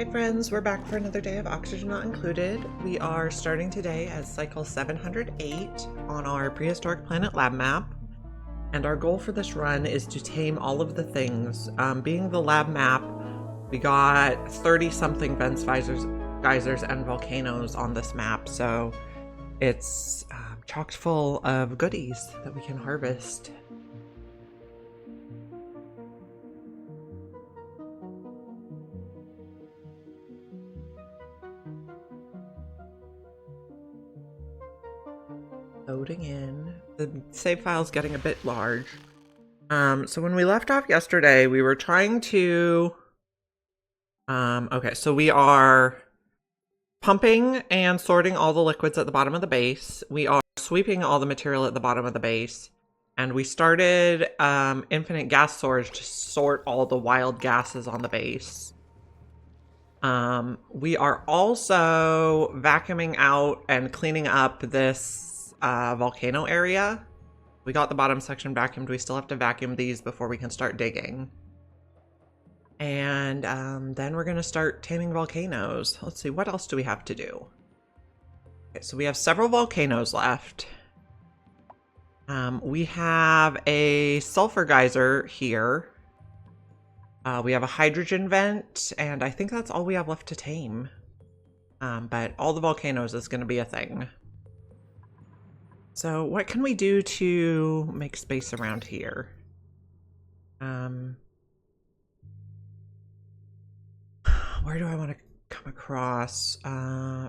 Hey friends, we're back for another day of Oxygen Not Included. We are starting today as cycle 708 on our prehistoric planet lab map. And our goal for this run is to tame all of the things. Being the lab map, we got 30 something vents, geysers, and volcanoes on this map. So it's chock full of goodies that we can harvest. Loading in. The save file's getting a bit large. So when we left off yesterday, we were trying to... okay, so we are pumping and sorting all the liquids at the bottom of the base. We are sweeping all the material at the bottom of the base. And we started infinite gas storage to sort all the wild gases on the base. We are also vacuuming out and cleaning up this volcano area. We got the bottom section vacuumed. We still have to vacuum these before we can start digging. And then we're going to start taming volcanoes. Let's see, what else do we have to do? Okay, so we have several volcanoes left. We have a sulfur geyser here. We have a hydrogen vent, and I think that's all we have left to tame. But all the volcanoes is going to be a thing. So what can we do to make space around here? Where do I want to come across?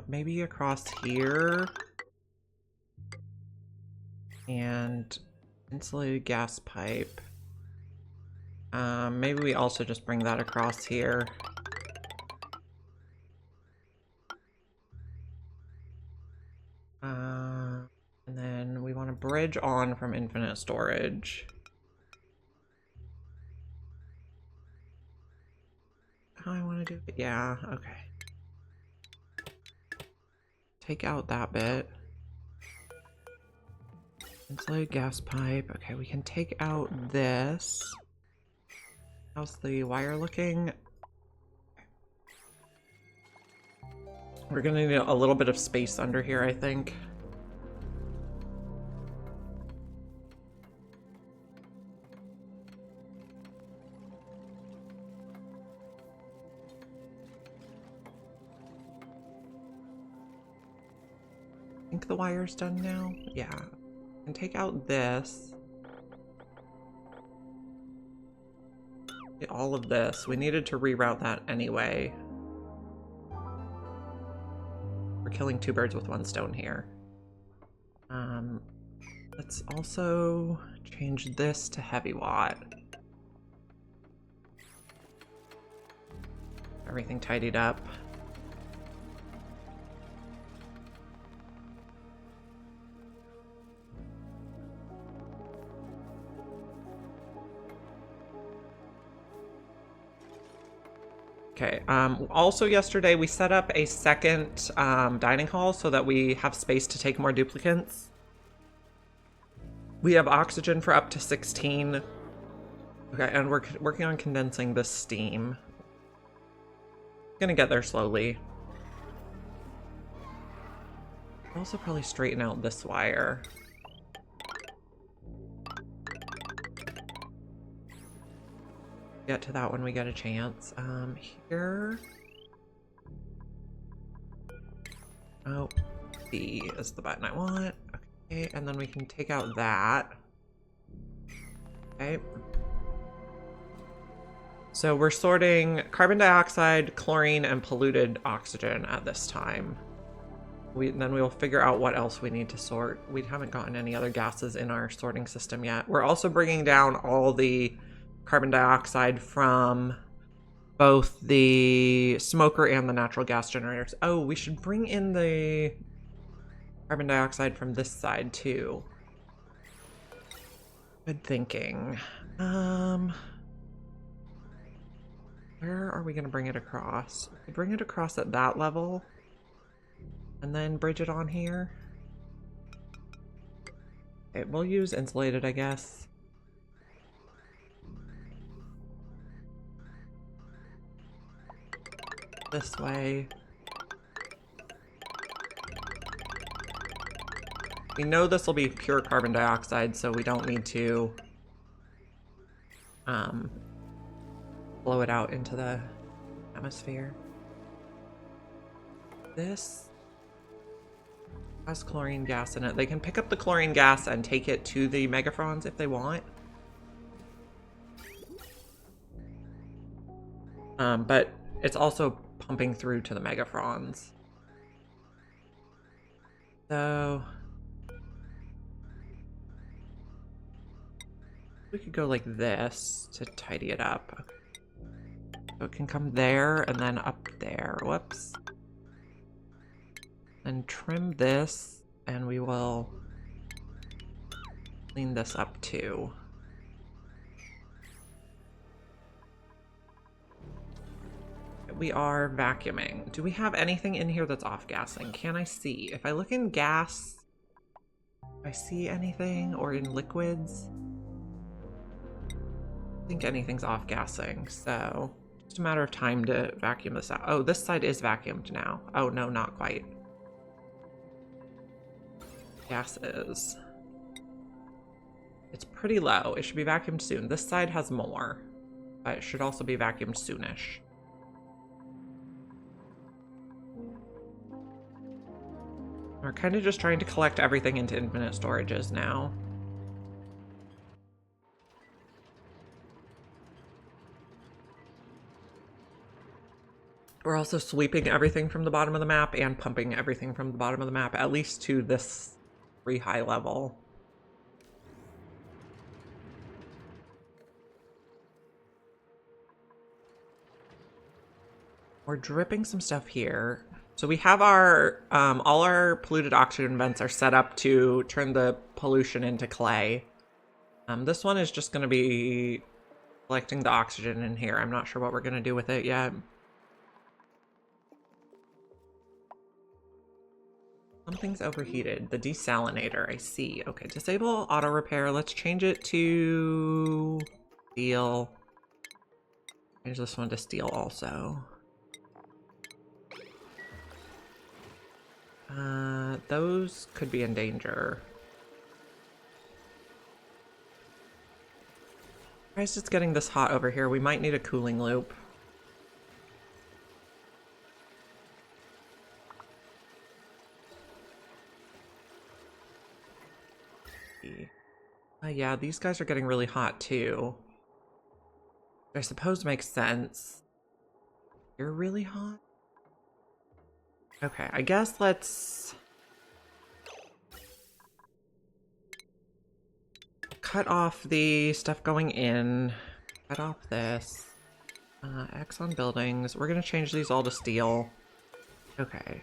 Maybe across here. And insulated gas pipe. Maybe we also just bring that across here. And then we want to bridge on from infinite storage. How I want to do it? Yeah, okay. Take out that bit. Insulated gas pipe. Okay, we can take out this. How's the wire looking? We're gonna need a little bit of space under here, I think. I think the wire's done now. Yeah. And take out this. All of this. We needed to reroute that anyway. We're killing two birds with one stone here. Let's also change this to heavy watt. Everything tidied up. Okay, also yesterday we set up a second dining hall so that we have space to take more duplicants. We have oxygen for up to 16. Okay, and we're working on condensing the steam. Gonna get there slowly. I'll also probably straighten out this wire. Get to that when we get a chance. Here. Oh, B is the button I want. Okay, and then we can take out that. Okay. So we're sorting carbon dioxide, chlorine, and polluted oxygen at this time. Then we'll figure out what else we need to sort. We haven't gotten any other gases in our sorting system yet. We're also bringing down all the carbon dioxide from both the smoker and the natural gas generators. Oh, we should bring in the carbon dioxide from this side too. Good thinking. Where are we going to bring it across? We'll bring it across at that level and then bridge it on here. Okay, we'll use insulated, I guess. this way. We know this will be pure carbon dioxide, so we don't need to blow it out into the atmosphere. This has chlorine gas in it. They can pick up the chlorine gas and take it to the megafrons if they want. But it's also pumping through to the megafrons. So we could go like this to tidy it up. So it can come there and then up there. Whoops. And trim this, and we will clean this up too. We are vacuuming. Do we have anything in here that's off-gassing? Can I see? If I look in gas, do I see anything? Or in liquids? I think anything's off-gassing, so just a matter of time to vacuum this out. Oh, this side is vacuumed now. Oh, no, not quite. Gas is. It's pretty low. It should be vacuumed soon. This side has more, but it should also be vacuumed soonish. We're kind of just trying to collect everything into infinite storages now. We're also sweeping everything from the bottom of the map and pumping everything from the bottom of the map, at least to this pretty high level. We're dripping some stuff here. So we have our, all our polluted oxygen vents are set up to turn the pollution into clay. This one is just going to be collecting the oxygen in here. I'm not sure what we're going to do with it yet. Something's overheated. The desalinator, I see. Okay, disable auto repair. Let's change it to steel. Change this one to steel also. Those could be in danger. Surprised it's getting this hot over here. We might need a cooling loop. Yeah, these guys are getting really hot too. I suppose makes sense. You're really hot? Okay, I guess let's cut off the stuff going in. Cut off this. X on buildings. We're gonna change these all to steel. Okay.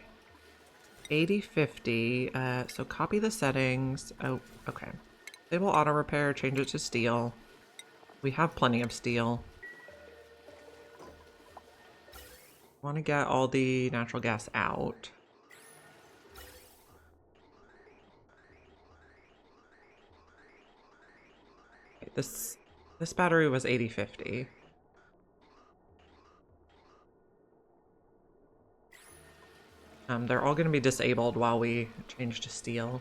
80/50. So copy the settings. Oh, okay. Disable auto repair, change it to steel. We have plenty of steel. Want to get all the natural gas out. Okay, this battery was 80/50. They're all going to be disabled while we change to steel.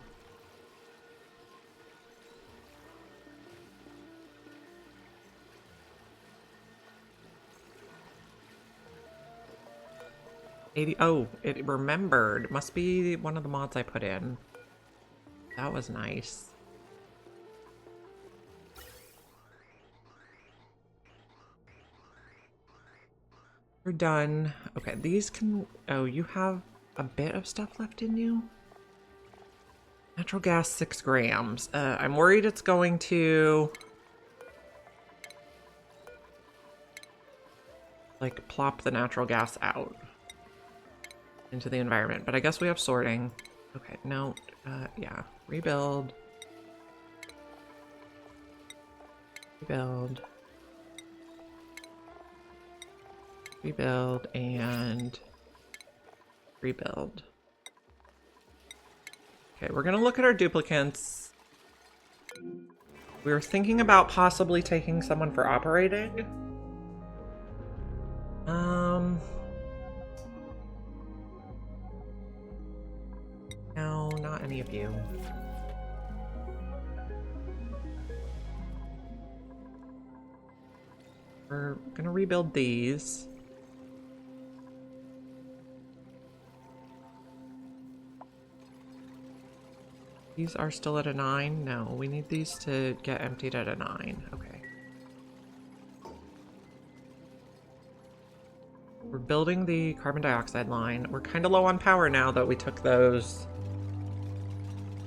Oh, it remembered. Must be one of the mods I put in. That was nice. We're done. Okay, these can... Oh, you have a bit of stuff left in you? Natural gas, 6 grams. I'm worried it's going to... like, plop the natural gas out into the environment, but I guess we have sorting. Okay, no, yeah, rebuild, rebuild, rebuild, and rebuild. Okay, we're gonna look at our duplicates. We were thinking about possibly taking someone for operating. We're gonna rebuild these. These are still at a 9? No, we need these to get emptied at a 9. Okay. We're building the carbon dioxide line. We're kind of low on power now that we took those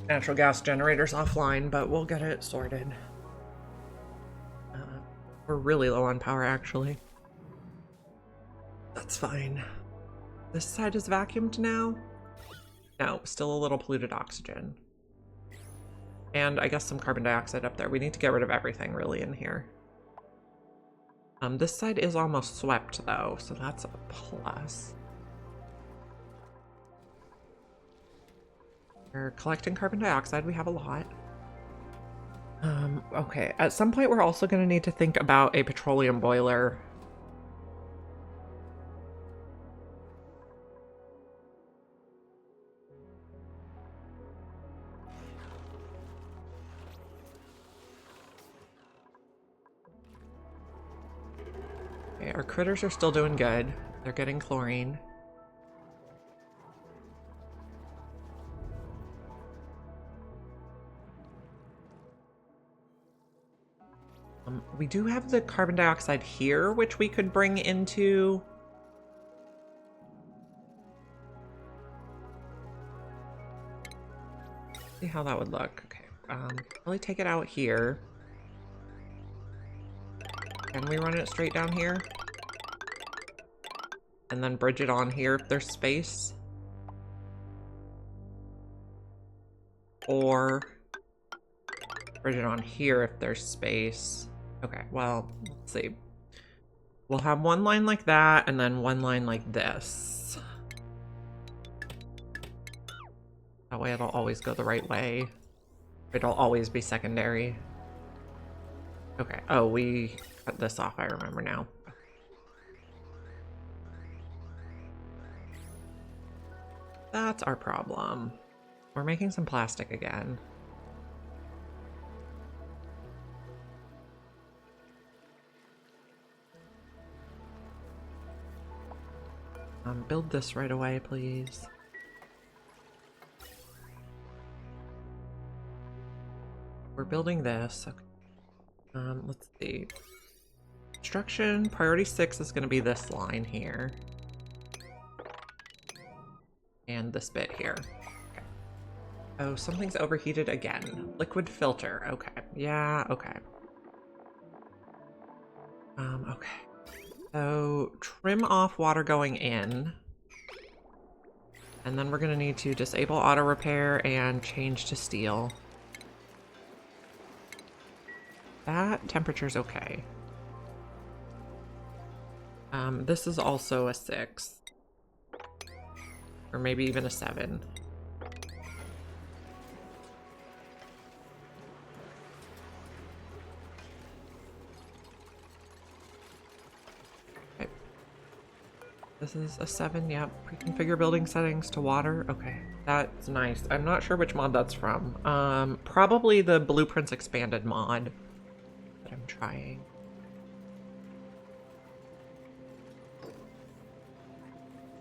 natural gas generators offline, but we'll get it sorted. We're really low on power, actually. That's fine. This side is vacuumed now? No, still a little polluted oxygen. And I guess some carbon dioxide up there. We need to get rid of everything really in here. This side is almost swept though, so that's a plus. We're collecting carbon dioxide. We have a lot. Okay, at some point we're also going to need to think about a petroleum boiler. Okay, our critters are still doing good. They're getting chlorine. We do have the carbon dioxide here, which we could bring into... See how that would look. Okay, probably take it out here. Can we run it straight down here? And then bridge it on here if there's space? Or bridge it on here if there's space? Okay, well, let's see. We'll have one line like that and then one line like this. That way it'll always go the right way. It'll always be secondary. Okay, oh, we cut this off, I remember now. That's our problem. We're making some plastic again. Build this right away, please. We're building this. Okay. Let's see. Construction, priority 6 is going to be this line here. And this bit here. Okay. Oh, something's overheated again. Liquid filter. Okay. Yeah, okay. Okay. So, trim off water going in. And then we're going to need to disable auto repair and change to steel. That temperature's okay. This is also a 6. Or maybe even a 7. Okay. This is a 7, yep. Pre-configure building settings to water. Okay, that's nice. I'm not sure which mod that's from. Probably the Blueprints Expanded mod that I'm trying.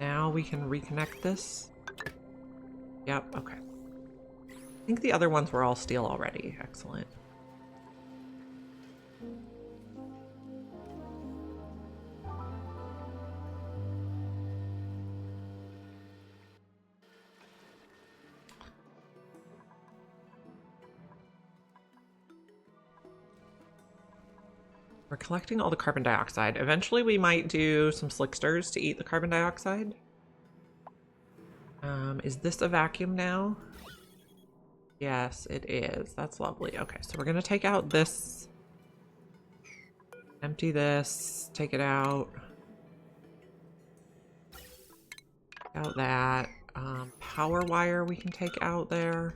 Now we can reconnect this. Yep, okay. I think the other ones were all steel already. Excellent. We're collecting all the carbon dioxide. Eventually we might do some slicksters to eat the carbon dioxide. Is this a vacuum now? Yes, it is. That's lovely. Okay, so we're gonna take out this. Empty this. Take it out. Take out that. Power wire we can take out there.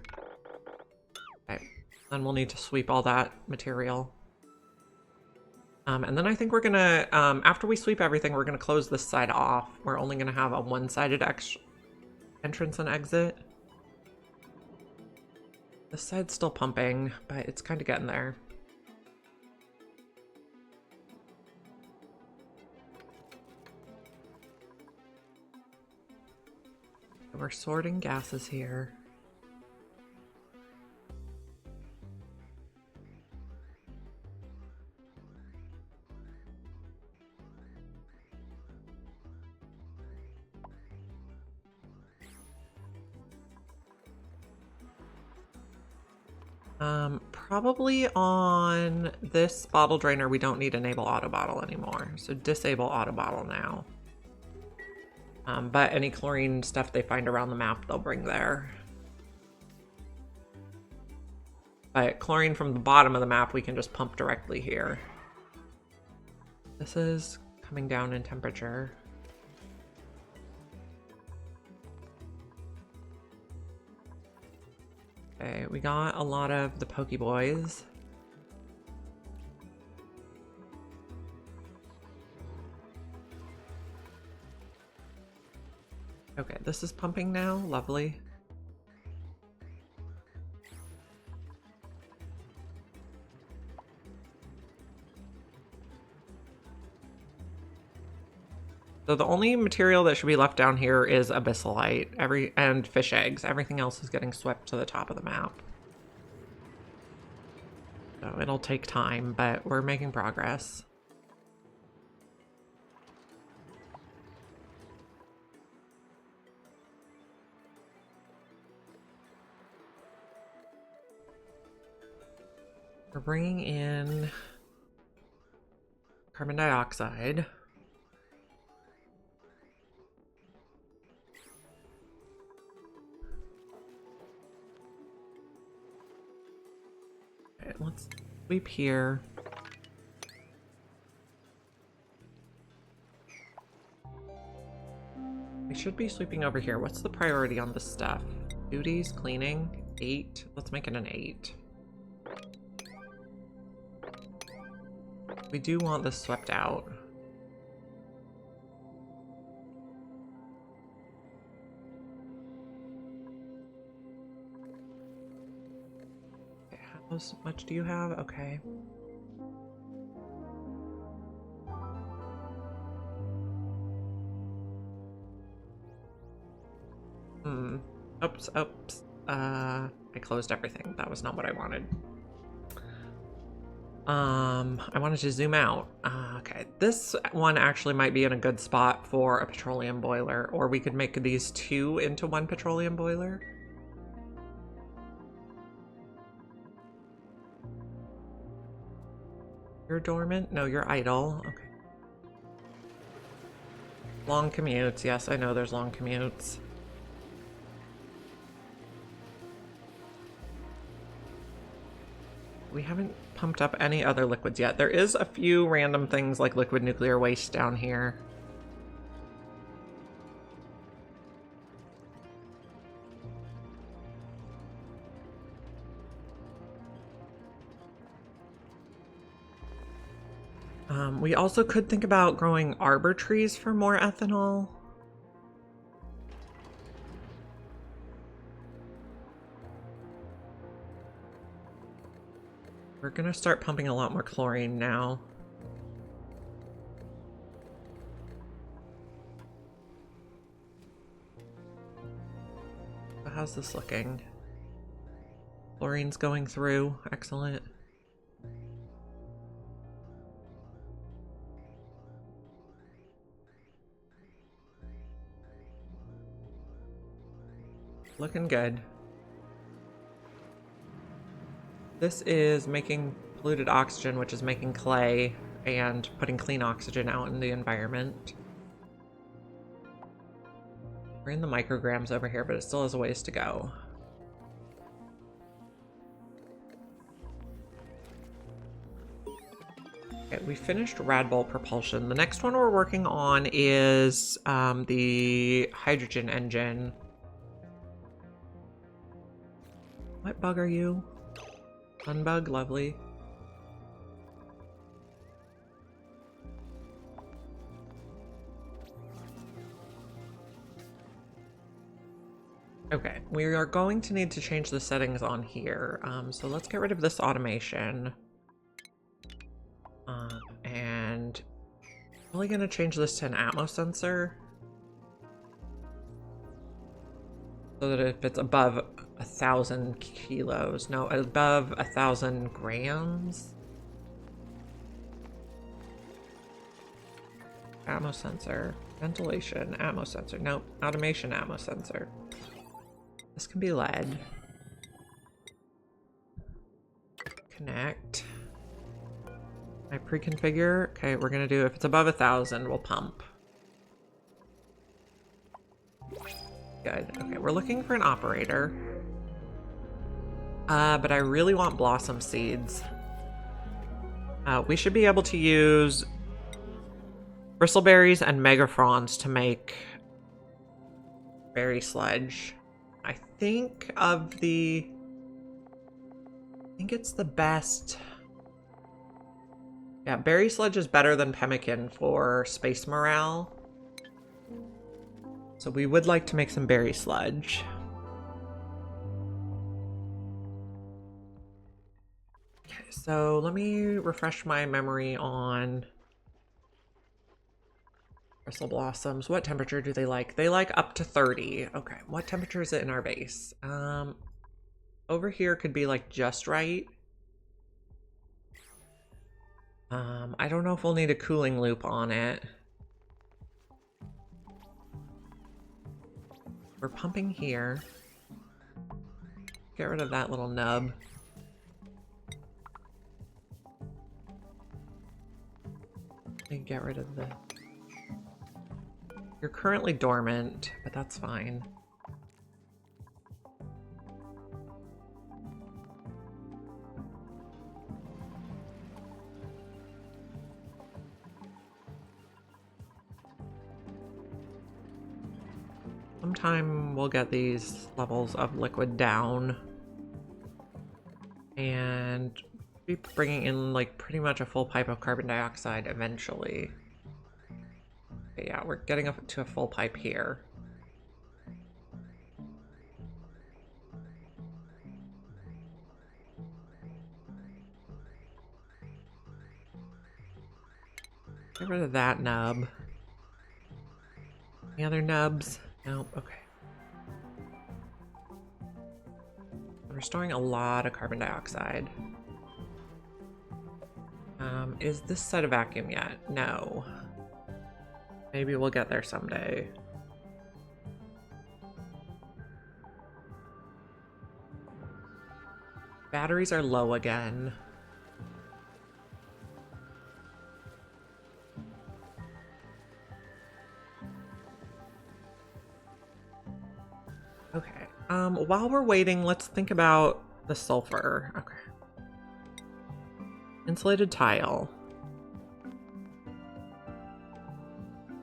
Okay, then we'll need to sweep all that material. And then I think we're gonna, after we sweep everything, we're gonna close this side off. We're only gonna have a one-sided entrance and exit. This side's still pumping, but it's kind of getting there. We're sorting gases here. Probably on this bottle drainer, we don't need enable auto bottle anymore. So disable auto bottle now. But any chlorine stuff they find around the map, they'll bring there. But chlorine from the bottom of the map, we can just pump directly here. This is coming down in temperature. Okay, we got a lot of the Pokeboys. Okay, this is pumping now. Lovely. So the only material that should be left down here is abyssalite, and fish eggs. Everything else is getting swept to the top of the map. So it'll take time, but we're making progress. We're bringing in carbon dioxide. Okay, let's sweep here. We should be sweeping over here. What's the priority on this stuff? Duties, cleaning, 8. Let's make it an 8. We do want this swept out. Okay, how much do you have? Okay. Oops, oops. I closed everything. That was not what I wanted. I wanted to zoom out. Okay, this one actually might be in a good spot for a petroleum boiler, or we could make these 2 into 1 petroleum boiler. You're dormant? No, you're idle. Okay. Long commutes. Yes, I know there's long commutes. We haven't pumped up any other liquids yet. There is a few random things like liquid nuclear waste down here. We also could think about growing arbor trees for more ethanol. We're gonna start pumping a lot more chlorine now. So how's this looking? Chlorine's going through. Excellent. Looking good. This is making polluted oxygen, which is making clay and putting clean oxygen out in the environment. We're in the micrograms over here, but it still has a ways to go. Okay, we finished Radbolt propulsion. The next one we're working on is the hydrogen engine. What bug are you? Sunbug, lovely. Okay, we are going to need to change the settings on here. So let's get rid of this automation. And really gonna change this to an atmosensor. So that if it's above 1,000 kilos, no, above 1,000 grams. Atmo sensor, ventilation, atmo sensor. Nope, automation atmo sensor. This can be lead. Connect. I pre-configure. Okay, we're gonna do, if it's above 1,000, we'll pump. Good. Okay, we're looking for an operator. But I really want blossom seeds. We should be able to use bristleberries and megafrons to make berry sledge. I think it's the best. Yeah, berry sledge is better than pemmican for space morale. So we would like to make some berry sludge. Okay, so let me refresh my memory on bristle blossoms. What temperature do they like? They like up to 30. Okay, what temperature is it in our base? Over here could be like just right. I don't know if we'll need a cooling loop on it. We're pumping here. Get rid of that little nub. And get rid of the... You're currently dormant, but that's fine. Sometime we'll get these levels of liquid down and be bringing in like pretty much a full pipe of carbon dioxide eventually. Okay, yeah, we're getting up to a full pipe here. Get rid of that nub. Any other nubs? Nope, okay. We're storing a lot of carbon dioxide. Is this set a vacuum yet? No. Maybe we'll get there someday. Batteries are low again. Okay. While we're waiting, let's think about the sulfur. Okay. Insulated tile.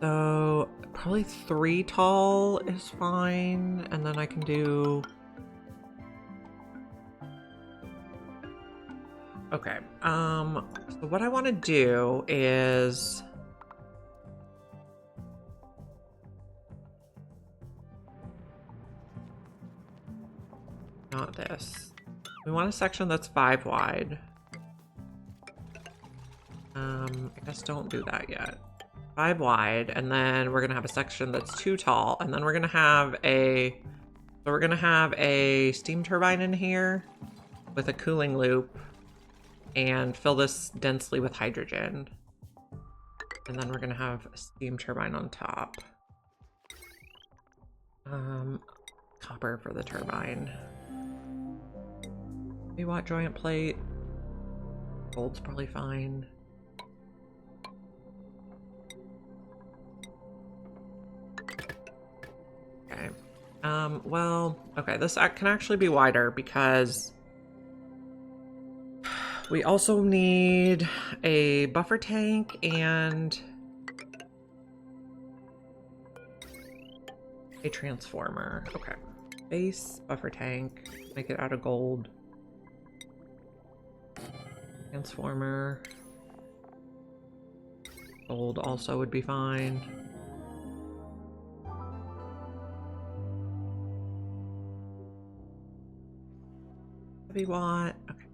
So probably 3 tall is fine, and then I can do... Okay, so what I want to do is... Not this. We want a section that's 5 wide. I guess don't do that yet. 5 wide, and then we're gonna have a section that's 2 tall, and then we're gonna have a... So we're gonna have a steam turbine in here with a cooling loop and fill this densely with hydrogen. And then we're gonna have a steam turbine on top. Copper for the turbine. We want joint plate. Gold's probably fine. Okay. Well, okay, this can actually be wider because we also need a buffer tank and a transformer. Okay. Base, buffer tank, make it out of gold. Transformer. Gold also would be fine. Heavy watt. Okay.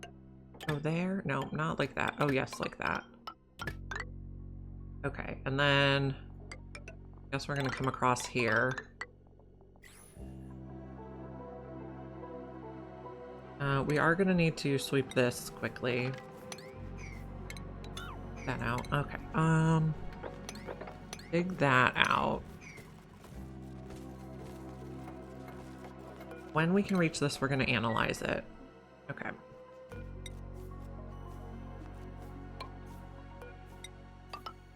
Go there? No, not like that. Oh, yes, like that. Okay, and then I guess we're gonna come across here. We are gonna need to sweep this quickly. That out. Okay. Dig that out. When we can reach this, we're gonna analyze it. Okay.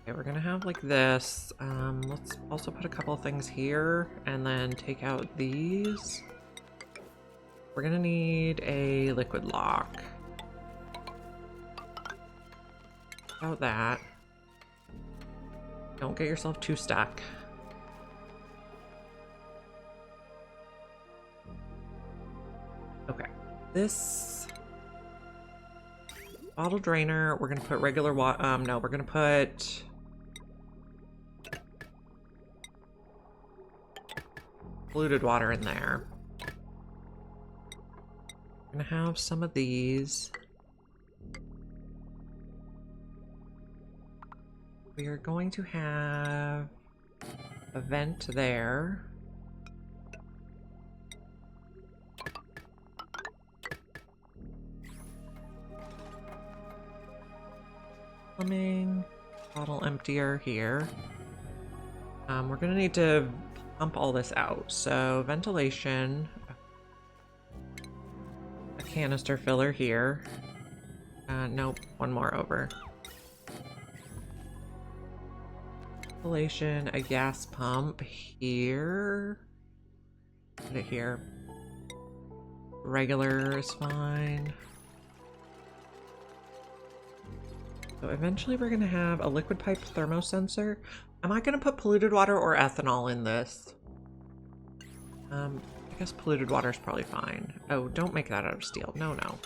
Okay, we're gonna have like this. Let's also put a couple of things here and then take out these. We're gonna need a liquid lock. About that. Don't get yourself too stuck. Okay. This bottle drainer, we're gonna put regular water. No, we're gonna put polluted water in there. We're gonna have some of these. We are going to have a vent there. Plumbing, bottle emptier here. We're gonna need to pump all this out. So ventilation, a canister filler here. Nope, one more over. Ventilation, a gas pump here. Put it here. Regular is fine. So eventually we're gonna have a liquid pipe thermosensor. Am I gonna put polluted water or ethanol in this? I guess polluted water is probably fine. Oh, don't make that out of steel. No, no.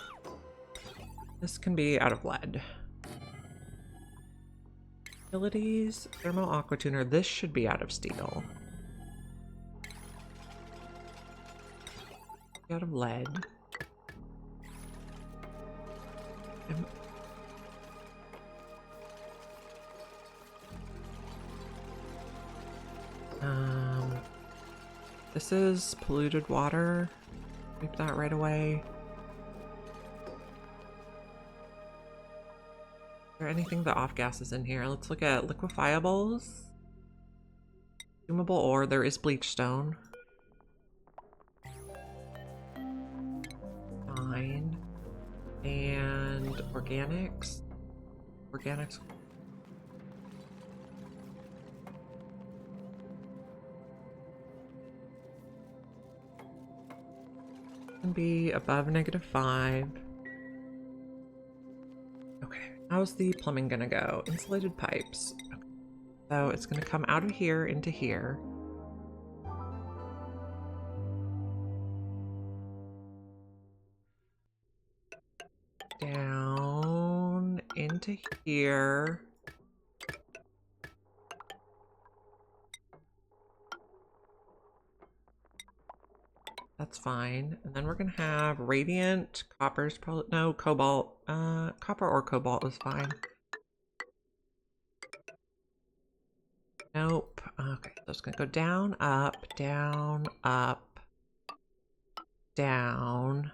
This can be out of lead. Utilities, thermo aqua tuner. This should be out of steel. Out of lead. This is polluted water. Sweep that right away. Is there anything that off gases in here? Let's look at liquefiables. Consumable ore. There is bleach stone. Fine. And organics. Organics. Can be above -5. Okay, how's the plumbing gonna go? Insulated pipes. Okay. So it's gonna come out of here into here. Down into here. That's fine. And then we're gonna have radiant, copper's probably, no, cobalt. Copper or cobalt is fine. Nope. Okay, so it's gonna go down, up, down, up, down.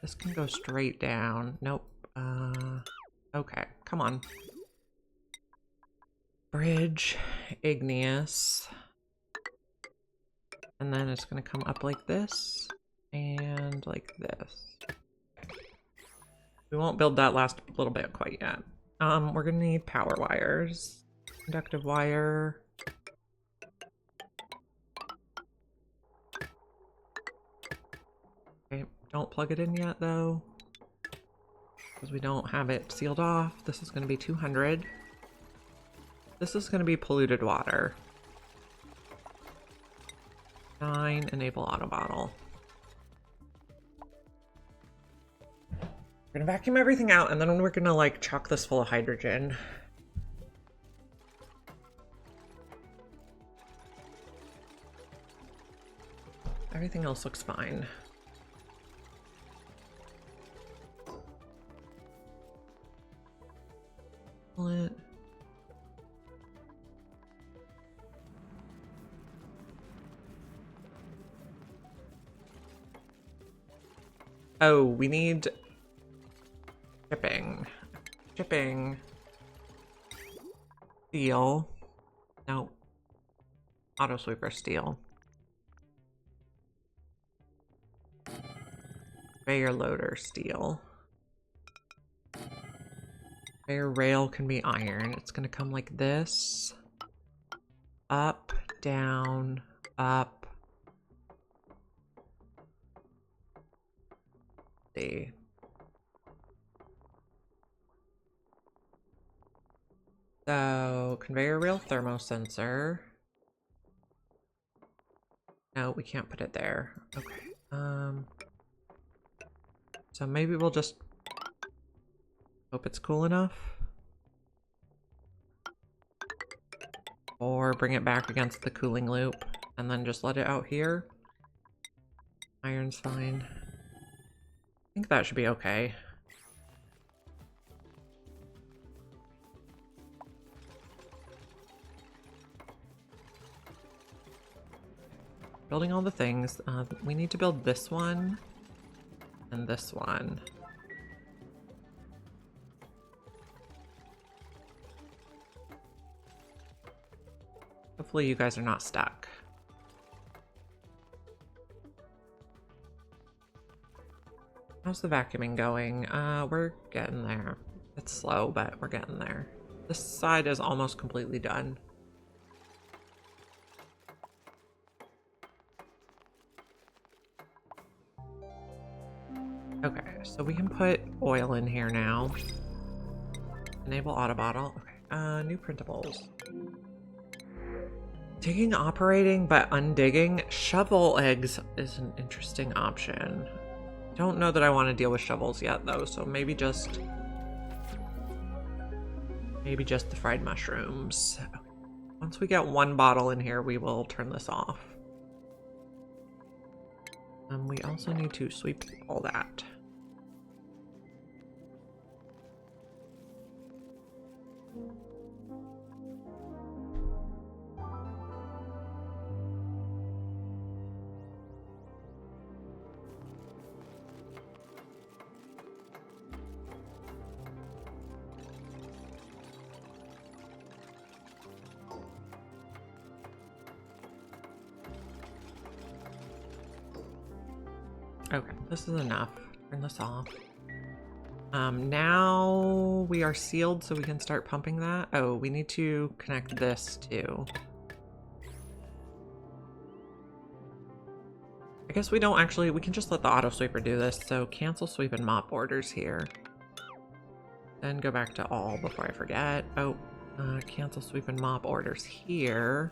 This can go straight down. Nope. Okay, come on. Bridge, igneous. And then it's going to come up like this and like this. We won't build that last little bit quite yet. We're going to need power wires. Conductive wire. Okay, don't plug it in yet though, because we don't have it sealed off. This is going to be 200. This is going to be polluted water. 9, enable auto bottle. We're gonna vacuum everything out and then we're gonna like chock this full of hydrogen. Everything else looks fine. Pull it. Oh, we need shipping. Shipping. Steel. No. Auto sweeper steel. Conveyor loader steel. Conveyor rail can be iron. It's gonna come like this. Up, down, up. See. So, conveyor rail thermosensor. No, we can't put it there. Okay. So maybe we'll just hope it's cool enough. Or bring it back against the cooling loop and then just let it out here. Iron's fine. I think that should be okay. Building all the things. We need to build this one and this one. Hopefully you guys are not stuck. How's the vacuuming going? We're getting there. It's slow, but we're getting there. This side is almost completely done. Okay, so we can put oil in here now. Enable auto bottle. Okay, new printables. Digging operating, but undigging. Shovel eggs is an interesting option. Don't know that I want to deal with shovels yet though, so maybe just the fried mushrooms. Once we get one bottle in here, we will turn this off. We also need to sweep all that. Okay, this is enough. Turn this off. Now we are sealed, so we can start pumping that. Oh, we need to connect this too. I guess we don't actually, we can just let the auto sweeper do this. So cancel sweep and mop orders here. Then go back to all before I forget. Oh, cancel sweep and mop orders here.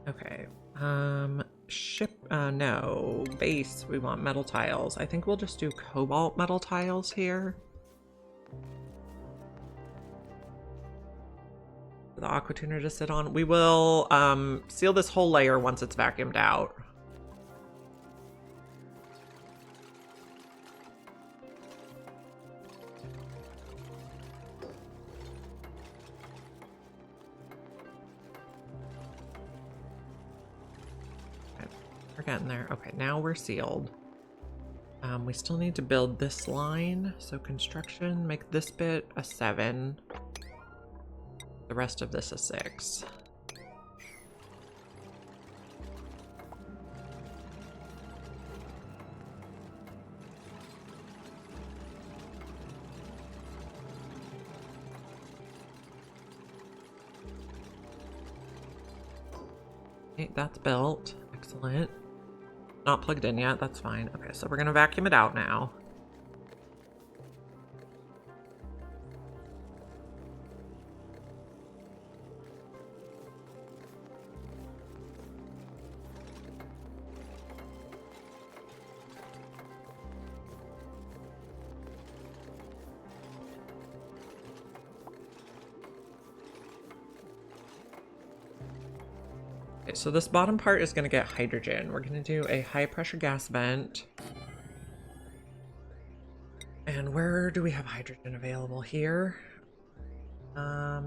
Okay, no, base, we want metal tiles. I think we'll just do cobalt metal tiles here. For the aqua tuner to sit on. We will, seal this whole layer once it's vacuumed out. We're getting there. Okay, now we're sealed. We still need to build this line. So construction, make this bit a 7. The rest of this a 6. Okay, that's built. Excellent. Not plugged in yet, that's fine. Okay, so we're gonna vacuum it out now. Okay, so this bottom part is going to get hydrogen. We're going to do a high pressure gas vent. And where do we have hydrogen available? Here. I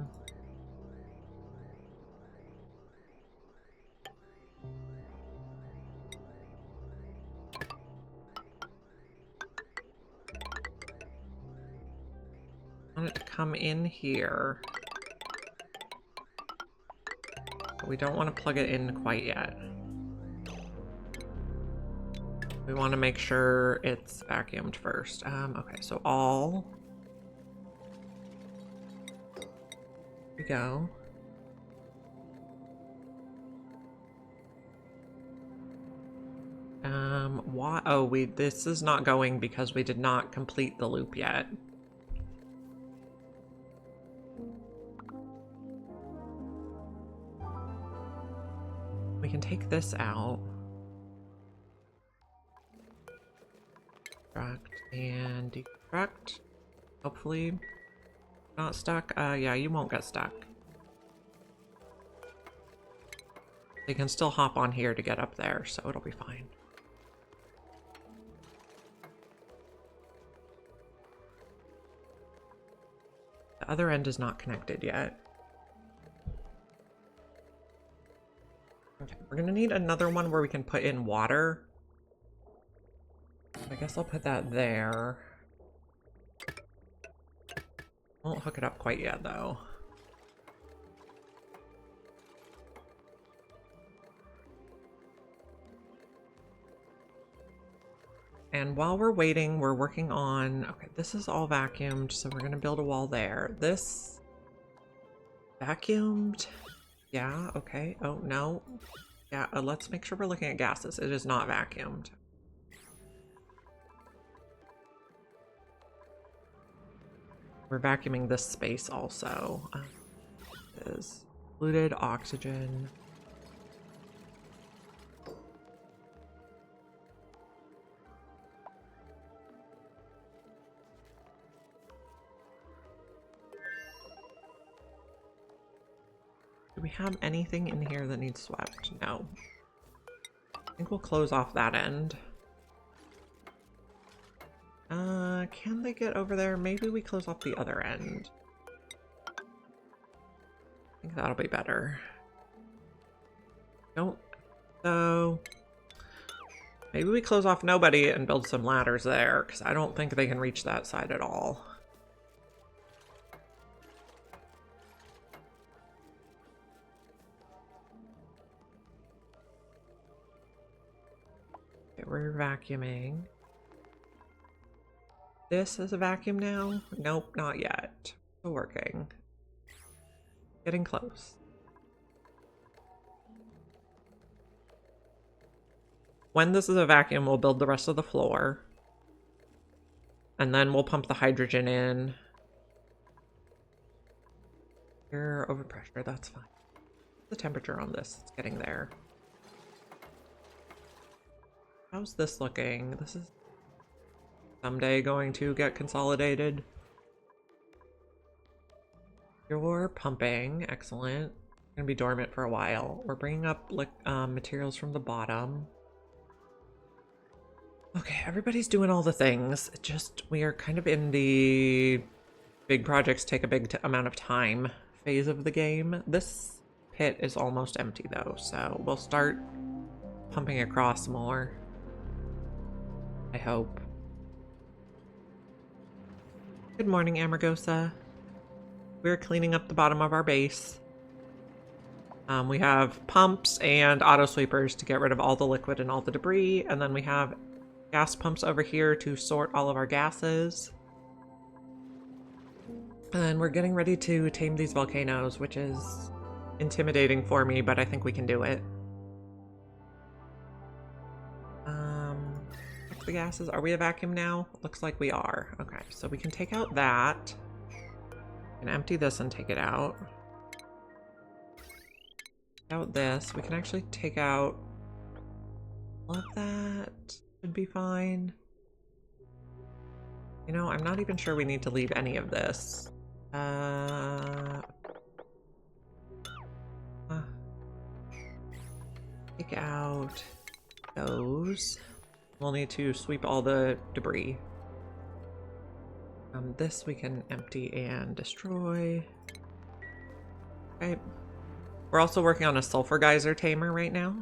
want it to come in here. But we don't want to plug it in quite yet. We want to make sure it's vacuumed first. Okay, so all. Here we go. Why? Oh, this is not going because we did not complete the loop yet. We can take this out. Extract and deconstruct. Hopefully not stuck. Yeah, you won't get stuck. They can still hop on here to get up there, so it'll be fine. The other end is not connected yet. Okay, we're gonna need another one where we can put in water. I guess I'll put that there. Won't hook it up quite yet, though. And while we're waiting, we're working on... Okay, this is all vacuumed, so we're gonna build a wall there. This... vacuumed? Yeah, okay. Oh, no. Yeah, let's make sure we're looking at gases. It is not vacuumed. We're vacuuming this space also. It is polluted oxygen. Do we have anything in here that needs swept? No. I think we'll close off that end. Can they get over there? Maybe we close off the other end. I think that'll be better. Don't. So maybe we close off nobody and build some ladders there, because I don't think they can reach that side at all. Okay, we're vacuuming. This is a vacuum now? Nope, not yet. Still working. Getting close. When this is a vacuum, we'll build the rest of the floor. And then we'll pump the hydrogen in. You're overpressure, that's fine. The temperature on this, it's getting there. How's this looking? This is someday going to get consolidated. You're pumping, excellent. Gonna be dormant for a while. We're bringing up materials from the bottom. Okay, everybody's doing all the things. It just, we are kind of in the big projects take a big amount of time phase of the game. This pit is almost empty though, so we'll start pumping across more. I hope. Good morning, Amargosa. We're cleaning up the bottom of our base. We have pumps and auto sweepers to get rid of all the liquid and all the debris, and then we have gas pumps over here to sort all of our gases. And we're getting ready to tame these volcanoes, which is intimidating for me, but I think we can do it. The gases. Are we a vacuum now? Looks like we are. Okay, so we can take out that. And empty this and take it out. Take out this. We can actually take out all of that. Should be fine. You know, I'm not even sure we need to leave any of this. Take out those. We'll need to sweep all the debris. This we can empty and destroy. Okay. We're also working on a sulfur geyser tamer right now.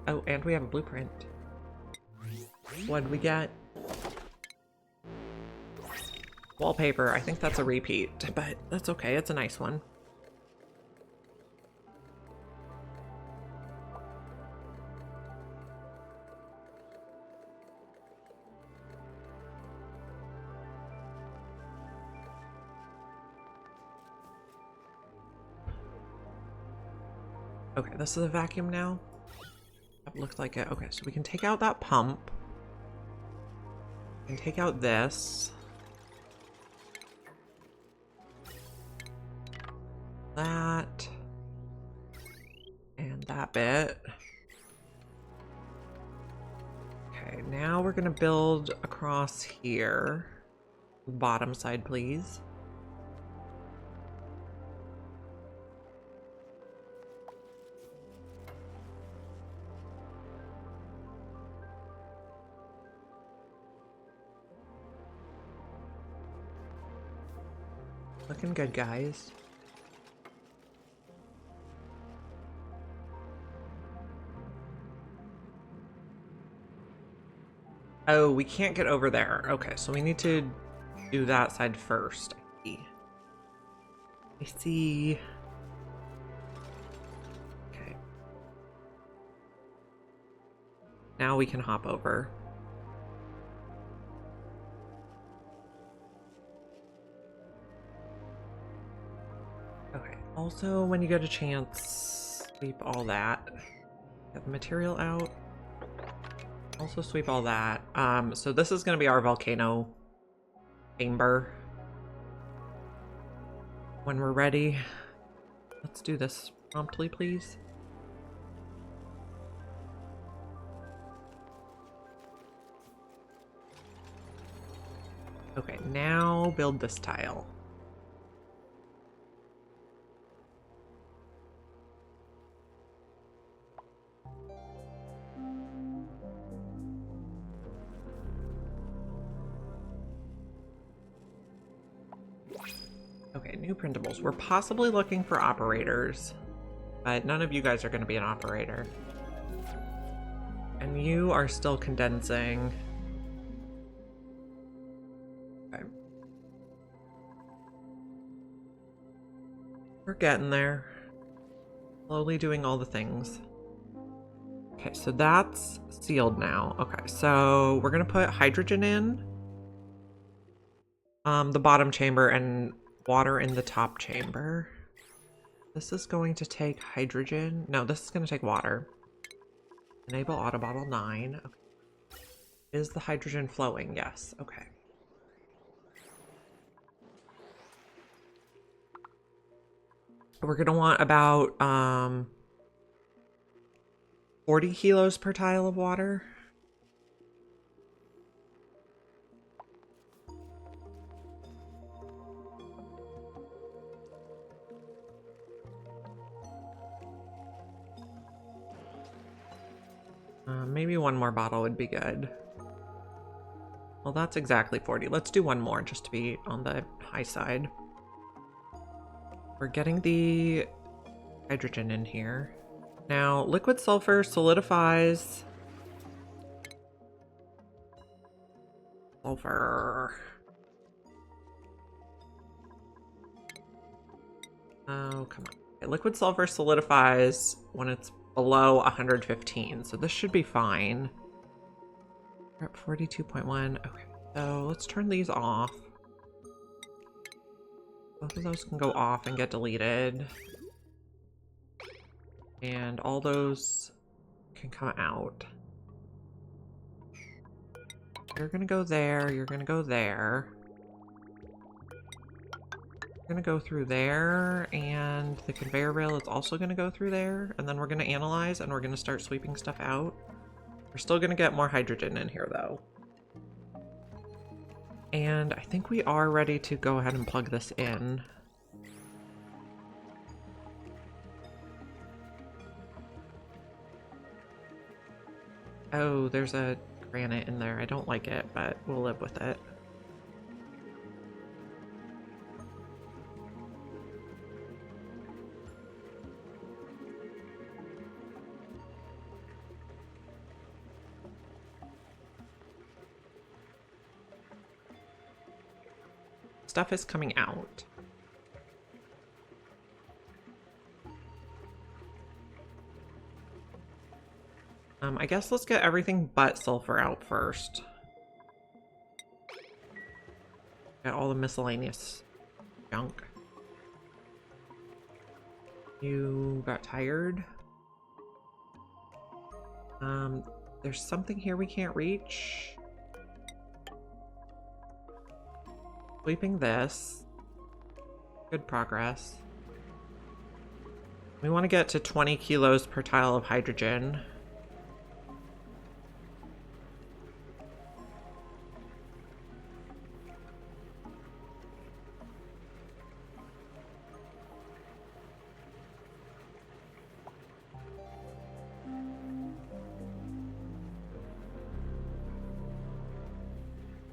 Oh, and we have a blueprint. What'd we get? Wallpaper. I think that's a repeat, but that's okay. It's a nice one. Okay, this is a vacuum now. That looked like it. Okay, so we can take out that pump. And take out this. That. And that bit. Okay, now we're gonna build across here. Bottom side, please. Looking good, guys. Oh, we can't get over there. Okay, so we need to do that side first. I see. Okay. Now we can hop over. Okay. Also, when you get a chance, sweep all that. Get the material out. Also sweep all that. So this is going to be our volcano chamber. When we're ready, let's do this promptly, please. Okay, now build this tile. Okay, new printables. We're possibly looking for operators, but none of you guys are going to be an operator. And you are still condensing. Okay. We're getting there. Slowly doing all the things. Okay, so that's sealed now. Okay, so we're going to put hydrogen in the bottom chamber and water in the top chamber. This is going to take hydrogen. No, this is going to take water. Enable auto bottle 9. Okay. Is the hydrogen flowing? Yes. Okay. We're going to want about 40 kilos per tile of water. Maybe one more bottle would be good. Well, that's exactly 40. Let's do one more just to be on the high side. We're getting the hydrogen in here. Now, liquid sulfur solidifies. Sulfur. Oh, come on. Okay, liquid sulfur solidifies when it's below 115, so this should be fine. We're at 42.1. Okay, so let's turn these off. Both of those can go off and get deleted. And all those can come out. You're gonna go there, you're gonna go there. We're gonna go through there, and the conveyor rail is also gonna go through there, and then we're gonna analyze and we're gonna start sweeping stuff out. We're still gonna get more hydrogen in here though. And I think we are ready to go ahead and plug this in. Oh, there's a granite in there. I don't like it, but we'll live with it. Stuff is coming out. I guess let's get everything but sulfur out first. Get all the miscellaneous junk. You got tired? There's something here we can't reach. Sweeping this. Good progress. We want to get to 20 kilos per tile of hydrogen.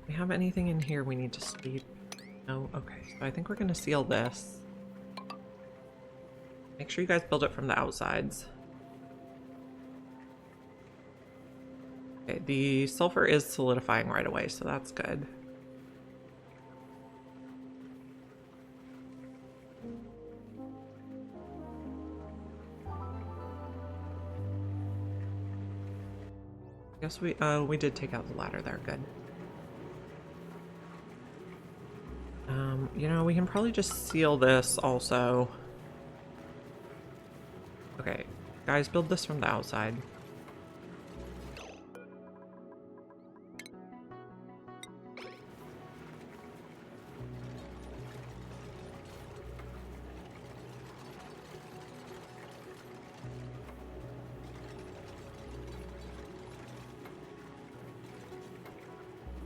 We have anything in here we need to sweep? No? Okay, so I think we're going to seal this. Make sure you guys build it from the outsides. Okay, the sulfur is solidifying right away, so that's good. I guess we did take out the ladder there, good. You know, we can probably just seal this also. Okay, guys, build this from the outside.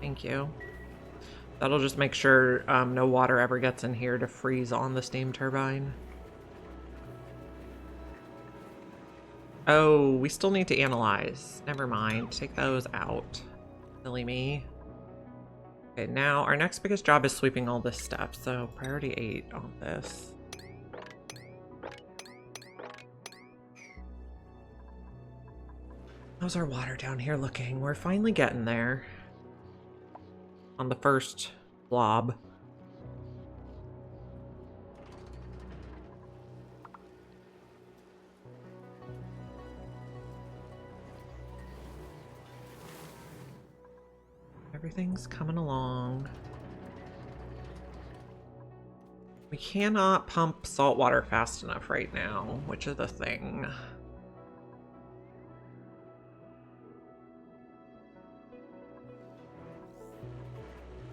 Thank you. That'll just make sure no water ever gets in here to freeze on the steam turbine. Oh, we still need to analyze. Never mind. Take those out. Silly me. Okay, now our next biggest job is sweeping all this stuff, so priority 8 on this. How's our water down here looking? We're finally getting there. On the first blob. Everything's coming along. We cannot pump salt water fast enough right now, which is the thing.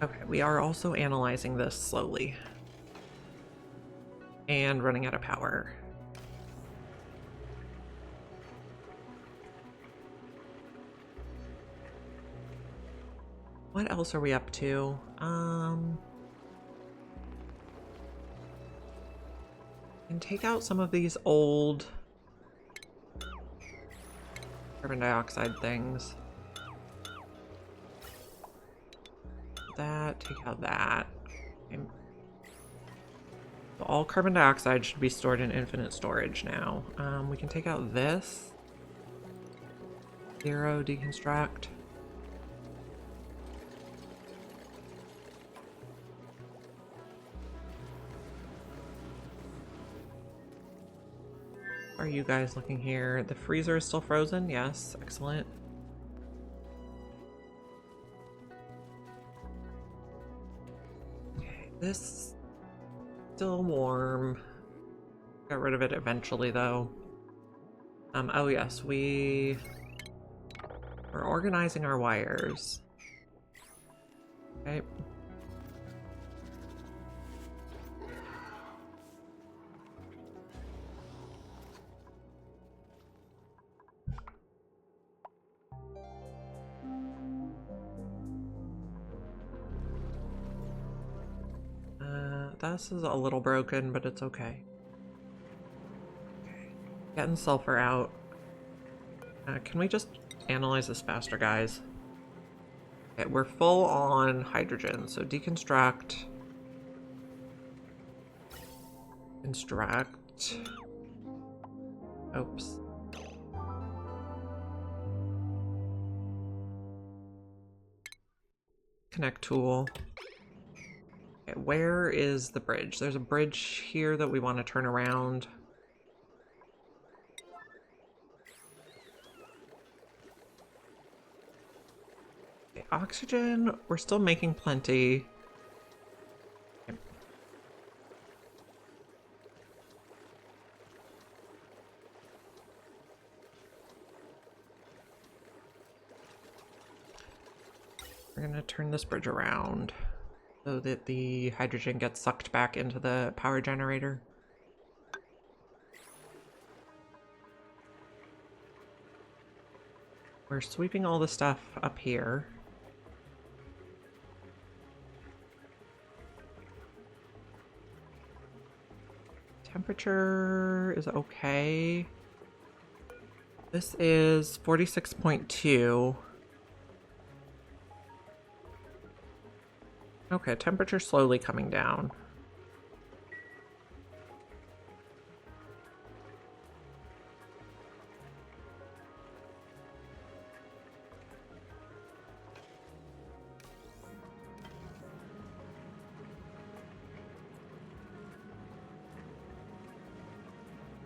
Okay, we are also analyzing this slowly. And running out of power. What else are we up to? And take out some of these old carbon dioxide things. That, take out that. Okay. So all carbon dioxide should be stored in infinite storage now. We can take out this. 0 deconstruct. Are you guys looking here? The freezer is still frozen? Yes, excellent. Okay, this still warm. Got rid of it eventually though. Oh yes, we're organizing our wires. Okay. This is a little broken, but it's okay. Okay. Getting sulfur out. Can we just analyze this faster, guys. Okay, we're full on hydrogen, so deconstruct. Construct. Oops. Connect tool. Okay, where is the bridge? There's a bridge here that we want to turn around. Okay, oxygen, we're still making plenty. Okay. We're gonna turn this bridge around so that the hydrogen gets sucked back into the power generator. We're sweeping all the stuff up here. Temperature is okay. This is 46.2. Okay, temperature slowly coming down.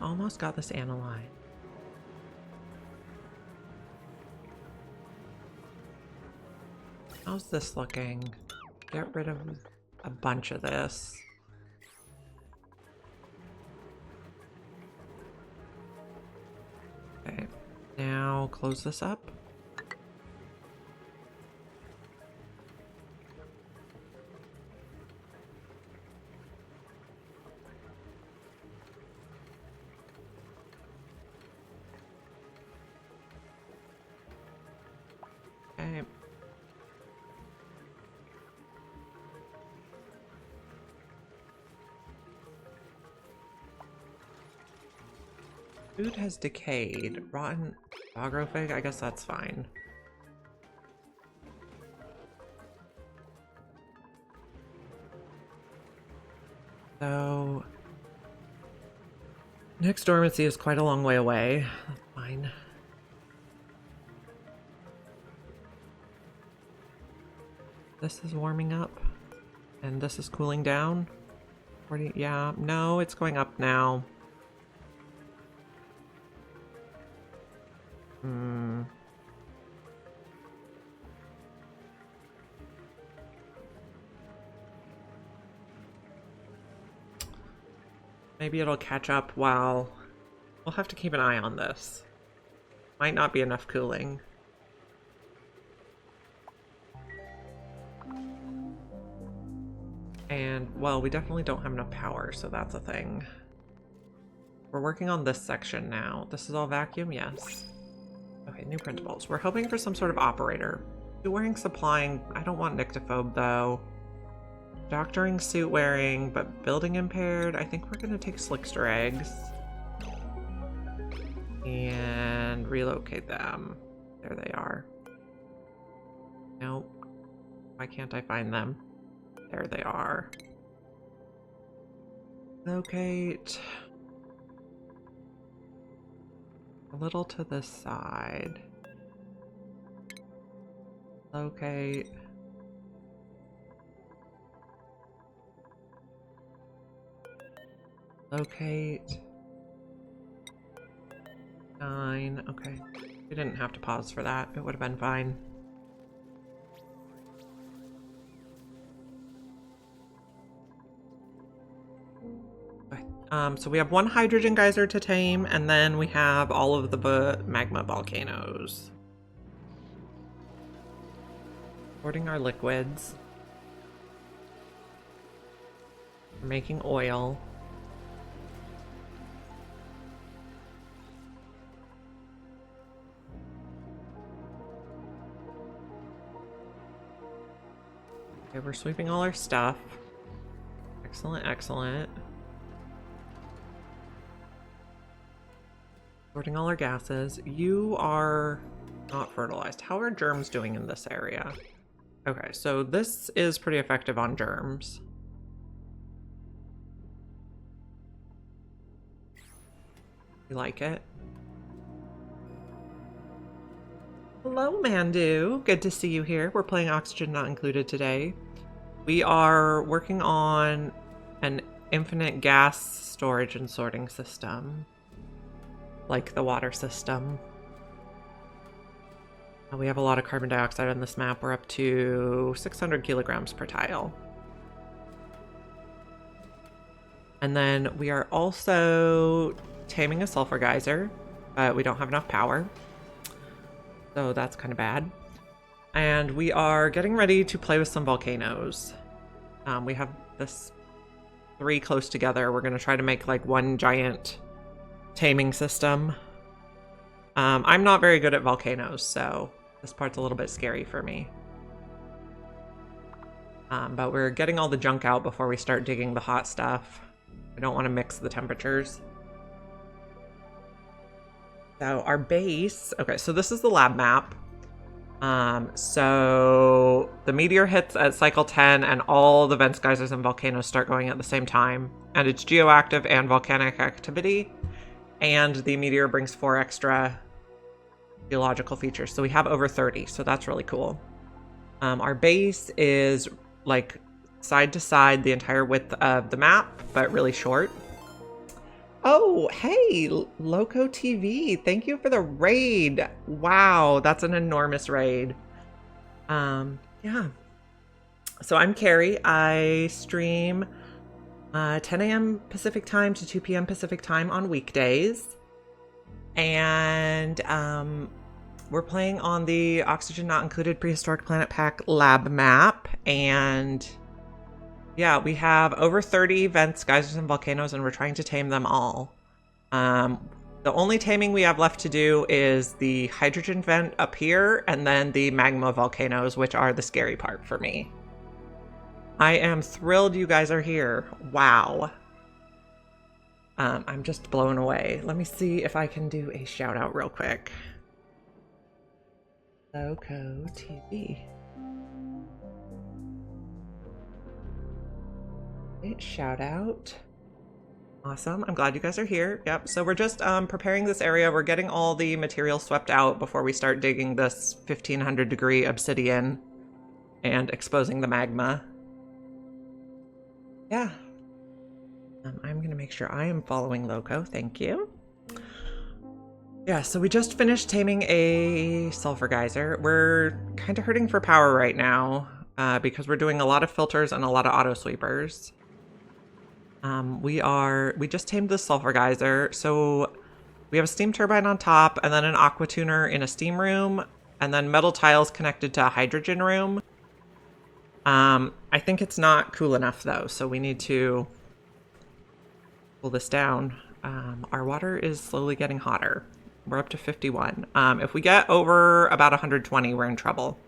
Almost got this analyzed. How's this looking? Get rid of a bunch of this. Okay, now close this up. Okay. Food has decayed. Rotten agrophagy? I guess that's fine. So... next dormancy is quite a long way away. That's fine. This is warming up. And this is cooling down. 40, yeah, no, it's going up now. Maybe it'll catch up while... we'll have to keep an eye on this. Might not be enough cooling. And, well, we definitely don't have enough power, so that's a thing. We're working on this section now. This is all vacuum? Yes. Okay, new printables. We're hoping for some sort of operator. Suit wearing, supplying. I don't want nyctophobe, though. Doctoring, suit wearing, but building impaired. I think we're gonna take slickster eggs. And relocate them. There they are. Nope. Why can't I find them? There they are. Locate. A little to the side. Locate. Locate. 9. Okay. We didn't have to pause for that. It would have been fine. So we have one hydrogen geyser to tame, and then we have all of the magma volcanoes. Sorting our liquids. We're making oil. Okay, we're sweeping all our stuff. Excellent, excellent. Sorting all our gases. You are Not fertilized. How are germs doing in this area? Okay, so this is pretty effective on germs. You like it? Hello, Mandu. Good to see you here. We're playing Oxygen Not Included today. We are working on an infinite gas storage and sorting system, like the water system. We have a lot of carbon dioxide on this map. We're up to 600 kilograms per tile. And then we are also taming a sulfur geyser, but we don't have enough power. So that's kind of bad. And we are getting ready to play with some volcanoes. We have this 3 close together. We're going to try to make like one giant taming system. I'm not very good at volcanoes, so this part's a little bit scary for me. But we're getting all the junk out before we start digging the hot stuff. I don't want to mix the temperatures. So our base, okay, so this is the lab map. So the meteor hits at cycle 10 and all the vents, geysers, and volcanoes start going at the same time. And it's geoactive and volcanic activity. And the meteor brings 4 extra geological features. So we have over 30, so that's really cool. Our base is like side to side the entire width of the map, but really short. Oh, hey, Loco TV. Thank you for the raid. Wow, that's an enormous raid. Yeah. So I'm Carrie. I stream 10 a.m. Pacific time to 2 p.m. Pacific time on weekdays. And we're playing on the Oxygen Not Included Prehistoric Planet Pack lab map. And yeah, we have over 30 vents, geysers, and volcanoes, and we're trying to tame them all. The only taming we have left to do is the hydrogen vent up here, and then the magma volcanoes, which are the scary part for me. I am thrilled you guys are here. Wow. I'm just blown away. Let me see if I can do a shout out real quick. Loco TV. Shout out. Awesome. I'm glad you guys are here. Yep. So we're just preparing this area. We're getting all the material swept out before we start digging this 1500 degree obsidian and exposing the magma. Yeah. I'm going to make sure I am following Loco. Thank you. Yeah, so we just finished taming a sulfur geyser. We're kind of hurting for power right now because we're doing a lot of filters and a lot of auto sweepers. We just tamed the sulfur geyser. So we have a steam turbine on top and then an aqua tuner in a steam room and then metal tiles connected to a hydrogen room. I think it's not cool enough though, so we need to pull this down. Our water is slowly getting hotter. We're up to 51. If we get over about 120, we're in trouble.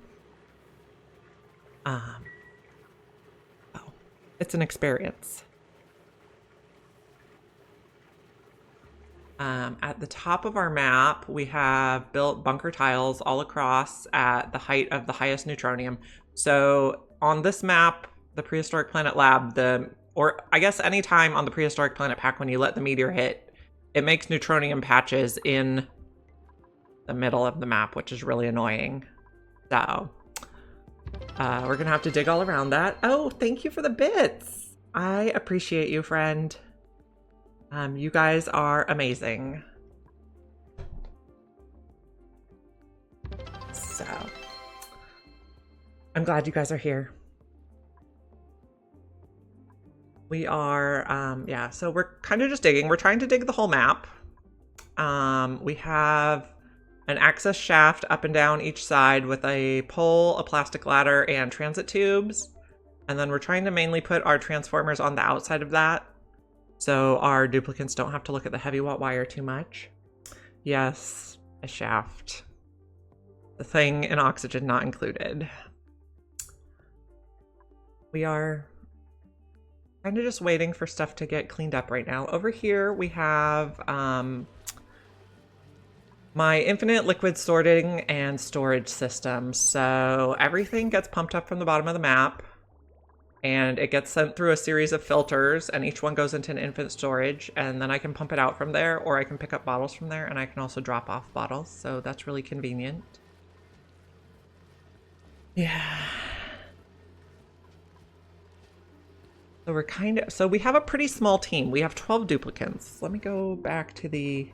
Oh, it's an experience. At the top of our map, we have built bunker tiles all across at the height of the highest neutronium. So on this map, the Prehistoric Planet Lab, or I guess anytime on the Prehistoric Planet Pack when you let the meteor hit, it makes neutronium patches in the middle of the map, which is really annoying. So we're gonna have to dig all around that. Oh, thank you for the bits. I appreciate you, friend. You guys are amazing. So I'm glad you guys are here. We are, yeah, so we're kind of just digging. We're trying to dig the whole map. We have an access shaft up and down each side with a pole, a plastic ladder, and transit tubes. And then we're trying to mainly put our transformers on the outside of that, so our duplicants don't have to look at the heavy watt wire too much. Yes, a shaft. The thing in Oxygen Not Included. We are kind of just waiting for stuff to get cleaned up right now. Over here we have my infinite liquid sorting and storage system. So everything gets pumped up from the bottom of the map and it gets sent through a series of filters, and each one goes into an infinite storage, and then I can pump it out from there, or I can pick up bottles from there, and I can also drop off bottles. So that's really convenient. Yeah. So we have a pretty small team. We have 12 duplicants. Let me go back to the...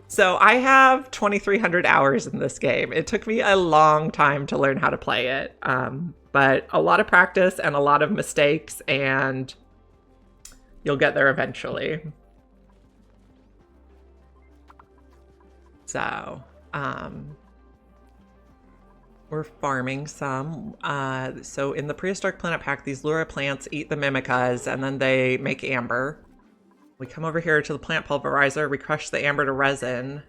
So I have 2,300 hours in this game. It took me a long time to learn how to play it. But a lot of practice and a lot of mistakes, and you'll get there eventually. So, we're farming some. So in the prehistoric planet pack, these lura plants eat the mimicas and then they make amber. We come over here to the plant pulverizer, we crush the amber to resin,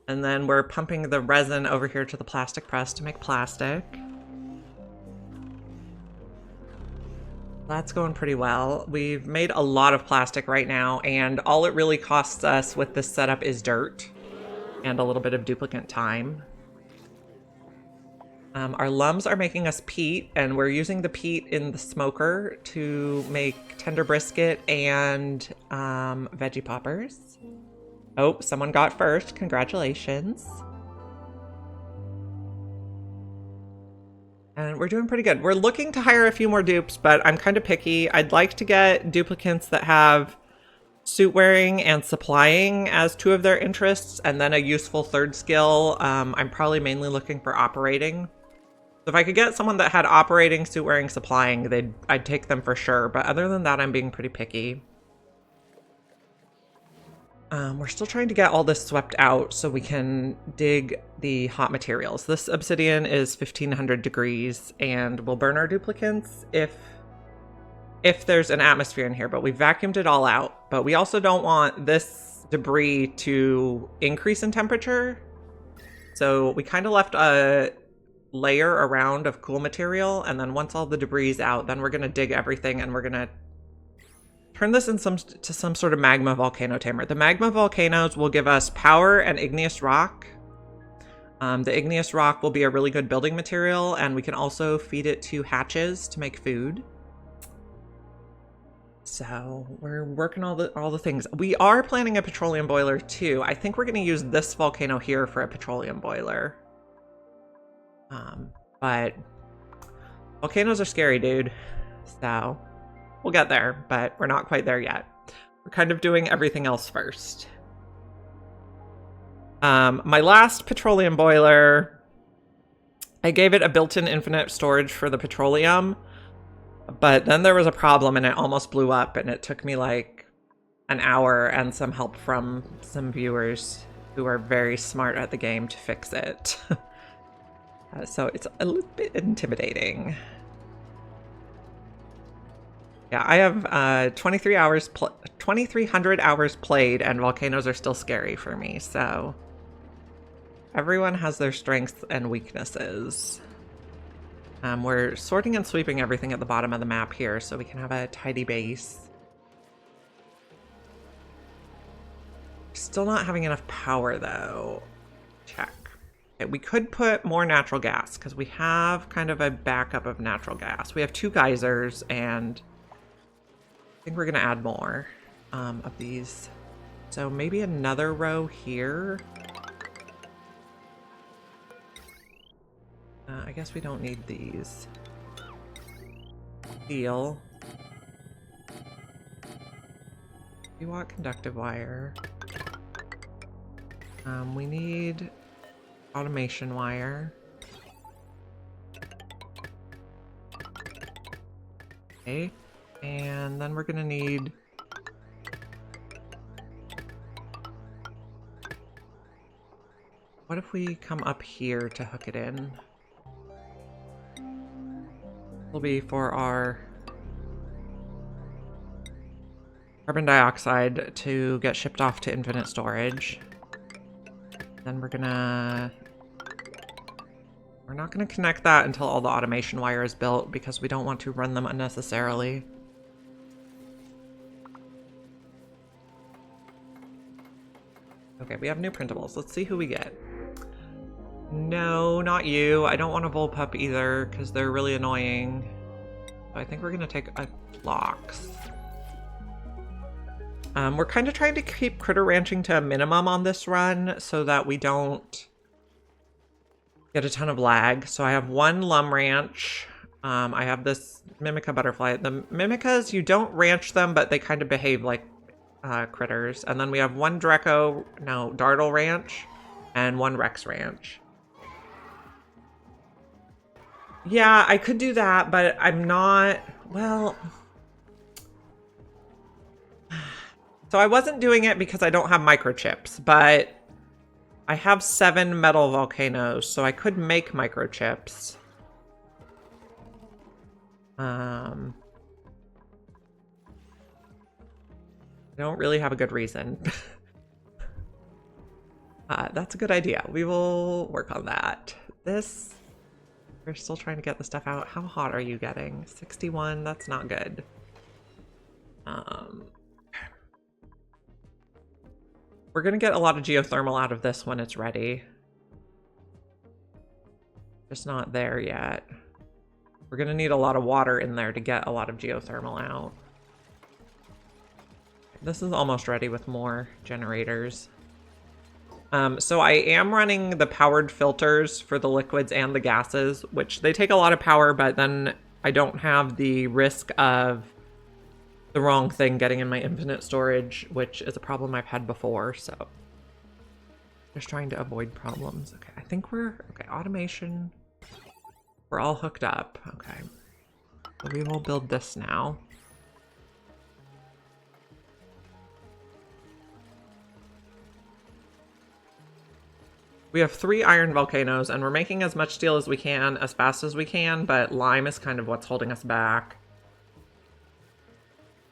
and then we're pumping the resin over here to the plastic press to make plastic. That's going pretty well. We've made a lot of plastic right now, and all it really costs us with this setup is dirt and a little bit of duplicant time. Our lums are making us peat, and we're using the peat in the smoker to make tender brisket and veggie poppers. Oh, someone got first. Congratulations. And we're doing pretty good. We're looking to hire a few more dupes, but I'm kind of picky. I'd like to get duplicants that have suit wearing and supplying as two of their interests, and then a useful third skill. I'm probably mainly looking for operating. So if I could get someone that had operating, suit wearing, supplying, I'd take them for sure. But other than that, I'm being pretty picky. We're still trying to get all this swept out so we can dig the hot materials. This obsidian is 1500 degrees, and we'll burn our duplicants if there's an atmosphere in here, but we vacuumed it all out. But we also don't want this debris to increase in temperature. So we kind of left a layer around of cool material, and then once all the debris is out, then we're going to dig everything and we're going to turn this to some sort of magma volcano tamer. The magma volcanoes will give us power and igneous rock. The igneous rock will be a really good building material, and we can also feed it to hatches to make food. So we're working all the things. We are planning a petroleum boiler too. I think we're going to use this volcano here for a petroleum boiler. But volcanoes are scary, dude. So we'll get there, but we're not quite there yet. We're kind of doing everything else first. My last petroleum boiler, I gave it a built-in infinite storage for the petroleum, but then there was a problem and it almost blew up, and it took me like an hour and some help from some viewers who are very smart at the game to fix it. So it's a little bit intimidating. Yeah, I have 2,300 hours played, and volcanoes are still scary for me, so everyone has their strengths and weaknesses. We're sorting and sweeping everything at the bottom of the map here so we can have a tidy base. Still not having enough power though. Check. Okay, we could put more natural gas because we have kind of a backup of natural gas. We have 2 geysers, and I think we're going to add more of these. So maybe another row here. I guess we don't need these. Steel. We want conductive wire. We need automation wire. Okay. And then we're gonna need what if we come up here to hook it in? Will be for our carbon dioxide to get shipped off to infinite storage. Then we're not gonna connect that until all the automation wire is built because we don't want to run them unnecessarily. Okay, we have new printables. Let's see who we get. No, not you. I don't want a Volpup either because they're really annoying. I think we're gonna take a Phlox. We're kind of trying to keep critter ranching to a minimum on this run so that we don't get a ton of lag. So I have one Lum Ranch. I have this Mimica butterfly. The Mimicas, you don't ranch them, but they kind of behave like critters. And then we have one Dartle Ranch and one Rex Ranch. Yeah, I could do that, but I'm not, well... So I wasn't doing it because I don't have microchips, but I have 7 metal volcanoes, so I could make microchips. I don't really have a good reason. That's a good idea. We will work on that. We're still trying to get the stuff out. How hot are you getting? 61, that's not good. We're gonna get a lot of geothermal out of this when it's ready. Just not there yet. We're gonna need a lot of water in there to get a lot of geothermal out. This is almost ready with more generators. So I am running the powered filters for the liquids and the gases, which they take a lot of power, but then I don't have the risk of the wrong thing getting in my infinite storage, which is a problem I've had before, so just trying to avoid problems. Okay, I think okay, automation. We're all hooked up. Okay, so we will build this now. We have 3 iron volcanoes, and we're making as much steel as we can, as fast as we can, but lime is kind of what's holding us back.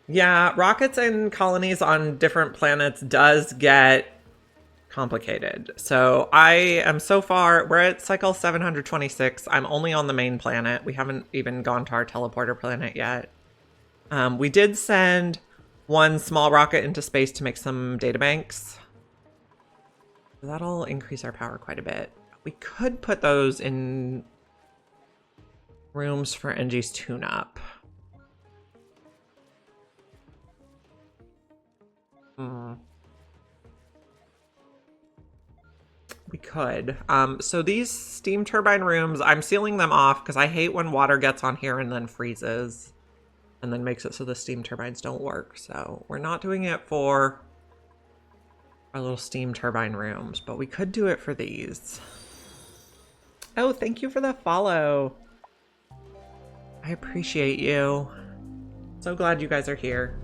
Yeah, rockets and colonies on different planets does get complicated. So I am so far, we're at cycle 726. I'm only on the main planet. We haven't even gone to our teleporter planet yet. We did send one small rocket into space to make some databanks. That'll increase our power quite a bit. We could put those in rooms for NG's tune-up. We could. So these steam turbine rooms, I'm sealing them off because I hate when water gets on here and then freezes and then makes it so the steam turbines don't work. So we're not doing it for our little steam turbine rooms, but we could do it for these. Oh, thank you for the follow. I appreciate you. So glad you guys are here.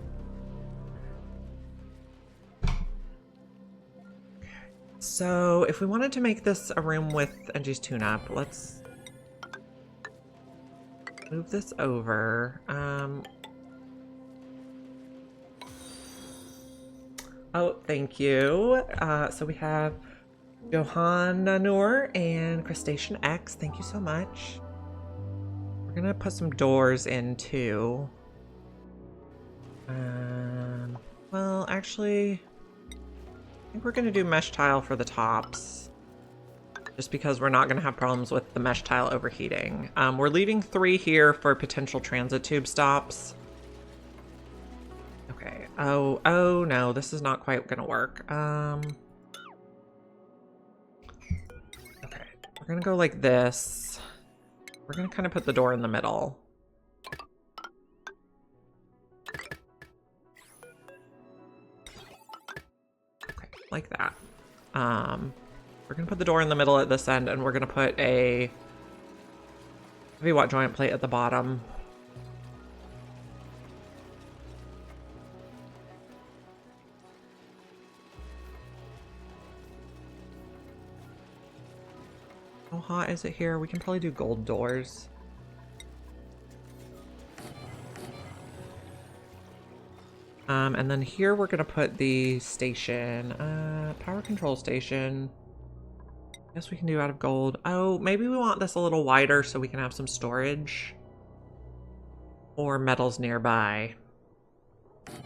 So if we wanted to make this a room with NG's tune-up, let's move this over. Oh, thank you. So we have Johanna Noor and Crustacean X. Thank you so much. We're gonna put some doors in too. Well, actually, I think we're gonna do mesh tile for the tops, just because we're not gonna have problems with the mesh tile overheating. We're leaving 3 here for potential transit tube stops. Okay. Oh no, this is not quite gonna work. Okay, we're gonna go like this. We're gonna kind of put the door in the middle. Okay, like that. We're gonna put the door in the middle at this end, and we're gonna put a heavy watt joint plate at the bottom. How hot is it here? We can probably do gold doors. And then here we're gonna put the station, power control station. Guess we can do out of gold. Oh, maybe we want this a little wider so we can have some storage or metals nearby. Okay.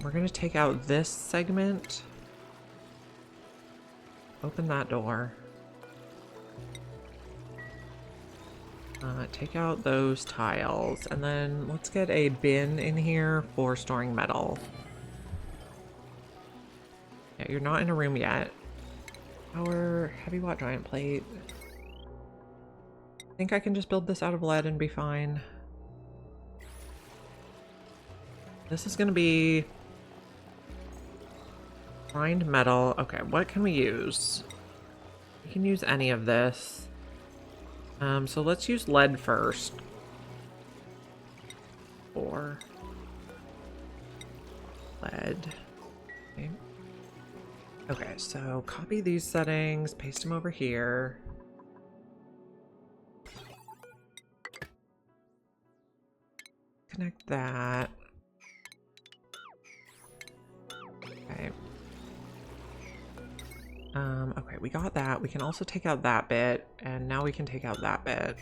We're gonna take out this segment. Open that door. Take out those tiles, and then let's get a bin in here for storing metal. Yeah, you're not in a room yet. Power, heavy watt giant plate. I think I can just build this out of lead and be fine. This is gonna be refined metal. Okay, what can we use? We can use any of this. So let's use lead first. Or lead. Okay. Okay, so copy these settings, paste them over here. Connect that. Okay. Okay, we got that. We can also take out that bit, and now we can take out that bit.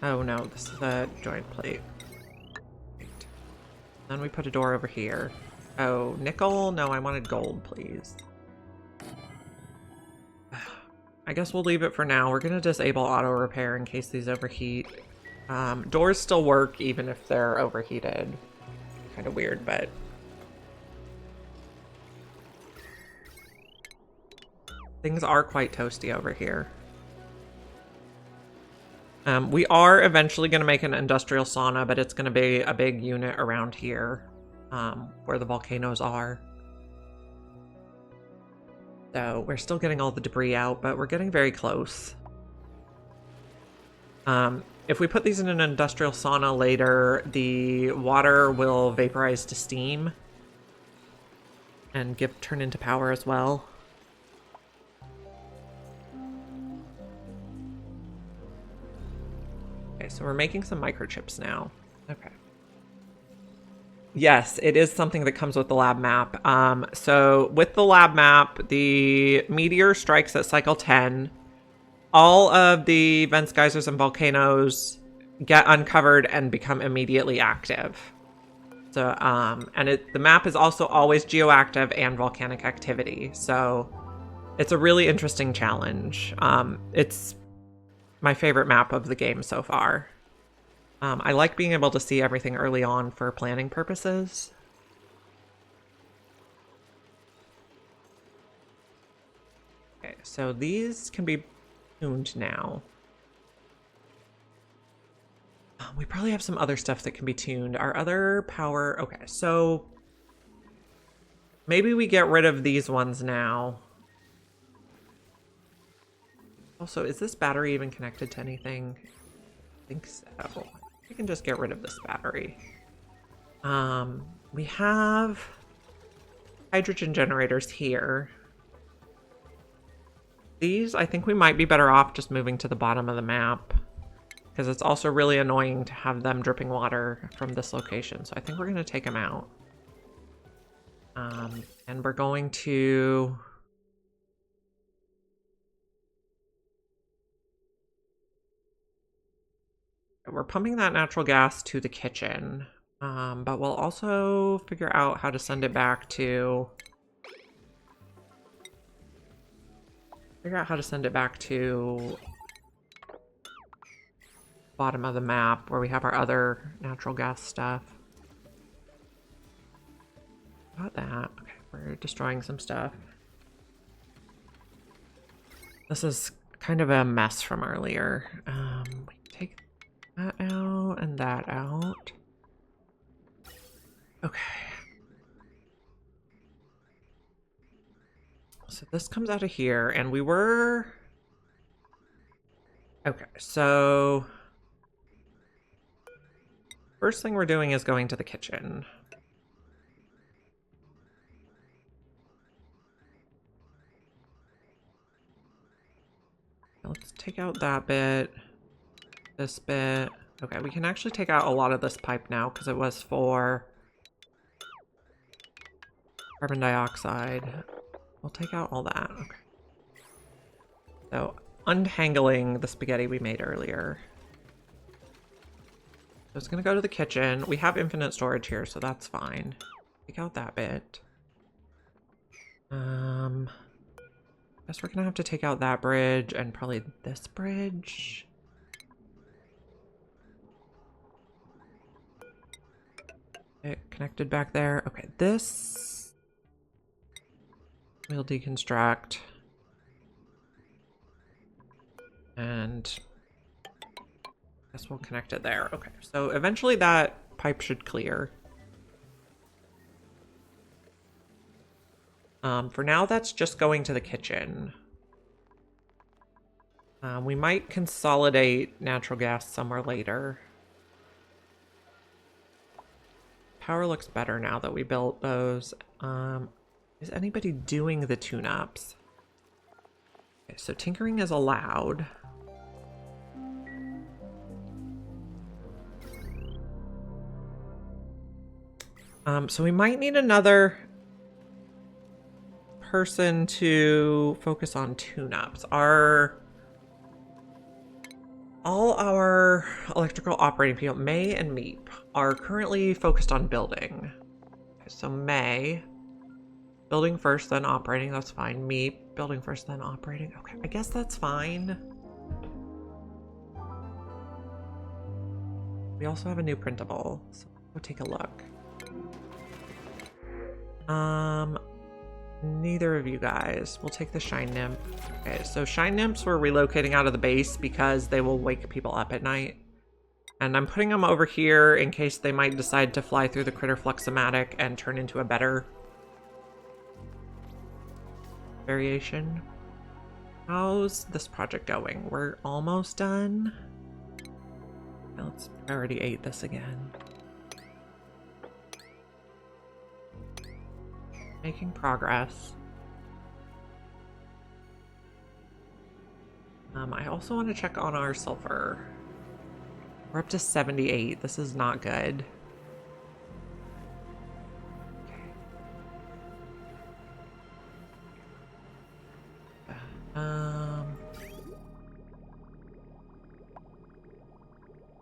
Oh no, this is a joint plate. Right. Then we put a door over here. Oh, nickel? No, I wanted gold, please. I guess we'll leave it for now. We're gonna disable auto repair in case these overheat. Doors still work even if they're overheated. Kind of weird, but... things are quite toasty over here. We are eventually going to make an industrial sauna, but it's going to be a big unit around here, where the volcanoes are. So we're still getting all the debris out, but we're getting very close. If we put these in an industrial sauna later, the water will vaporize to steam and turn into power as well. Okay, so we're making some microchips now. Okay. Yes, it is something that comes with the lab map. So with the lab map, the meteor strikes at cycle 10. All of the vents, geysers, and volcanoes get uncovered and become immediately active. So, and the map is also always geoactive and volcanic activity. So it's a really interesting challenge. It's my favorite map of the game so far. I like being able to see everything early on for planning purposes. Okay, so these can be tuned now. We probably have some other stuff that can be tuned. Our other power... Okay, so... maybe we get rid of these ones now. Also, is this battery even connected to anything? I think so. We can just get rid of this battery. We have hydrogen generators here. These, I think we might be better off just moving to the bottom of the map, because it's also really annoying to have them dripping water from this location. So I think we're going to take them out. And we're going to... we're pumping that natural gas to the kitchen, but we'll also figure out how to send it back to... bottom of the map where we have our other natural gas stuff. Got that. Okay, we're destroying some stuff. This is kind of a mess from earlier. We take that out and that out. Okay. So this comes out of here, and we were... okay, so... first thing we're doing is going to the kitchen. Let's take out that bit. This bit. Okay, we can actually take out a lot of this pipe now because it was for carbon dioxide. We'll take out all that. Okay. So untangling the spaghetti we made earlier. So it's gonna go to the kitchen. We have infinite storage here, so that's fine. Take out that bit. Guess we're gonna have to take out that bridge and probably this bridge. It connected back there. Okay, this we'll deconstruct. And I guess we'll connect it there. Okay, so eventually that pipe should clear. For now, that's just going to the kitchen. We might consolidate natural gas somewhere later. Power looks better now that we built those. Is anybody doing the tune-ups? Okay, so tinkering is allowed. So we might need another person to focus on tune-ups. All our electrical operating people, May and Meep, are currently focused on building. Okay, so May, building first, then operating, that's fine. Meep, building first, then operating. Okay, I guess that's fine. We also have a new printable, so we'll take a look. Neither of you guys. We'll take the Shine Nymph. Okay, so Shine Nymphs we're relocating out of the base because they will wake people up at night. And I'm putting them over here in case they might decide to fly through the critter fluxomatic and turn into a better variation. How's this project going? We're almost done. Let's priority 8 this again. Making progress. I also want to check on our sulfur. We're up to 78. This is not good.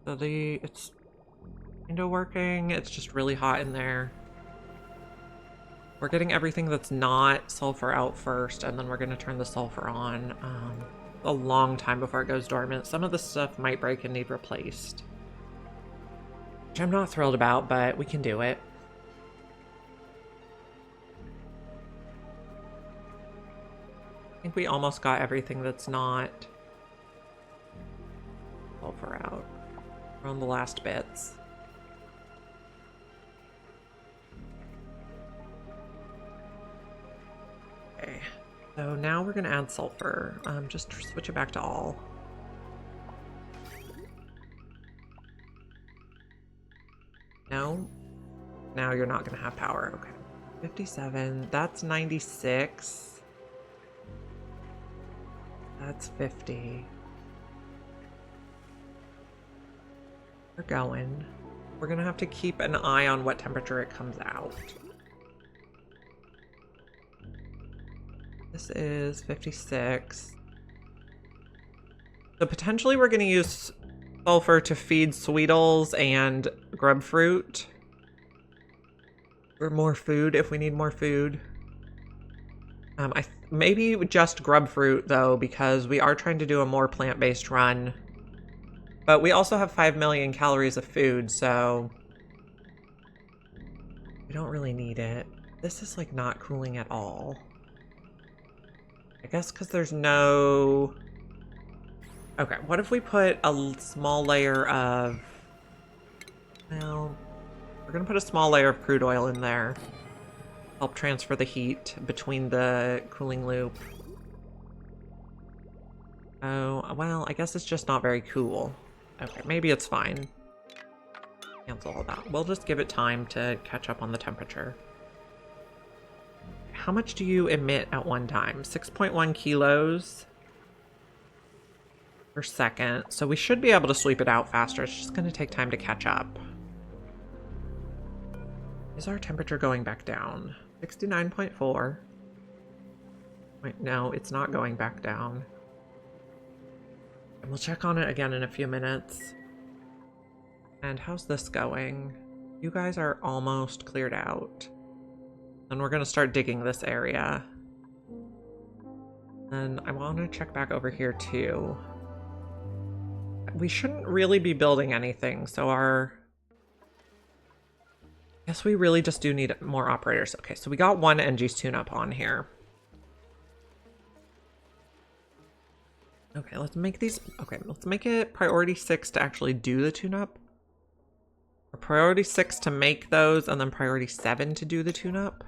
So it's kind of working. It's just really hot in there. We're getting everything that's not sulfur out first, and then we're going to turn the sulfur on a long time before it goes dormant. Some of the stuff might break and need replaced, which I'm not thrilled about, but we can do it. I think we almost got everything that's not sulfur out. We're on the last bits. Okay, so now we're gonna add sulfur. Just switch it back to all. No? Now you're not gonna have power. Okay. 57, that's 96. That's 50. We're going. We're gonna have to keep an eye on what temperature it comes out. This is 56. So potentially we're going to use sulfur to feed Sweetles and grub fruit. Or more food if we need more food. Maybe just grub fruit though, because we are trying to do a more plant-based run. But we also have 5 million calories of food, so we don't really need it. This is like not cooling at all. I guess because there's no... Okay, what if we put a small layer of... Well, we're going to put a small layer of crude oil in there. Help transfer the heat between the cooling loop. Oh, well, I guess it's just not very cool. Okay, maybe it's fine. Cancel all that. We'll just give it time to catch up on the temperature. How much do you emit at one time? 6.1 kilos per second. So we should be able to sweep it out faster. It's just going to take time to catch up. Is our temperature going back down? 69.4. Wait, no, it's not going back down. We'll check on it again in a few minutes. And how's this going? You guys are almost cleared out. And we're gonna start digging this area. And I want to check back over here too. We shouldn't really be building anything, so I guess we really just do need more operators. Okay, so we got one NG's tune-up on here. Okay, let's make these... Okay, let's make it priority 6 to actually do the tune-up. Or priority 6 to make those, and then priority 7 to do the tune-up.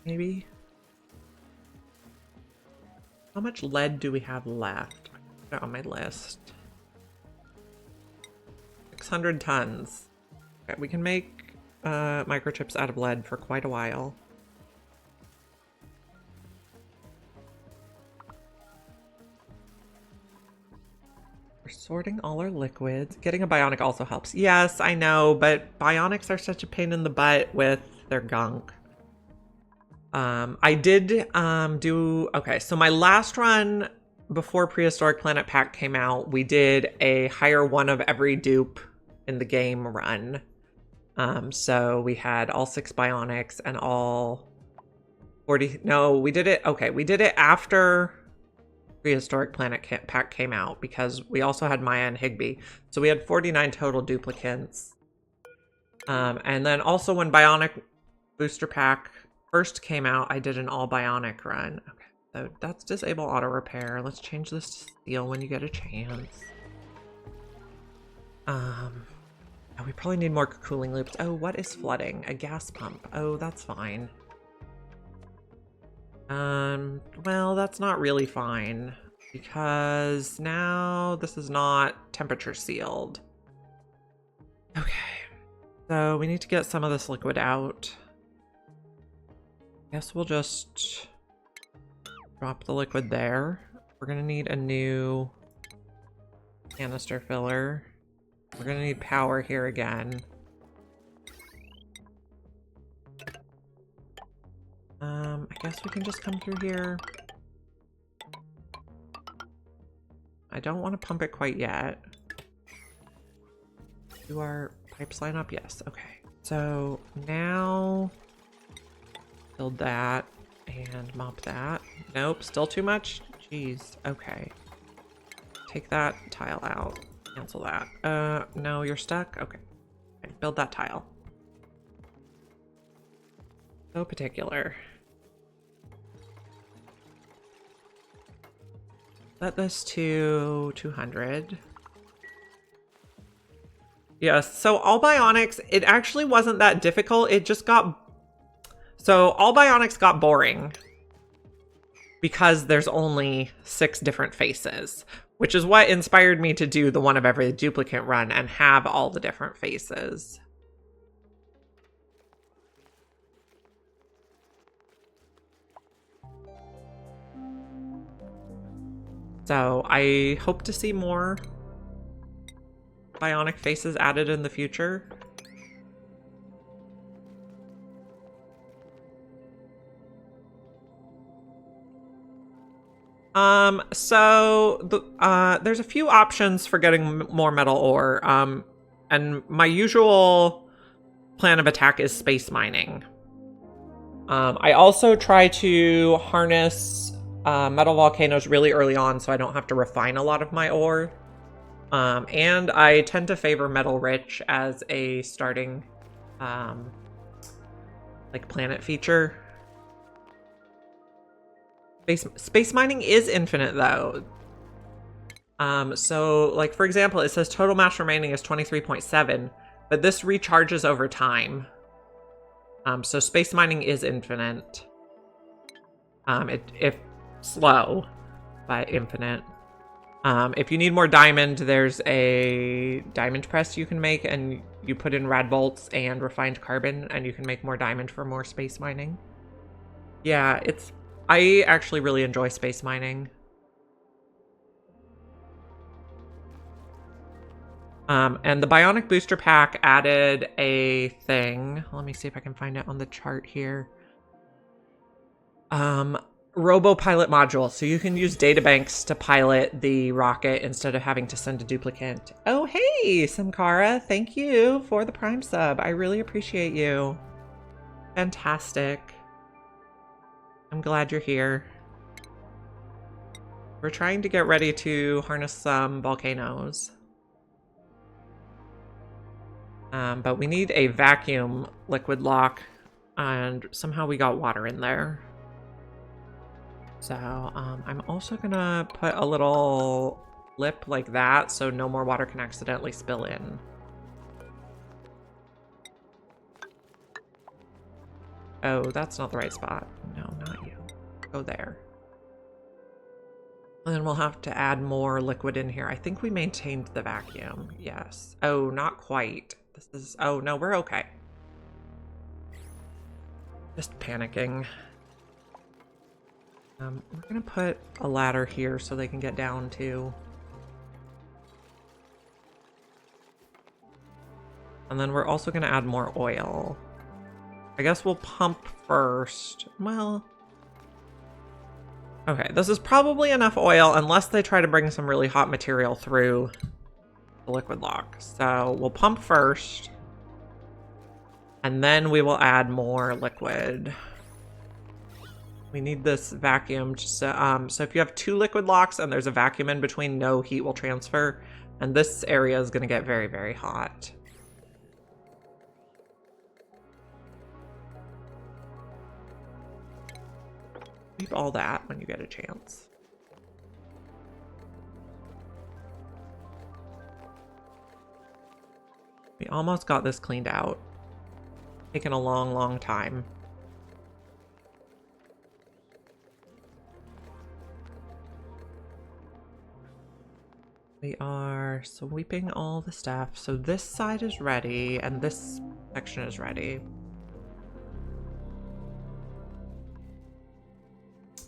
Maybe. How much lead do we have left? I put it on my list. 600 tons. Okay, we can make microchips out of lead for quite a while. We're sorting all our liquids. Getting a bionic also helps. Yes, I know, but bionics are such a pain in the butt with their gunk. I did do... Okay, so my last run before Prehistoric Planet Pack came out, we did a hire one of every dupe in the game run. So we had all 6 bionics and all 40... No, we did it... Okay, we did it after Prehistoric Planet Pack came out because we also had Maya and Higby. So we had 49 total duplicates. And then also when Bionic Booster Pack first came out, I did an all bionic run. Okay, so that's disable auto repair. Let's change this to steel when you get a chance. Oh, we probably need more cooling loops. Oh, what is flooding? A gas pump. Oh, that's fine. Well, that's not really fine because now this is not temperature sealed. Okay, so we need to get some of this liquid out. Guess we'll just drop the liquid there. We're gonna need a new canister filler. We're gonna need power here again. I guess we can just come through here. I don't want to pump it quite yet. Do our pipes line up? Yes, okay. So now build that and mop that. Nope, still too much? Jeez, okay. Take that tile out. Cancel that. No, you're stuck? Okay. Build that tile. So particular. Set this to 200. Yes, so all bionics, it actually wasn't that difficult. It just got... So all bionics got boring because there's only 6 different faces, which is what inspired me to do the one of every duplicate run and have all the different faces. So I hope to see more bionic faces added in the future. There's a few options for getting more metal ore. And my usual plan of attack is space mining. I also try to harness metal volcanoes really early on so I don't have to refine a lot of my ore. And I tend to favor metal rich as a starting like planet feature. Space mining is infinite though. So like for example, it says total mass remaining is 23.7, but this recharges over time. So space mining is infinite. If slow, but infinite. If you need more diamond, there's a diamond press you can make, and you put in rad bolts and refined carbon, and you can make more diamond for more space mining. Yeah, I actually really enjoy space mining. And the Bionic Booster Pack added a thing. Let me see if I can find it on the chart here. robo-pilot module, so you can use databanks to pilot the rocket instead of having to send a duplicate. Oh, hey, Samkara, thank you for the Prime sub. I really appreciate you. Fantastic. I'm glad you're here. We're trying to get ready to harness some volcanoes. But we need a vacuum liquid lock, and somehow we got water in there. So I'm also gonna put a little lip like that so no more water can accidentally spill in. Oh, that's not the right spot. No, not you. Go there. And then we'll have to add more liquid in here. I think we maintained the vacuum. Yes. Oh, not quite. This is... Oh, no, we're okay. Just panicking. We're gonna put a ladder here so they can get down too. And then we're also gonna add more oil. I guess we'll pump first. Well... Okay, this is probably enough oil unless they try to bring some really hot material through the liquid lock. So we'll pump first. And then we will add more liquid. We need this vacuum. So if you have 2 liquid locks and there's a vacuum in between, no heat will transfer. And this area is going to get very, very hot. Keep all that when you get a chance. We almost got this cleaned out. Taken a long, long time. We are sweeping all the stuff. So this side is ready and this section is ready.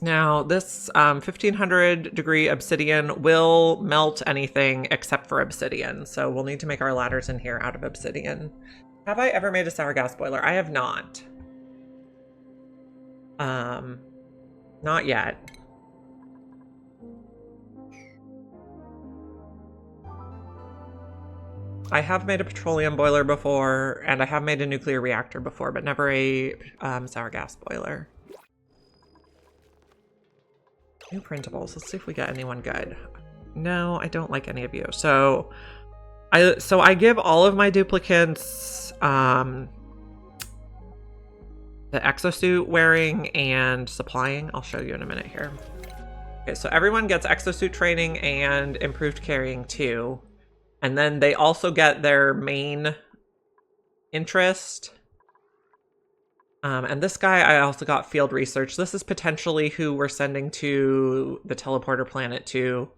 Now this 1500 degree obsidian will melt anything except for obsidian. So we'll need to make our ladders in here out of obsidian. Have I ever made a sour gas boiler? I have not. Not yet. I have made a petroleum boiler before, and I have made a nuclear reactor before, but never a sour gas boiler. New printables. Let's see if we get anyone good. No, I don't like any of you. So I give all of my duplicants the exosuit wearing and supplying. I'll show you in a minute here. Okay, so everyone gets exosuit training and improved carrying too. And then they also get their main interest. And this guy, I also got field research. This is potentially who we're sending to the teleporter planet to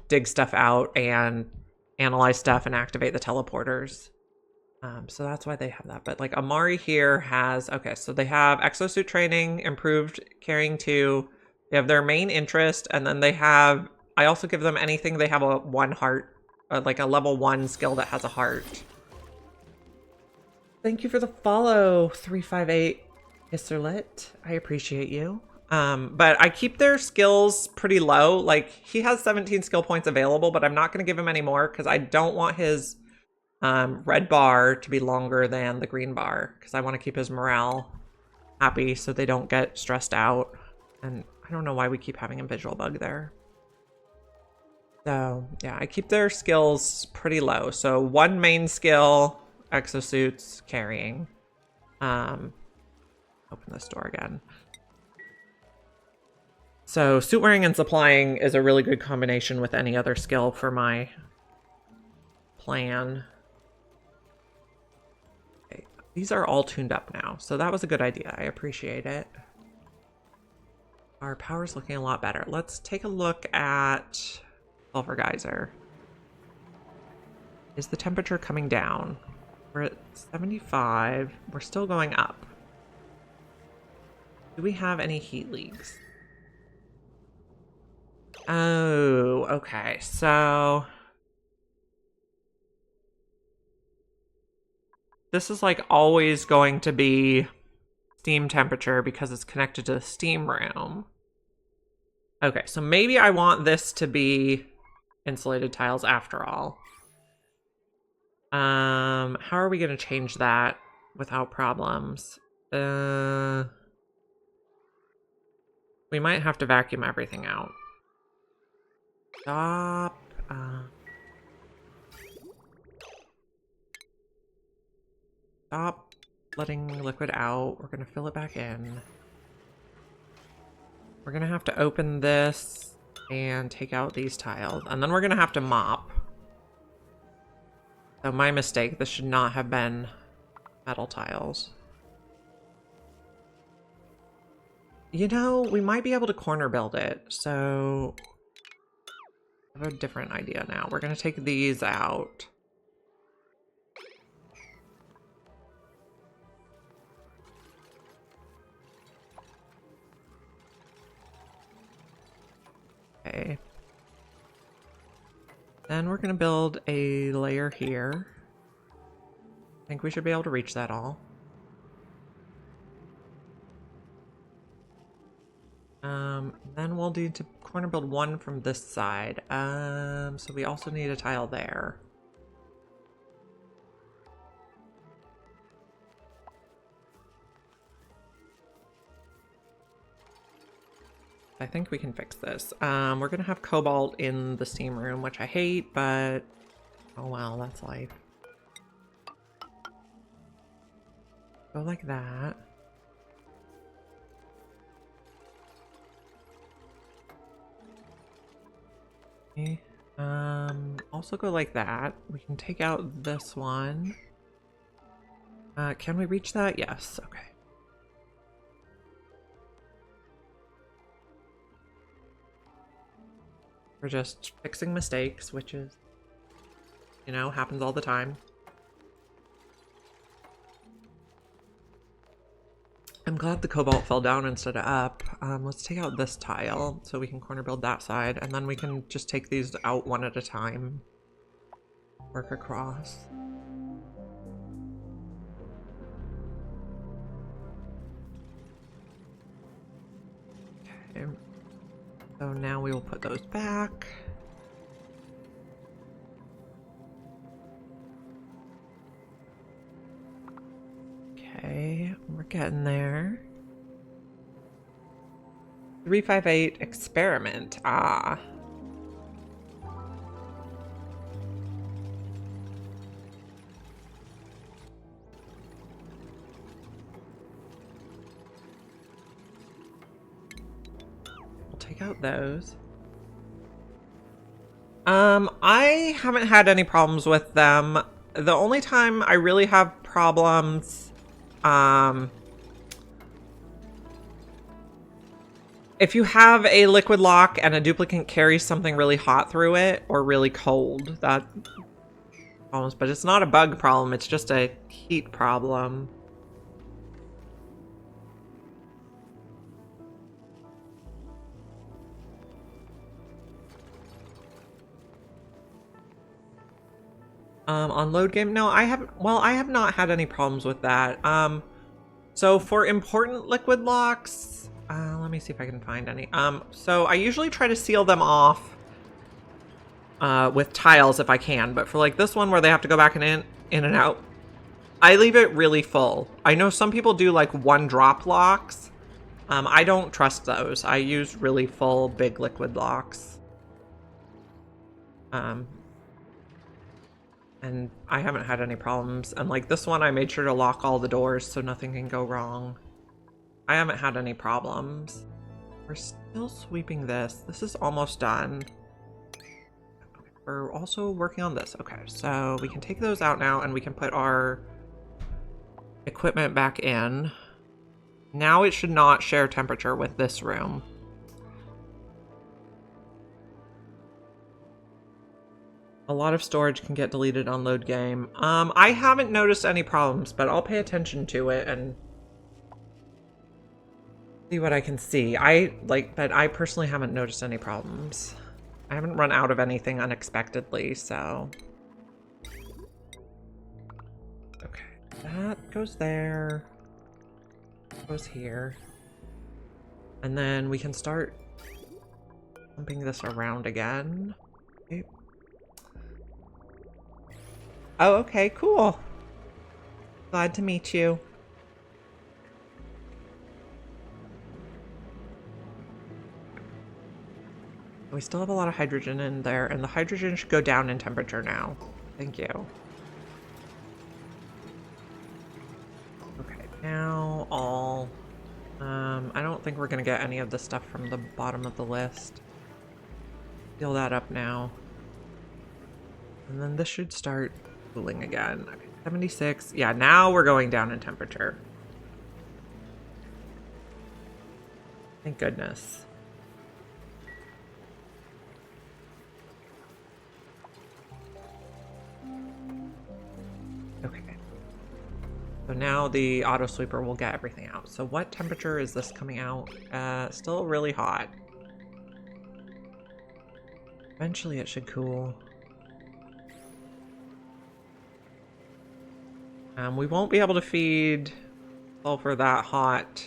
dig stuff out and analyze stuff and activate the teleporters. So that's why they have that. But like Amari here has, okay, so they have exosuit training, improved carrying 2. They have their main interest, and then they have, I also give them anything. They have a 1 heart, like a level 1 skill that has a heart. Thank you for the follow, 358 Hisserlit. I appreciate you. But I keep their skills pretty low. Like, he has 17 skill points available, but I'm not going to give him any more because I don't want his red bar to be longer than the green bar because I want to keep his morale happy so they don't get stressed out. And I don't know why we keep having a visual bug there. So, yeah, I keep their skills pretty low. So 1 main skill, exosuits, carrying. Open this door again. So suit wearing and supplying is a really good combination with any other skill for my plan. Okay, these are all tuned up now, so that was a good idea. I appreciate it. Our power's looking a lot better. Let's take a look at sulfur geyser. Is the temperature coming down? We're at 75. We're still going up. Do we have any heat leaks? Oh, okay. So this is like always going to be steam temperature because it's connected to the steam room. Okay, so maybe I want this to be insulated tiles after all. How are we gonna change that without problems? We might have to vacuum everything out. Stop. Stop letting liquid out. We're gonna fill it back in. We're gonna have to open this and take out these tiles, and then we're gonna have to mop. So my mistake, this should not have been metal tiles. You know, we might be able to corner build it, so I have a different idea now. We're gonna take these out. Okay. Then we're gonna build a layer here. I think we should be able to reach that all. Then we'll need to corner build one from this side. So we also need a tile there. I think we can fix this. We're gonna have cobalt in the steam room, which I hate, but oh well, that's life. Go like that. Okay. Also go like that. We can take out this one. Can we reach that? Yes, okay. We're just fixing mistakes, which is, you know, happens all the time. I'm glad the cobalt fell down instead of up. Let's take out this tile so we can corner build that side, and then we can just take these out one at a time. Work across. Okay. So now we will put those back. Okay, we're getting there. 358 experiment. Ah. We'll take out those. I haven't had any problems with them. The only time I really have problems, if you have a liquid lock and a duplicate carries something really hot through it or really cold, that problems, but it's not a bug problem, it's just a heat problem. On load game, no, I have not had any problems with that. So for important liquid locks, let me see if I can find any. So I usually try to seal them off with tiles if I can, but for like this one where they have to go back and in and out, I leave it really full. I know some people do like one drop locks. I don't trust those. I use really full big liquid locks. And I haven't had any problems. And like this one, I made sure to lock all the doors so nothing can go wrong. I haven't had any problems. We're still sweeping this. This is almost done. We're also working on this. Okay, so we can take those out now and we can put our equipment back in. Now it should not share temperature with this room. A lot of storage can get deleted on load game. I haven't noticed any problems, but I'll pay attention to it and see what I can see. But I personally haven't noticed any problems. I haven't run out of anything unexpectedly, so. Okay, that goes there. Goes here. And then we can start Pumping this around again. Okay. Oh, okay, cool. Glad to meet you. We still have a lot of hydrogen in there, and the hydrogen should go down in temperature now. Thank you. Okay, now all... I don't think we're gonna get any of the stuff from the bottom of the list. Fill that up now. And then this should start cooling again. Okay, 76. Yeah, now we're going down in temperature. Thank goodness. Okay. So now the auto sweeper will get everything out. So what temperature is this coming out? Still really hot. Eventually it should cool. We won't be able to feed sulfur that hot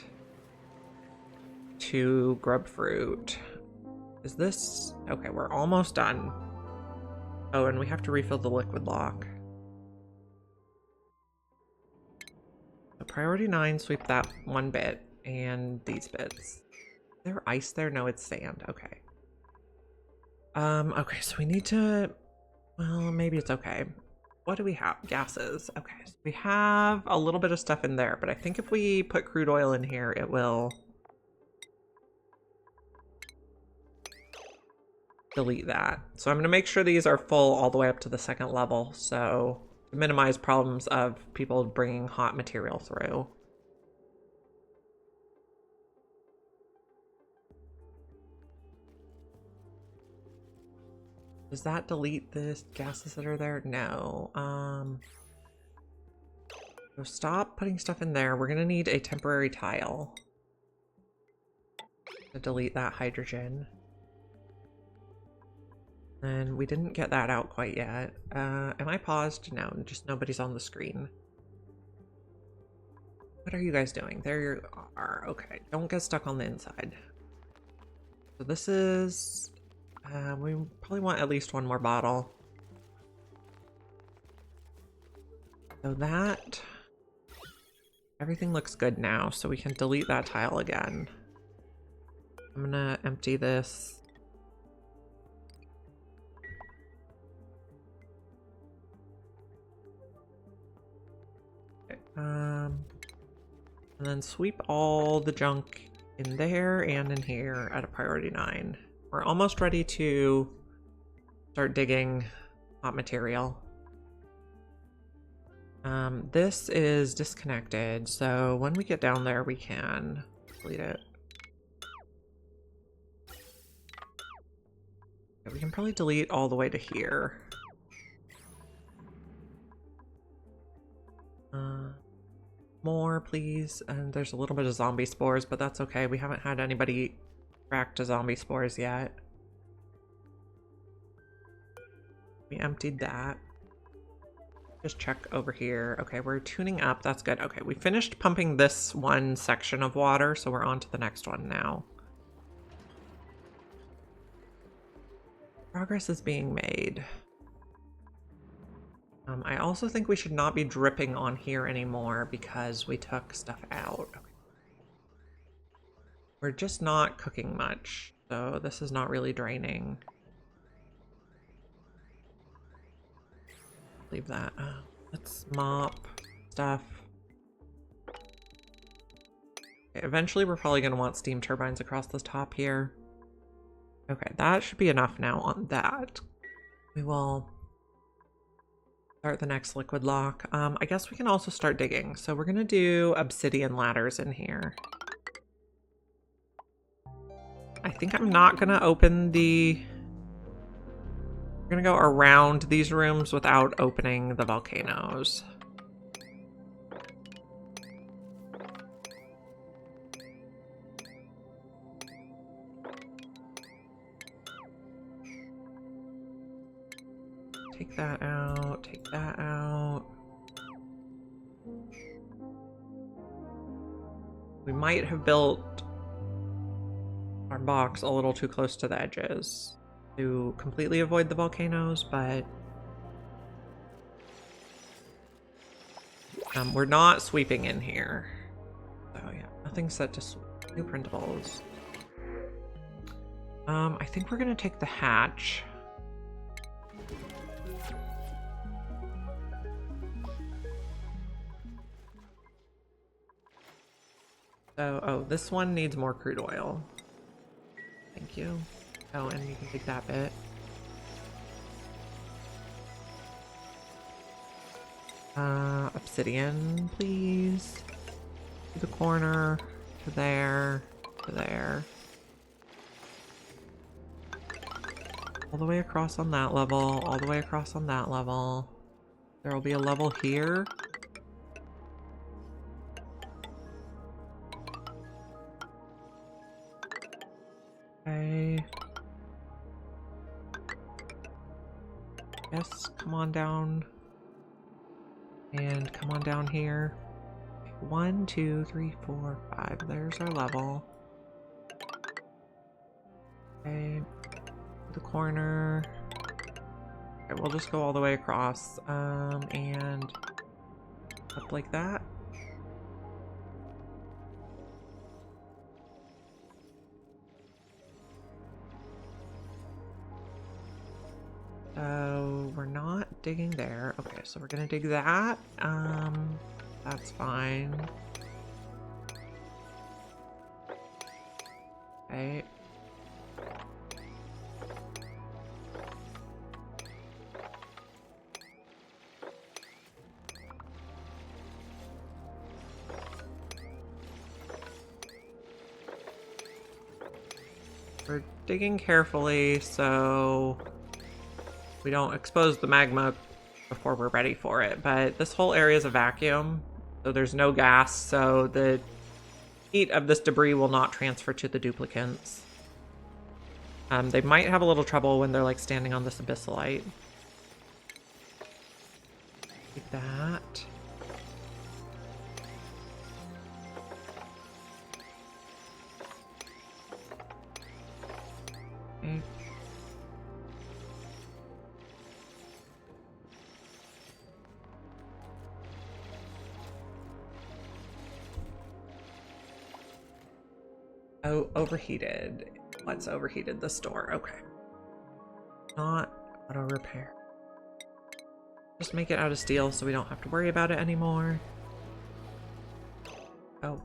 to grub fruit. Is this... Okay, we're almost done. Oh, and we have to refill the liquid lock. So priority 9, sweep that one bit, and these bits. Is there ice there? No, it's sand. Okay. Okay, so we need to... Well, maybe it's okay. What do we have? Gases. Okay, so we have a little bit of stuff in there, but I think if we put crude oil in here, it will delete that. So I'm going to make sure these are full all the way up to the second level, so to minimize problems of people bringing hot material through. Does that delete the gases that are there? No. So stop putting stuff in there. We're going to need a temporary tile to delete that hydrogen. And we didn't get that out quite yet. Am I paused? No, just nobody's on the screen. What are you guys doing? There you are. Okay, don't get stuck on the inside. So this is... we probably want at least one more bottle. So that... Everything looks good now, so we can delete that tile again. I'm gonna empty this. Okay, and then sweep all the junk in there and in here at a priority 9. We're almost ready to start digging hot material. This is disconnected, so when we get down there, we can delete it. Okay, we can probably delete all the way to here. More, please. And there's a little bit of zombie spores, but that's okay. We haven't had anybody crack to zombie spores yet. We emptied that. Just check over here. Okay, we're tuning up. That's good. Okay, we finished pumping this one section of water, so we're on to the next one now. Progress is being made. I also think we should not be dripping on here anymore because we took stuff out. Okay. We're just not cooking much, so this is not really draining. Leave that. Let's mop stuff. Okay, eventually we're probably going to want steam turbines across the top here. Okay, that should be enough now on that. We will start the next liquid lock. I guess we can also start digging. So we're going to do obsidian ladders in here. I think I'm not going to open the... We're going to go around these rooms without opening the volcanoes. Take that out, take that out. We might have built our box a little too close to the edges to completely avoid the volcanoes, but we're not sweeping in here. So yeah, nothing's set to sweep. New printables. I think we're gonna take the hatch. So, oh, this one needs more crude oil. Thank you. Oh, and you can take that bit. Obsidian, please. To the corner, to there, to there. All the way across on that level, all the way across on that level. There will be a level here. Okay. Yes, come on down. And come on down here. 1, 2, 3, 4, 5. There's our level. Okay. The corner. Okay, we'll just go all the way across. And up like that. So we're not digging there. Okay, so we're gonna dig that. That's fine. Okay. We're digging carefully so we don't expose the magma before we're ready for it, but this whole area is a vacuum, so there's no gas, so the heat of this debris will not transfer to the duplicants. They might have a little trouble when they're like standing on this abyssalite. Like that. Okay. Oh, overheated. What's overheated? The store. Okay. Not auto repair. Just make it out of steel so we don't have to worry about it anymore. Oh.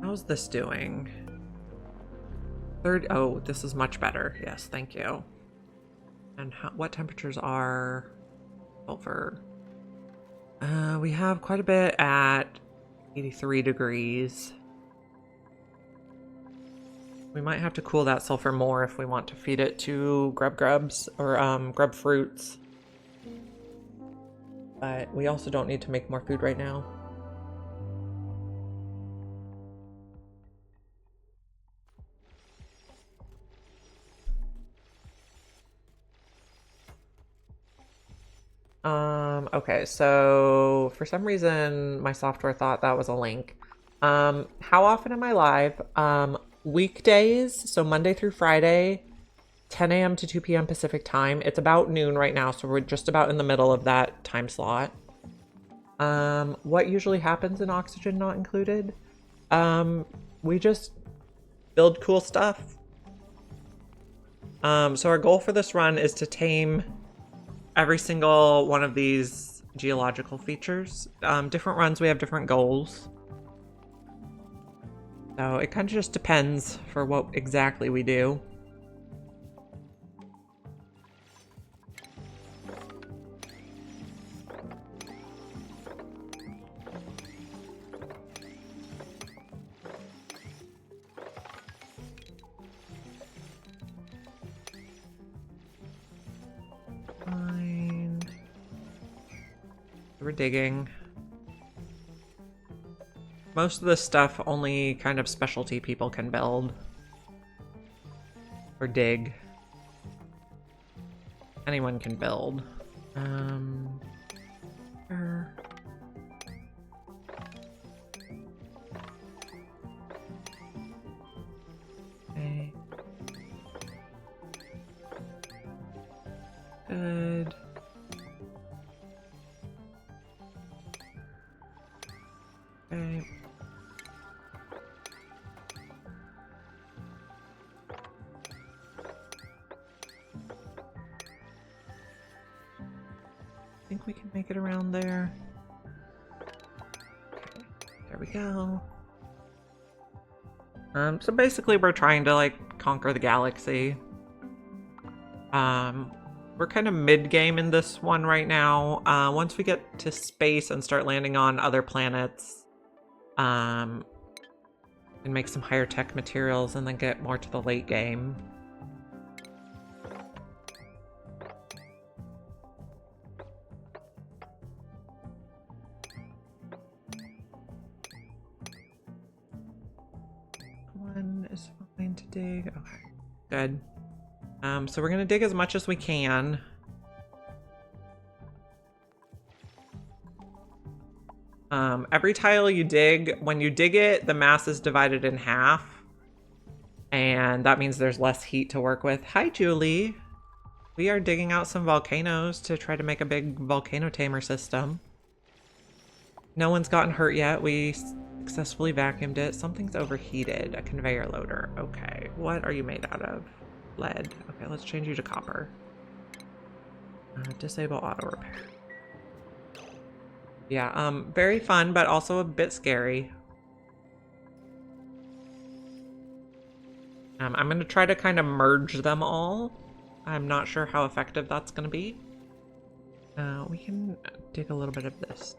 How's this doing? Oh, this is much better. Yes, thank you. And what temperatures are sulfur? We have quite a bit at 83 degrees. We might have to cool that sulfur more if we want to feed it to grubs or grub fruits. But we also don't need to make more food right now. Okay, so for some reason my software thought that was a link. How often am I live? Weekdays, so Monday through Friday, 10 a.m. to 2 p.m. Pacific time. It's about noon right now, so we're just about in the middle of that time slot. What usually happens in Oxygen Not Included? We just build cool stuff. So our goal for this run is to tame every single one of these geological features. Different runs, we have different goals. So it kind of just depends for what exactly we do. Fine. We're digging. Most of this stuff only kind of specialty people can build. Or dig. Anyone can build. Sure. Okay. Good. Okay. I think we can make it around there. Okay, there we go. So basically we're trying to like conquer the galaxy. We're kind of mid-game in this one right now. Once we get to space and start landing on other planets, and make some higher tech materials and then get more to the late game. One is fine to dig. Okay, good. So we're gonna dig as much as we can. Every tile you dig, when you dig it, the mass is divided in half. And that means there's less heat to work with. Hi, Julie. We are digging out some volcanoes to try to make a big volcano tamer system. No one's gotten hurt yet. We successfully vacuumed it. Something's overheated. A conveyor loader. Okay. What are you made out of? Lead. Okay, let's change you to copper. Disable auto repair. Yeah, very fun, but also a bit scary. I'm going to try to kind of merge them all. I'm not sure how effective that's going to be. We can dig a little bit of this.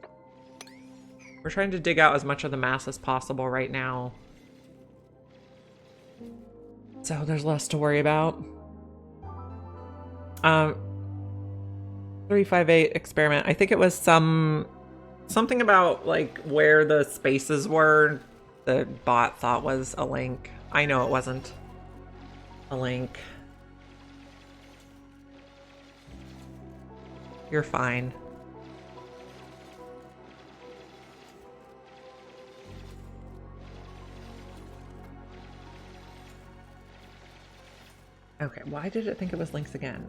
We're trying to dig out as much of the mass as possible right now. So there's less to worry about. 358 experiment. I think it was something about like where the spaces were. The bot thought was a link. I know it wasn't a link. You're fine. Okay, why did it think it was links again?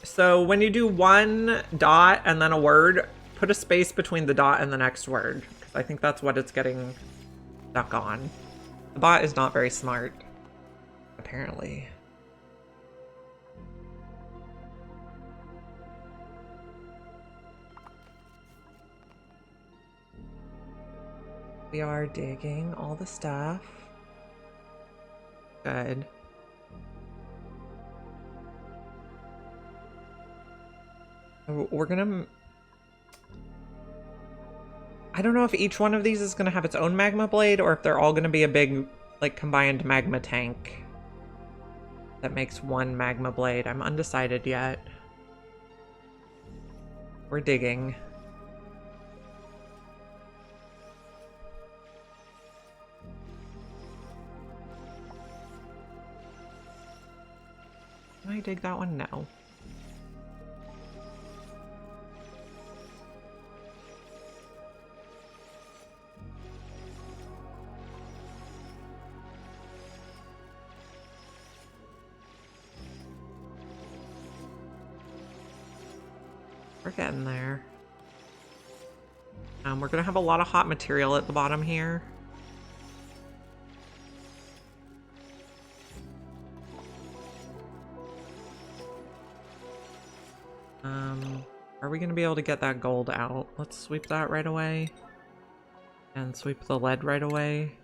So when you do one dot and then a word, put a space between the dot and the next word, because I think that's what it's getting stuck on. The bot is not very smart, apparently. We are digging all the stuff. Good. We're gonna... I don't know if each one of these is gonna have its own magma blade or if they're all gonna be a big, like, combined magma tank that makes one magma blade. I'm undecided yet. We're digging. Can I dig that one? No. We're getting there. We're gonna have a lot of hot material at the bottom here. Are we gonna be able to get that gold out? Let's sweep that right away. And sweep the lead right away.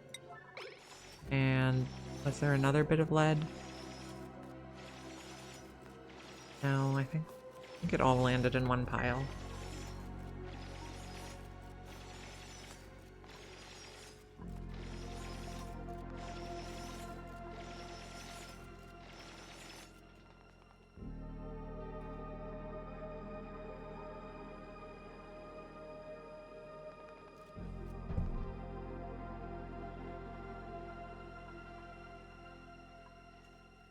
And was there another bit of lead? No, I think it all landed in one pile.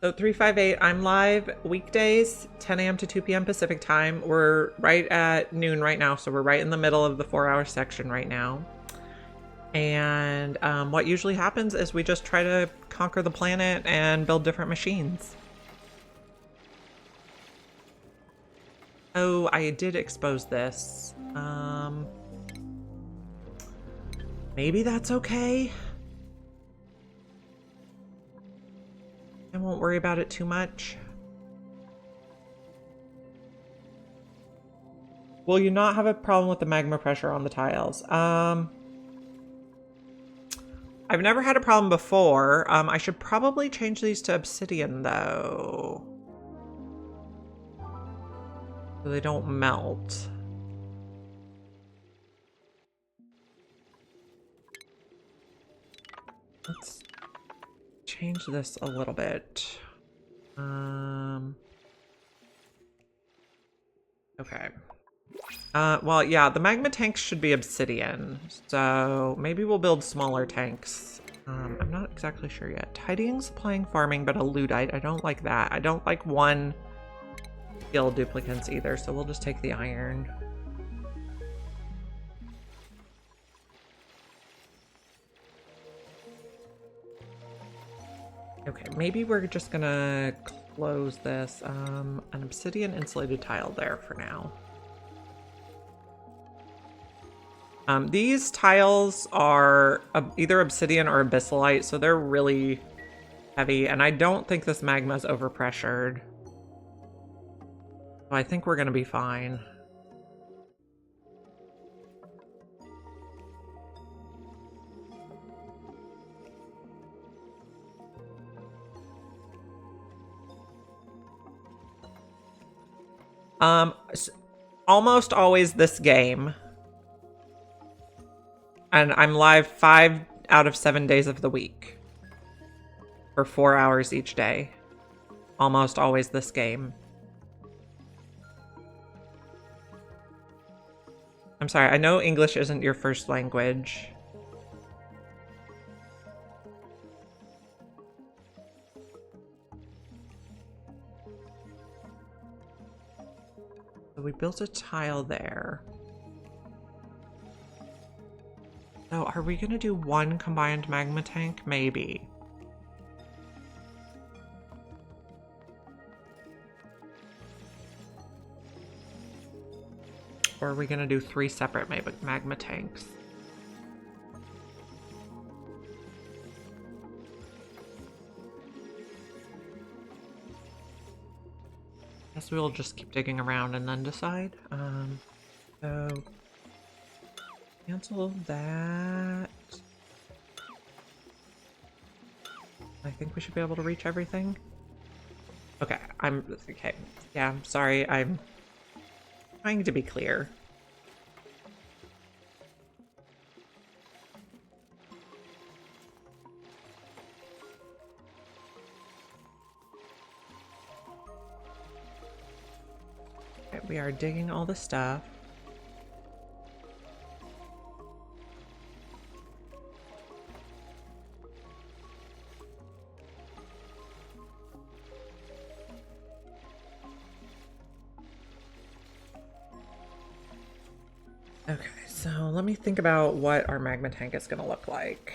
So 358, I'm live weekdays, 10 a.m. to 2 p.m. Pacific time. We're right at noon right now, so we're right in the middle of the 4-hour section right now. And what usually happens is we just try to conquer the planet and build different machines. Oh, I did expose this. Maybe that's okay. I won't worry about it too much. Will you not have a problem with the magma pressure on the tiles? I've never had a problem before. I should probably change these to obsidian though, so they don't melt. Let's change this a little bit. Okay. Well, yeah, the magma tanks should be obsidian, so maybe we'll build smaller tanks. I'm not exactly sure yet. Tidying, supplying, farming, but a ludite. I don't like that. I don't like one skill duplicants either, so we'll just take the iron. Okay, maybe we're just gonna close this. An obsidian insulated tile there for now. These tiles are either obsidian or abyssalite, so they're really heavy, and I don't think this magma is overpressured. So I think we're gonna be fine. Almost always this game. And I'm live 5 out of 7 days of the week. For 4 hours each day. Almost always this game. I'm sorry, I know English isn't your first language. So we built a tile there. So are we gonna do one combined magma tank? Maybe. Or are we gonna do 3 separate magma tanks? Guess we'll just keep digging around and then decide. So cancel that. I think we should be able to reach everything. Okay, okay. Yeah, I'm sorry, I'm trying to be clear. Okay, we are digging all the stuff. Okay, so let me think about what our magma tank is going to look like.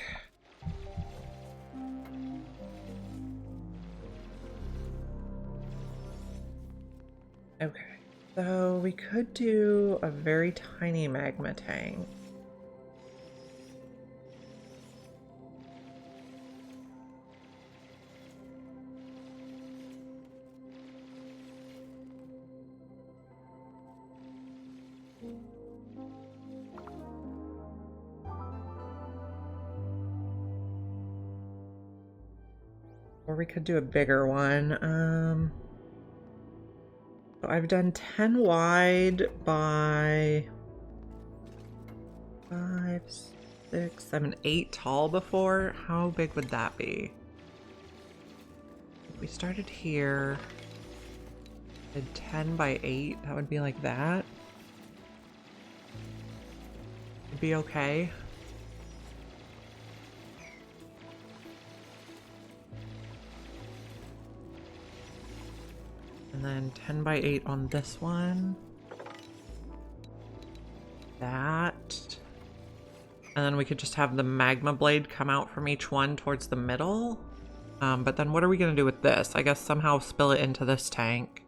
Okay, so we could do a very tiny magma tank. Or we could do a bigger one. So I've done 10 wide by 5, 6, 7, 8 tall before. How big would that be? If we started here, did 10 by 8, that would be like that. It'd be okay. then 10 by 8 on this one. That. And then we could just have the magma blade come out from each one towards the middle. But then what are we going to do with this? I guess somehow spill it into this tank.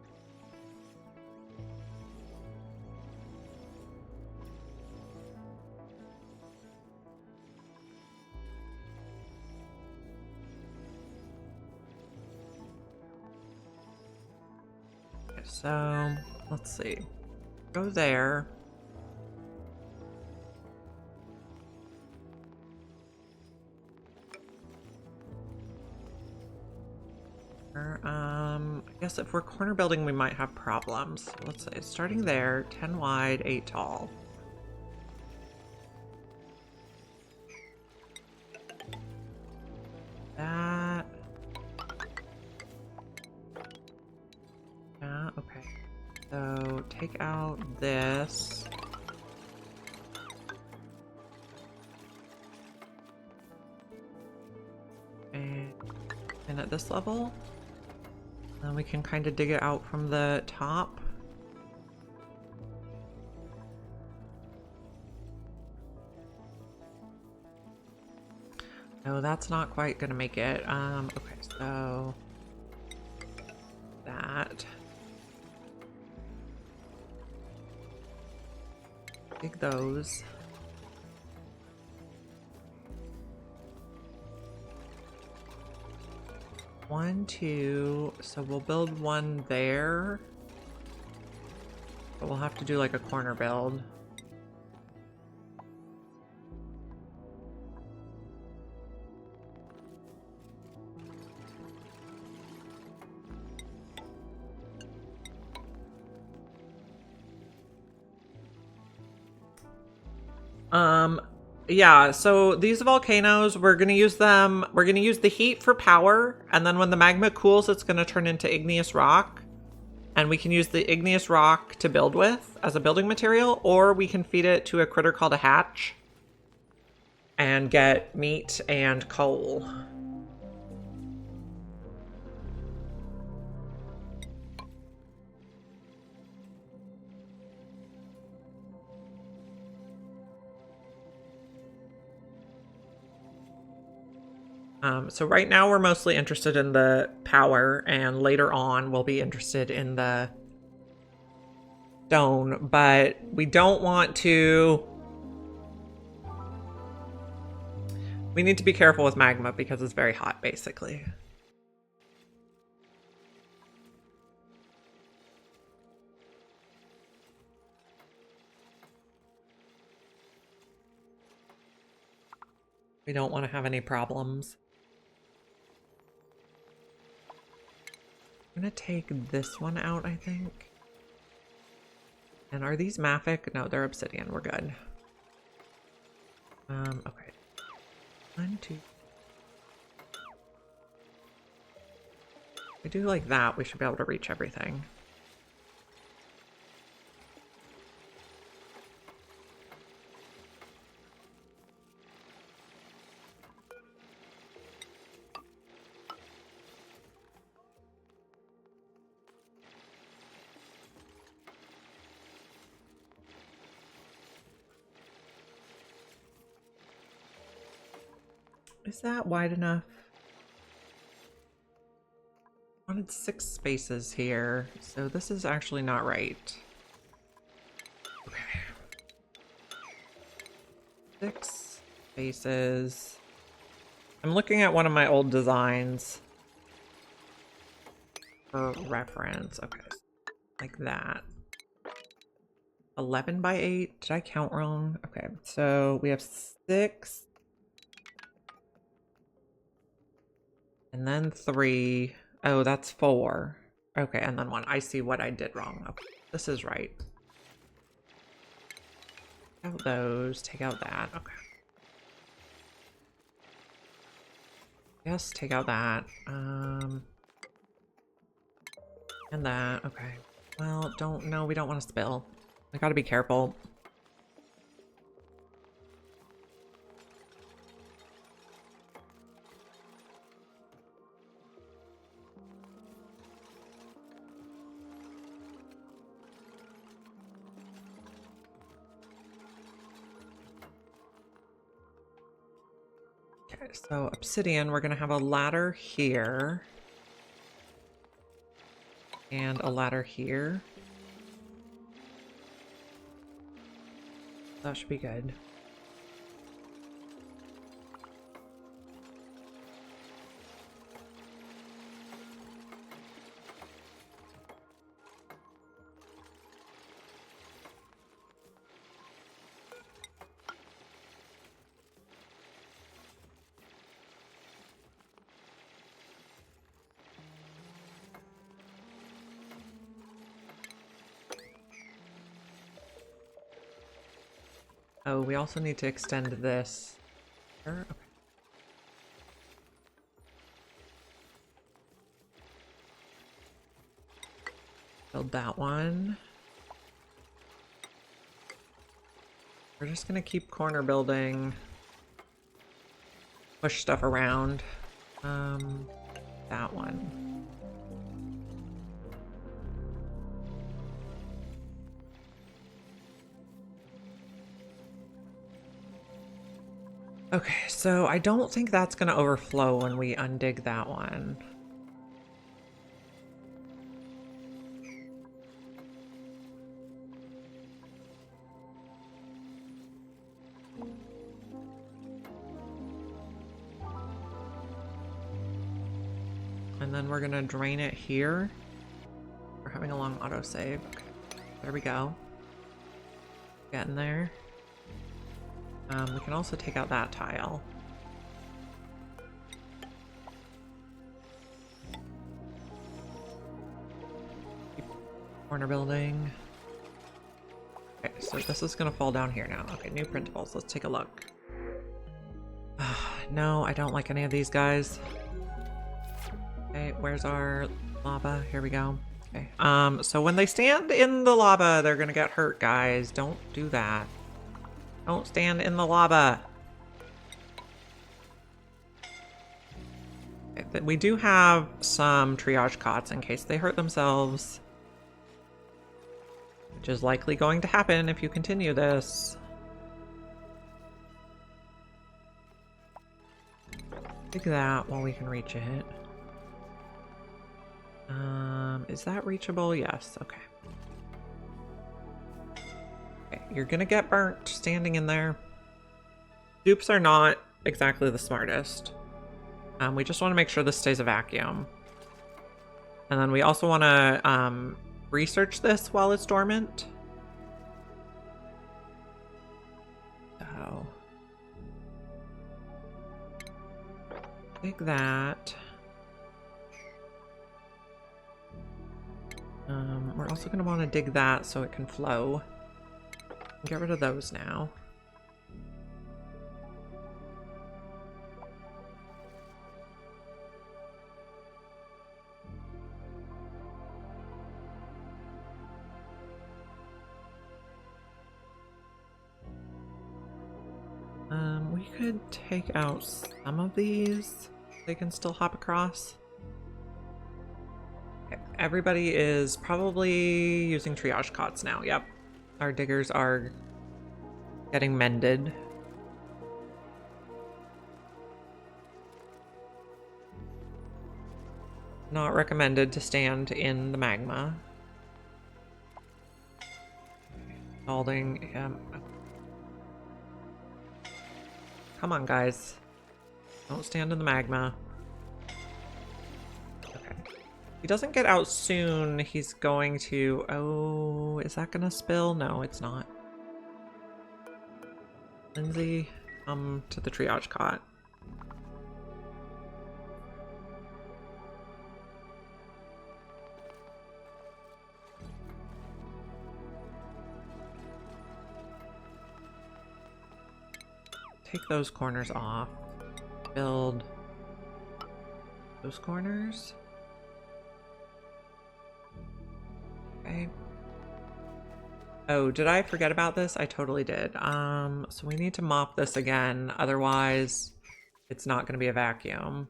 Okay, so let's see. Go there. I guess if we're corner building, we might have problems. So let's say starting there, 10 wide, 8 tall. That. Yeah, okay. So take out this. And at this level. Then we can kind of dig it out from the top. No, that's not quite gonna make it. Okay, so that. Dig those. One, two, so we'll build one there. But we'll have to do like a corner build. Yeah, so these volcanoes, we're gonna use them, we're gonna use the heat for power, and then when the magma cools, it's gonna turn into igneous rock. And we can use the igneous rock to build with as a building material, or we can feed it to a critter called a hatch and get meat and coal. So right now we're mostly interested in the power, and later on we'll be interested in the stone, but we don't want to... We need to be careful with magma because it's very hot, basically. We don't want to have any problems. I'm gonna take this one out, I think. And are these mafic? No, they're obsidian. We're good. Okay. 1, 2. If we do like that, we should be able to reach everything. Is that wide enough? I wanted 6 spaces here, so this is actually not right. Okay. 6 spaces. I'm looking at one of my old designs for reference. Okay, like that. 11 by 8. Did I count wrong? Okay, so we have 6. And then 3. Oh, that's 4. Okay, and then 1. I see what I did wrong. Okay, this is right. Take out those. Take out that. Okay. Yes, take out that. And that. Okay. Well, no, we don't want to spill. We gotta be careful. Okay, so obsidian, we're gonna have a ladder here. And a ladder here. That should be good. Oh, we also need to extend this. Okay. Build that one. We're just gonna keep corner building. Push stuff around. That one. Okay, so I don't think that's gonna overflow when we undig that one. And then we're gonna drain it here. We're having a long autosave. Okay, there we go. Getting there. We can also take out that tile. Keep corner building. Okay, so this is gonna fall down here now. Okay, new printables. Let's take a look. No, I don't like any of these guys. Okay, where's our lava? Here we go. Okay. So when they stand in the lava, they're gonna get hurt, guys. Don't do that. Don't stand in the lava. Okay, we do have some triage cots in case they hurt themselves, which is likely going to happen if you continue this. Dig that while we can reach it. Is that reachable? Yes. Okay. Okay, you're gonna get burnt standing in there. Dupes are not exactly the smartest. We just want to make sure this stays a vacuum. And then we also want to research this while it's dormant. So, dig that. We're also going to want to dig that so it can flow. Get rid of those now. We could take out some of these. They can still hop across. Okay. Everybody is probably using triage cots now. Yep. Our diggers are getting mended. Not recommended to stand in the magma. Scalding him. Come on, guys. Don't stand in the magma. Okay. If he doesn't get out soon, he's going to... Oh, is that gonna spill? No, it's not. Lindsay, come to the triage cot. Take those corners off. Build those corners. Okay. Oh, did I forget about this? I totally did. So we need to mop this again, otherwise it's not going to be a vacuum.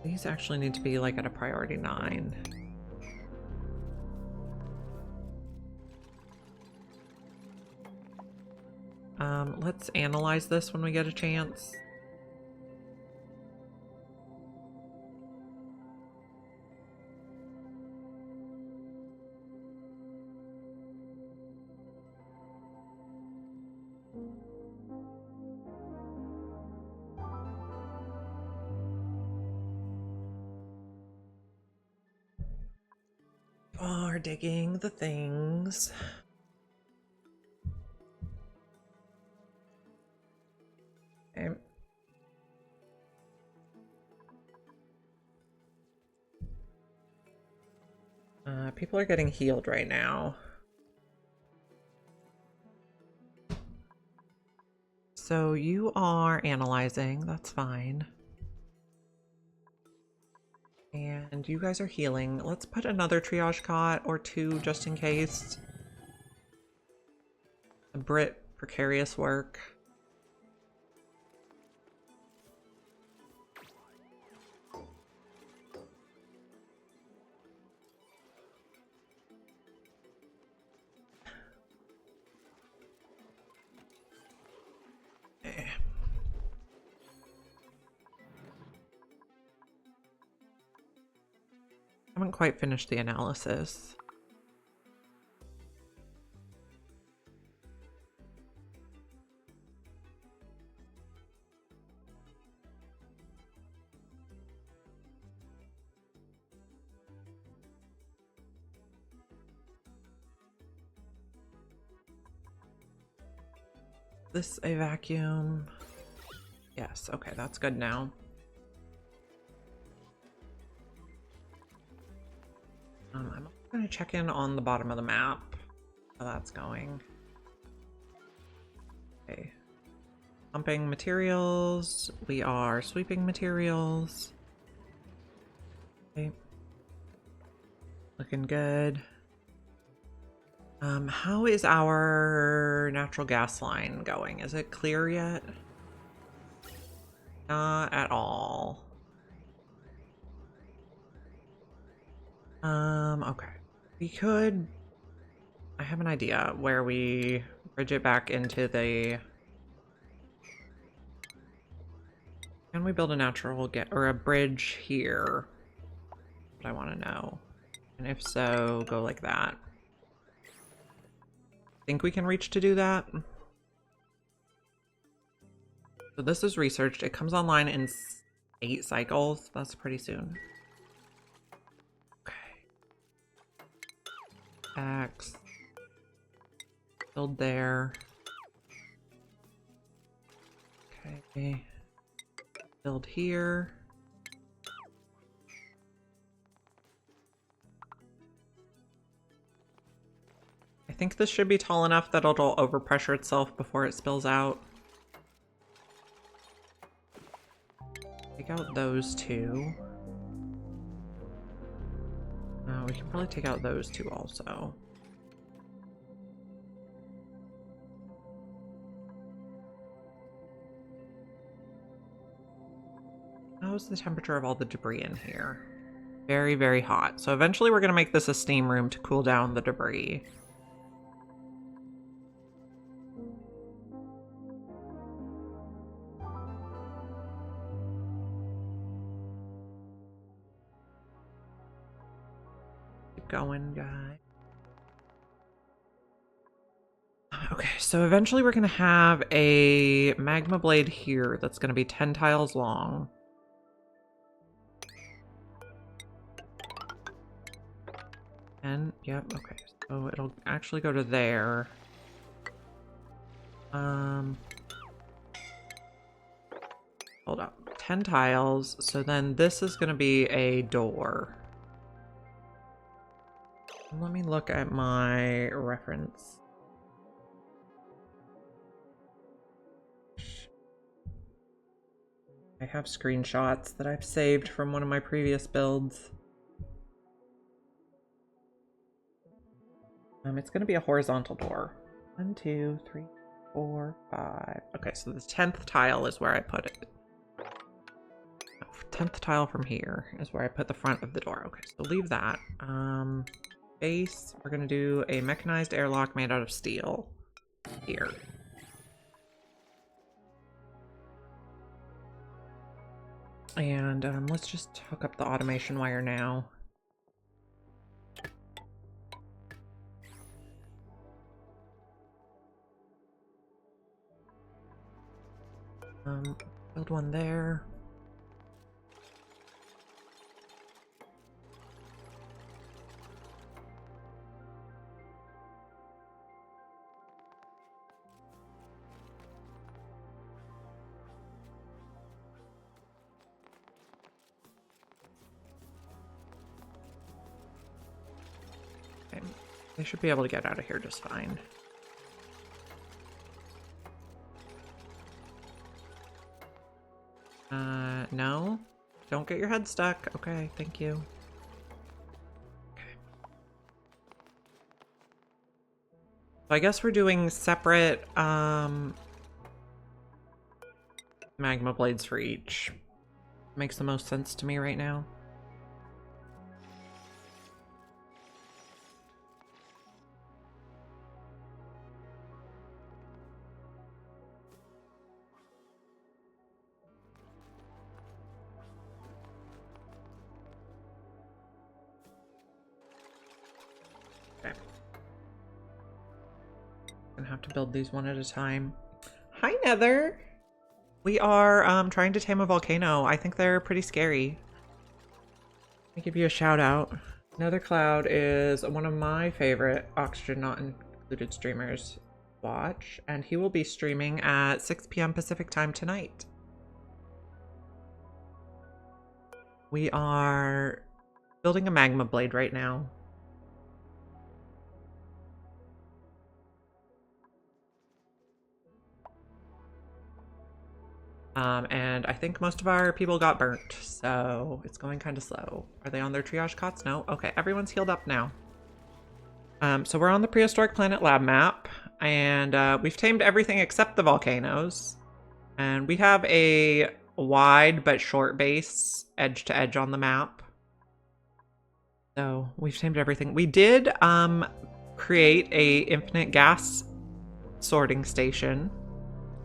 These actually need to be like at a priority 9. Let's analyze this when we get a chance. Are digging the things. Okay. People are getting healed right now. So you are analyzing, that's fine. And you guys are healing. Let's put another triage cot or two just in case. A Brit precarious work. Haven't quite finished the analysis. This a vacuum? Yes, okay, that's good now. I'm gonna check in on the bottom of the map, how that's going. Okay. Pumping materials. We are sweeping materials. Okay. Looking good. How is our natural gas line going? Is it clear yet? Not at all. Okay. We could... I have an idea where we bridge it back into the... Can we build a natural or a bridge here? What I want to know. And if so, go like that. Think we can reach to do that? So this is researched. It comes online in 8 cycles. That's pretty soon. X. Build there. Okay. Build here. I think this should be tall enough that it'll overpressure itself before it spills out. Take out those two. We can probably take out those two also. How's the temperature of all the debris in here? Very, very hot. So eventually we're going to make this a steam room to cool down the debris. Going, guy. Okay, so eventually we're gonna have a magma blade here that's gonna be 10 tiles long. And yep, okay, so it'll actually go to there. Hold up, 10 tiles. So then this is gonna be a door. Let me look at my reference. I have screenshots that I've saved from one of my previous builds. It's going to be a horizontal door. 1, 2, 3, 4, 5. Okay, so the 10th tile is where I put it. 10th tile from here is where I put the front of the door. Okay, so leave that. Base, we're going to do a mechanized airlock made out of steel here. And let's just hook up the automation wire now. Build one there. Okay. They should be able to get out of here just fine. No. Don't get your head stuck. Okay, thank you. Okay. So I guess we're doing separate magma blades for each. Makes the most sense to me right now. Gonna have to build these one at a time. Hi, Nether. We are trying to tame a volcano. I think they're pretty scary. Let me give you a shout out. Nether Cloud is one of my favorite Oxygen Not Included streamers. Watch, and he will be streaming at 6 p.m. Pacific time tonight. We are building a magma blade right now. And I think most of our people got burnt, so it's going kind of slow. Are they on their triage cots? No? Okay, everyone's healed up now. So we're on the prehistoric planet lab map, and we've tamed everything except the volcanoes. And we have a wide but short base, edge to edge on the map. So we've tamed everything. We did create a infinite gas sorting station.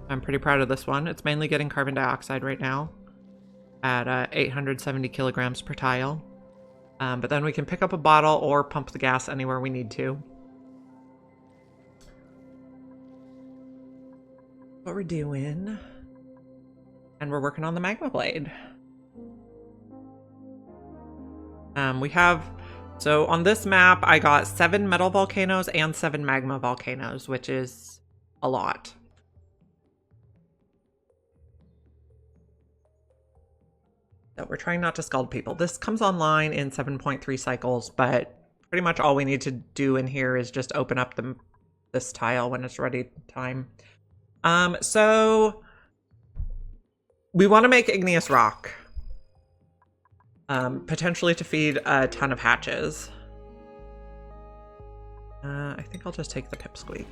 I'm pretty proud of this one. It's mainly getting carbon dioxide right now at 870 kilograms per tile. But then we can pick up a bottle or pump the gas anywhere we need to. What we're doing. And we're working on the magma blade. We have, so on this map, I got 7 metal volcanoes and 7 magma volcanoes, which is a lot. So we're trying not to scald people. This comes online in 7.3 cycles, but pretty much all we need to do in here is just open up this tile when it's ready time. So we want to make igneous rock, potentially to feed a ton of hatches. I think I'll just take the pipsqueak.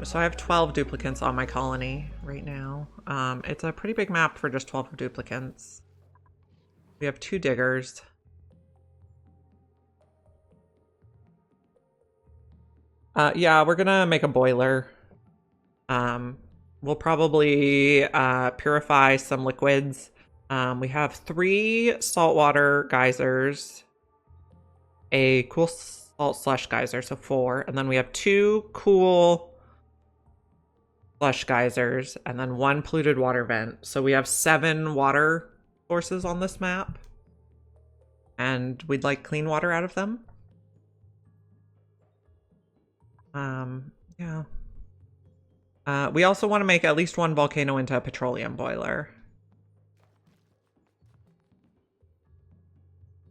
So I have 12 duplicants on my colony right now. It's a pretty big map for just 12 duplicants. We have 2 diggers. Yeah, we're gonna make a boiler. We'll probably purify some liquids. We have 3 saltwater geysers, a cool salt slush geyser, so 4, and then we have 2 cool slush geysers, and then 1 polluted water vent. So we have 7 water sources on this map, and we'd like clean water out of them. Yeah. We also want to make at least 1 volcano into a petroleum boiler.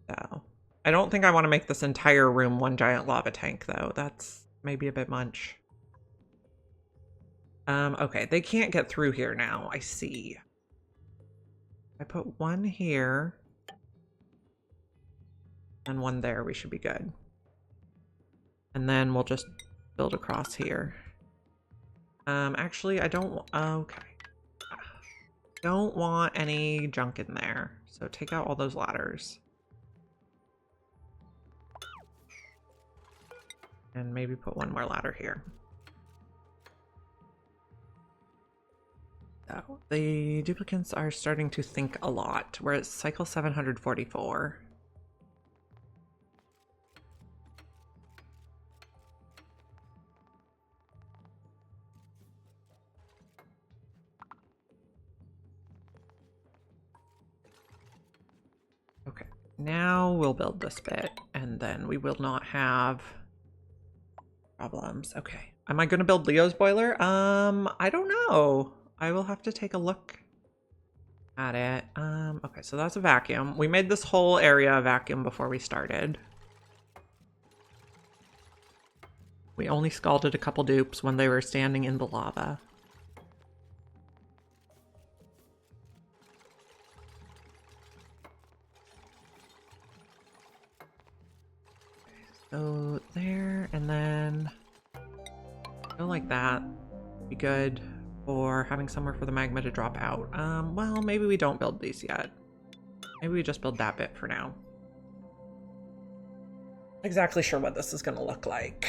So I don't think I want to make this entire room 1 giant lava tank, though. That's maybe a bit much. Okay, they can't get through here now. I see. I put 1 here and 1 there. We should be good. And then we'll just build across here. Actually, I don't... Okay. Don't want any junk in there. So take out all those ladders. And maybe put 1 more ladder here. So the duplicants are starting to think a lot. We're at cycle 744. Okay, now we'll build this bit, and then we will not have problems. Okay, am I going to build Leo's boiler? I don't know. I will have to take a look at it. Okay, so that's a vacuum. We made this whole area a vacuum before we started. We only scalded a couple dupes when they were standing in the lava. So there, and then go like that. Be good for having somewhere for the magma to drop out. Well, maybe we don't build these yet. Maybe we just build that bit for now. Exactly sure what this is going to look like.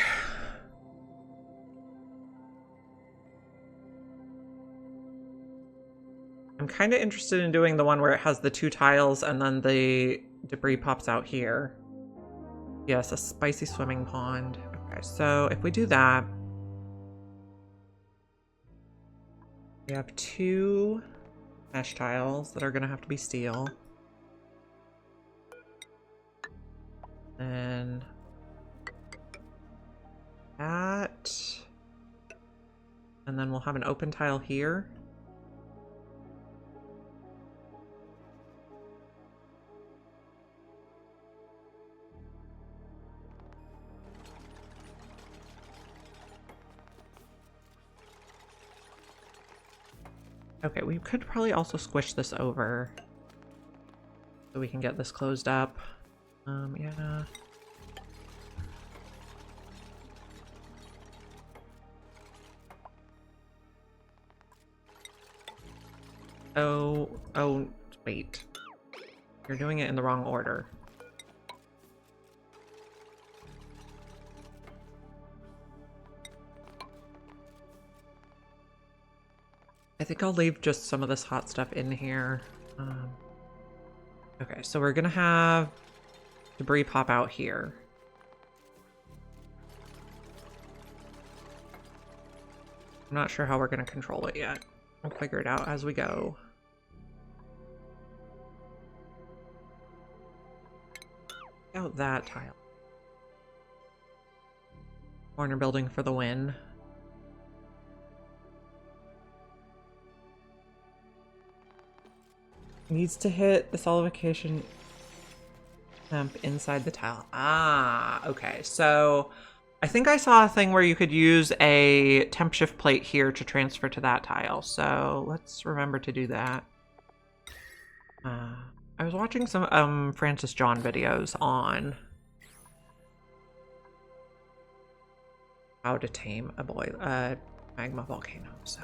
I'm kind of interested in doing the one where it has the 2 tiles and then the debris pops out here. Yes, a spicy swimming pond. Okay, so if we do that, we have 2 mesh tiles that are going to have to be steel. And that. And then we'll have an open tile here. Okay, we could probably also squish this over so we can get this closed up. Yeah. Oh, wait. You're doing it in the wrong order. I think I'll leave just some of this hot stuff in here. Okay, so we're gonna have debris pop out here. I'm not sure how we're gonna control it yet. We'll figure it out as we go. Out that tile. Corner building for the win. Needs to hit the solidification temp inside the tile. Ah, okay. So I think I saw a thing where you could use a temp shift plate here to transfer to that tile. So let's remember to do that. I was watching some Francis John videos on how to tame a magma volcano. So.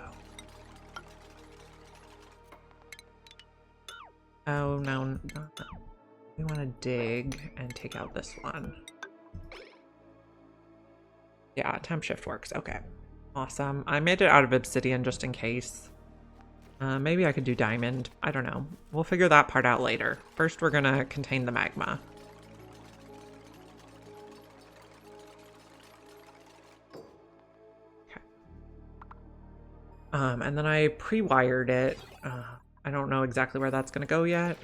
Oh, no, not that. We want to dig and take out this one. Yeah, temp shift works. Okay. Awesome. I made it out of obsidian just in case. Maybe I could do diamond. I don't know. We'll figure that part out later. First, we're gonna contain the magma. Okay. And then I pre-wired it. I don't know exactly where that's gonna go yet.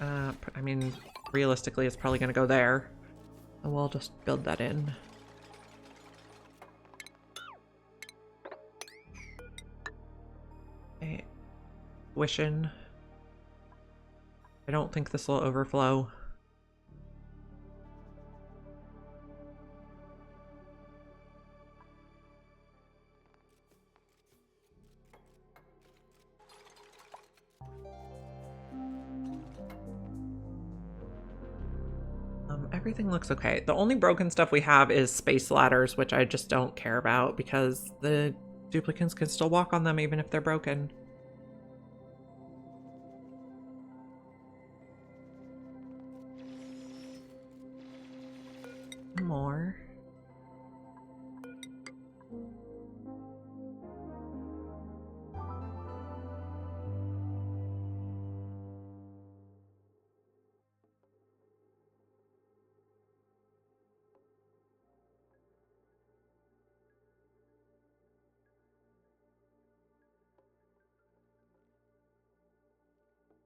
I mean, realistically, it's probably gonna go there. So we'll just build that in. Okay. Wishing. I don't think this will overflow. Everything looks okay. The only broken stuff we have is space ladders, which I just don't care about because the duplicants can still walk on them even if they're broken. More.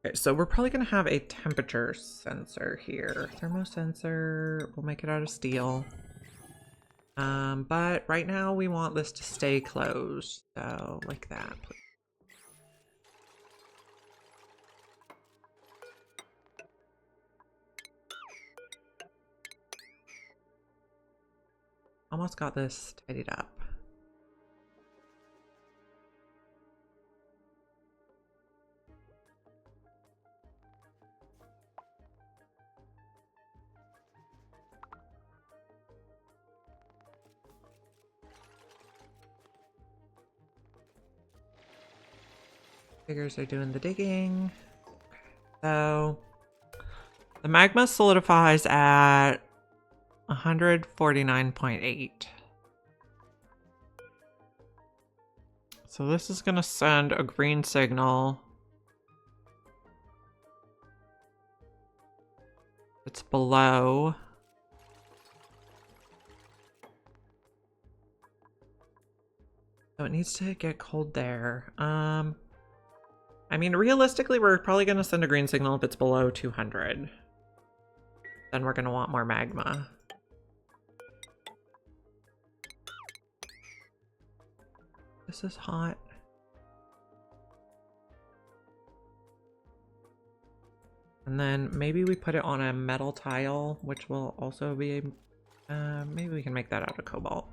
Okay, so we're probably going to have a temperature sensor here. Thermosensor, we'll make it out of steel. But right now we want this to stay closed, so like that, please. Almost got this tidied up. Figures are doing the digging. So the magma solidifies at 149.8. So this is going to send a green signal. It's below. So it needs to get cold there. I mean, realistically, we're probably going to send a green signal if it's below 200. Then we're going to want more magma. This is hot. And then maybe we put it on a metal tile, which will also be, maybe we can make that out of cobalt.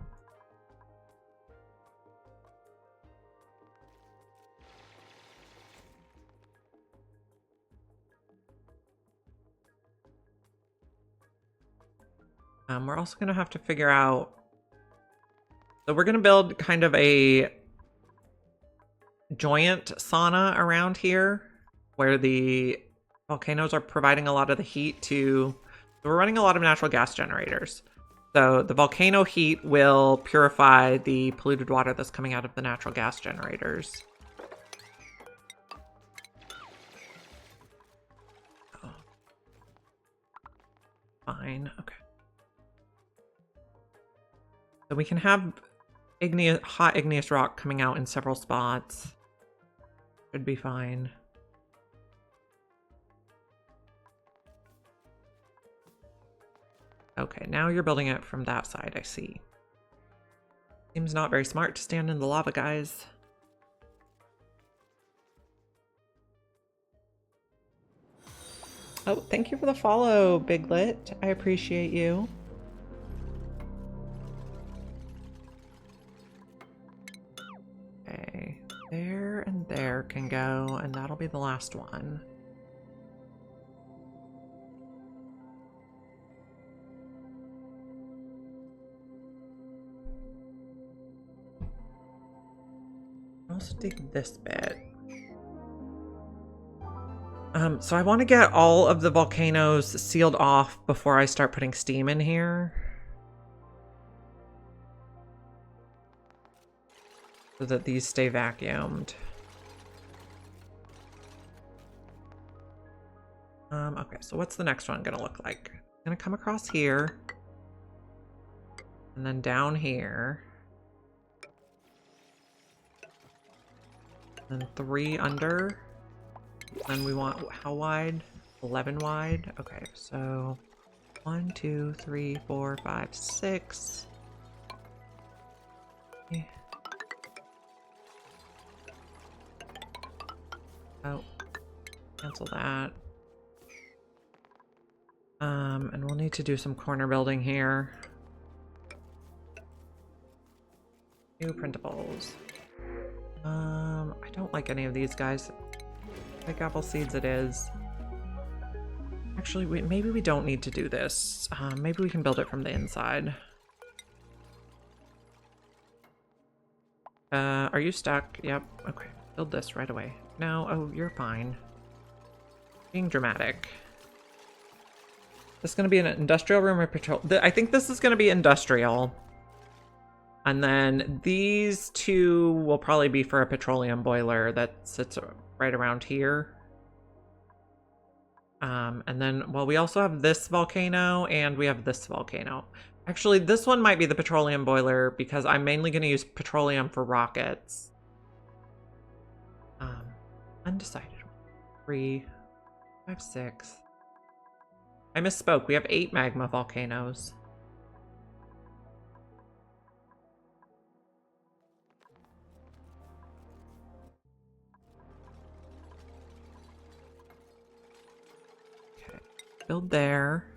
We're also going to have to figure out, so we're going to build kind of a joint sauna around here where the volcanoes are providing a lot of the heat to, so we're running a lot of natural gas generators. So the volcano heat will purify the polluted water that's coming out of the natural gas generators. Oh. Fine, okay. So we can have hot igneous rock coming out in several spots. Should be fine. Okay, now you're building it from that side, I see. Seems not very smart to stand in the lava, guys. Oh, thank you for the follow, Biglet. I appreciate you. Okay, there and there can go, and that'll be the last one. I'll also dig this bit. So I want to get all of the volcanoes sealed off before I start putting steam in here. So that these stay vacuumed. Okay, so what's the next one gonna look like? It's gonna come across here. And then down here. And 3 under. Then we want how wide? 11 wide. Okay, so 1, 2, 3, 4, 5, 6. Yeah. Oh, cancel that. And we'll need to do some corner building here. New printables. I don't like any of these guys. Like apple seeds it is. Actually, maybe we don't need to do this. Maybe we can build it from the inside. Are you stuck? Yep. Okay. Build this right away. No. Oh, you're fine. Being dramatic. This is going to be an industrial room or patrol. I think this is going to be industrial. And then these 2 will probably be for a petroleum boiler that sits right around here. And then, well, we also have this volcano and we have this volcano. Actually, this one might be the petroleum boiler because I'm mainly going to use petroleum for rockets. Undecided. 3, 5, 6. I misspoke. We have 8 magma volcanoes. Okay. Build there.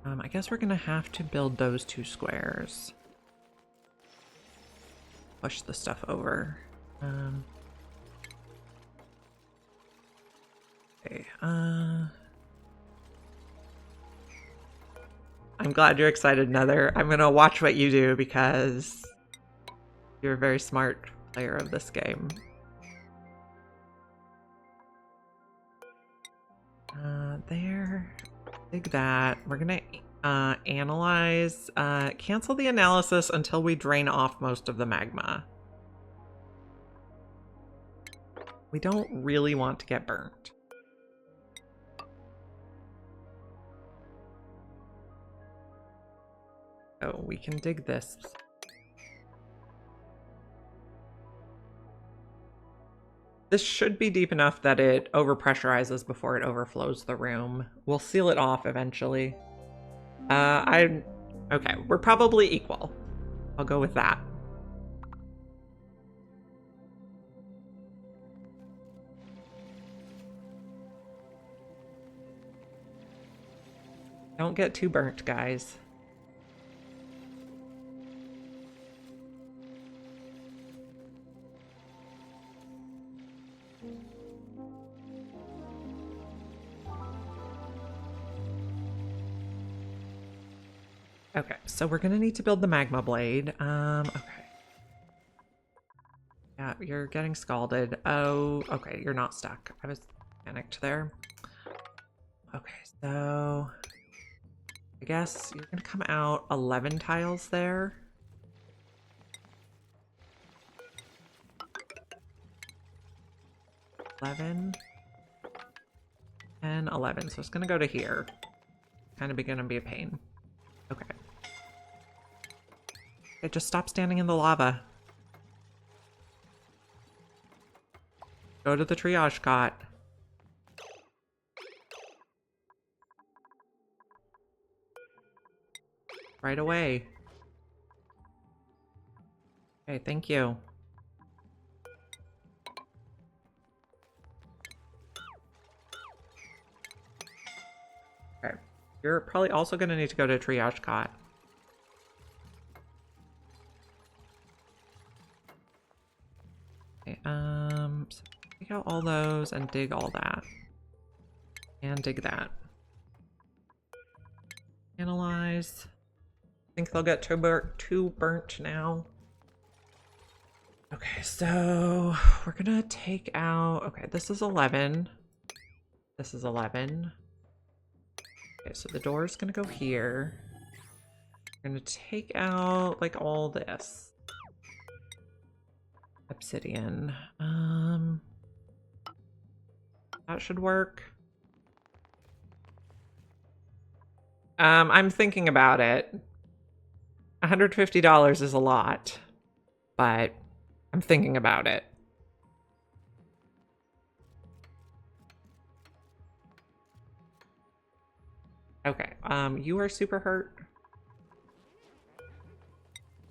I guess we're gonna have to build those 2 squares. Push the stuff over. Okay. I'm glad you're excited, Nether. I'm gonna watch what you do because you're a very smart player of this game. There. Dig that. We're gonna analyze. Cancel the analysis until we drain off most of the magma. We don't really want to get burnt. Oh, we can dig this. This should be deep enough that it overpressurizes before it overflows the room. We'll seal it off eventually. Okay, we're probably equal. I'll go with that. Don't get too burnt, guys. Okay, so we're gonna need to build the magma blade. Okay. Yeah, you're getting scalded. Oh, okay, you're not stuck. I was panicked there. Okay, so I guess you're gonna come out 11 tiles there. $11 and 11, so it's gonna go to here. Kind of gonna be a pain. Okay. Okay, just stop standing in the lava. Go to the triage cot. Right away. Okay, thank you. Okay. You're probably also going to need to go to a triage cot. Okay, so take out all those and dig all that. And dig that. Analyze. I think they'll get too burnt now. Okay, so we're gonna take out, okay, this is 11. This is 11. Okay, so the door is gonna go here. We're gonna take out like all this. Obsidian. That should work. I'm thinking about it. $150 is a lot, but I'm thinking about it. Okay, you are super hurt.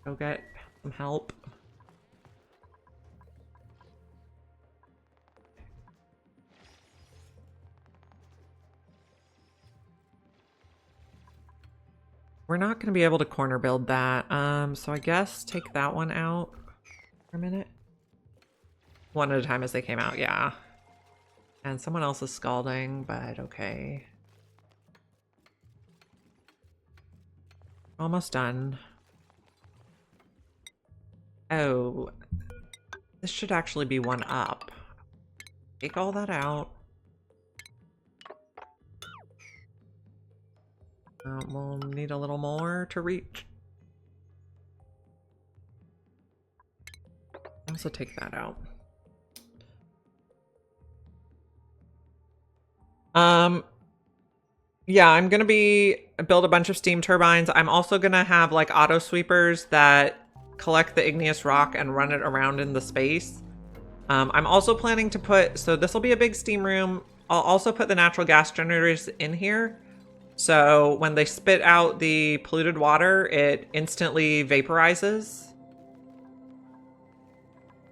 Go get some help. We're not going to be able to corner build that. So I guess take that one out for a minute. One at a time as they came out, yeah. And someone else is scalding, but okay. Almost done. Oh, this should actually be one up. Take all that out. We'll need a little more to reach. Also take that out. Yeah, I'm gonna build a bunch of steam turbines. I'm also gonna have like auto sweepers that collect the igneous rock and run it around in the space. I'm also planning to put, so this will be a big steam room. I'll also put the natural gas generators in here. So when they spit out the polluted water, it instantly vaporizes.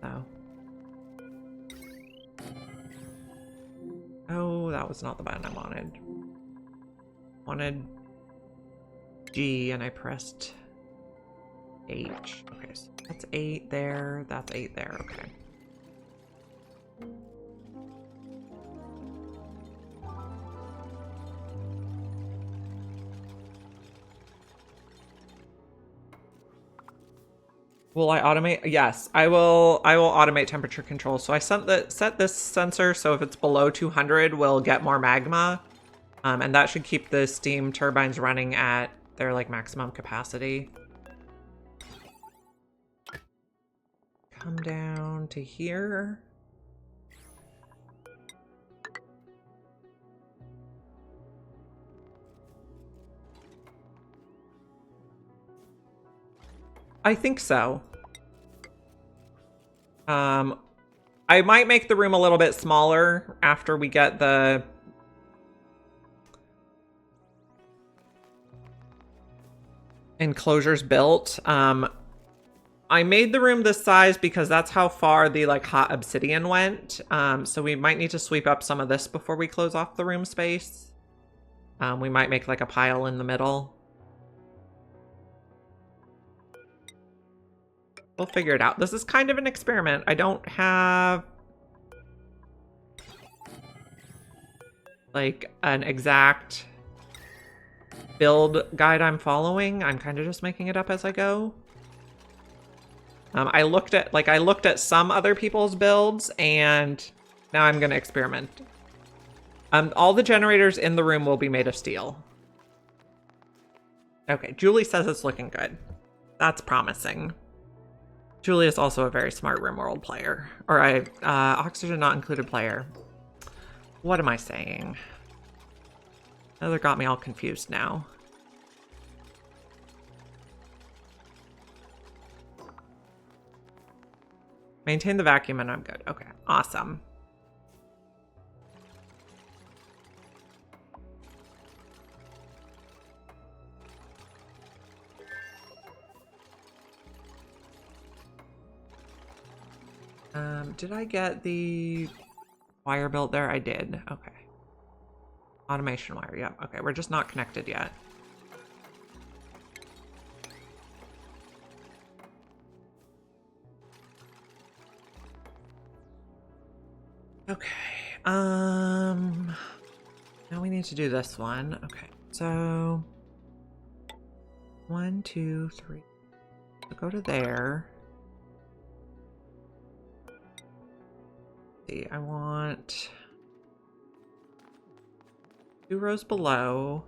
So. Oh, that was not the button I wanted. Wanted G and I pressed H. Okay, so that's 8 there. That's 8 there. Okay. Will I automate? Yes, I will. I will automate temperature control. So I set this sensor so if it's below 200, we'll get more magma, and that should keep the steam turbines running at their like maximum capacity. Come down to here. I think so. I might make the room a little bit smaller after we get the enclosures built. I made the room this size because that's how far the like hot obsidian went. So we might need to sweep up some of this before we close off the room space. We might make like a pile in the middle. We'll figure it out. This is kind of an experiment. I don't have like an exact build guide I'm following. I'm kind of just making it up as I go. I looked at some other people's builds and now I'm going to experiment. All the generators in the room will be made of steel. Okay, Julie says it's looking good. That's promising. Julie is also a very smart RimWorld player. Or oxygen not included player. What am I saying? That got me all confused now. Maintain the vacuum and I'm good. Okay, awesome. Did I get the wire built there? I did. Okay. Automation wire. Yep. Okay, we're just not connected yet. Okay. Now we need to do this one. Okay. So 1, 2, 3. So go to there. See, I want 2 rows below.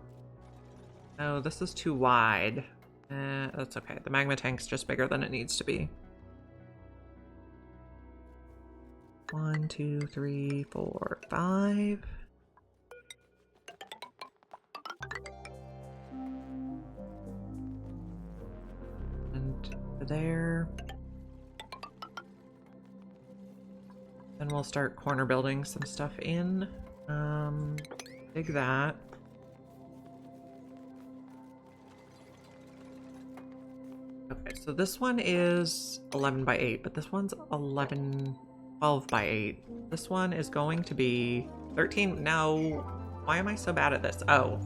Oh, this is too wide. That's okay. The magma tank's just bigger than it needs to be. 1, 2, 3, 4, 5. And there. Then we'll start corner building some stuff in. Dig that. Okay, so this one is 11 by 8, but this one's 12 by 8. This one is going to be 13. No, why am I so bad at this? Oh.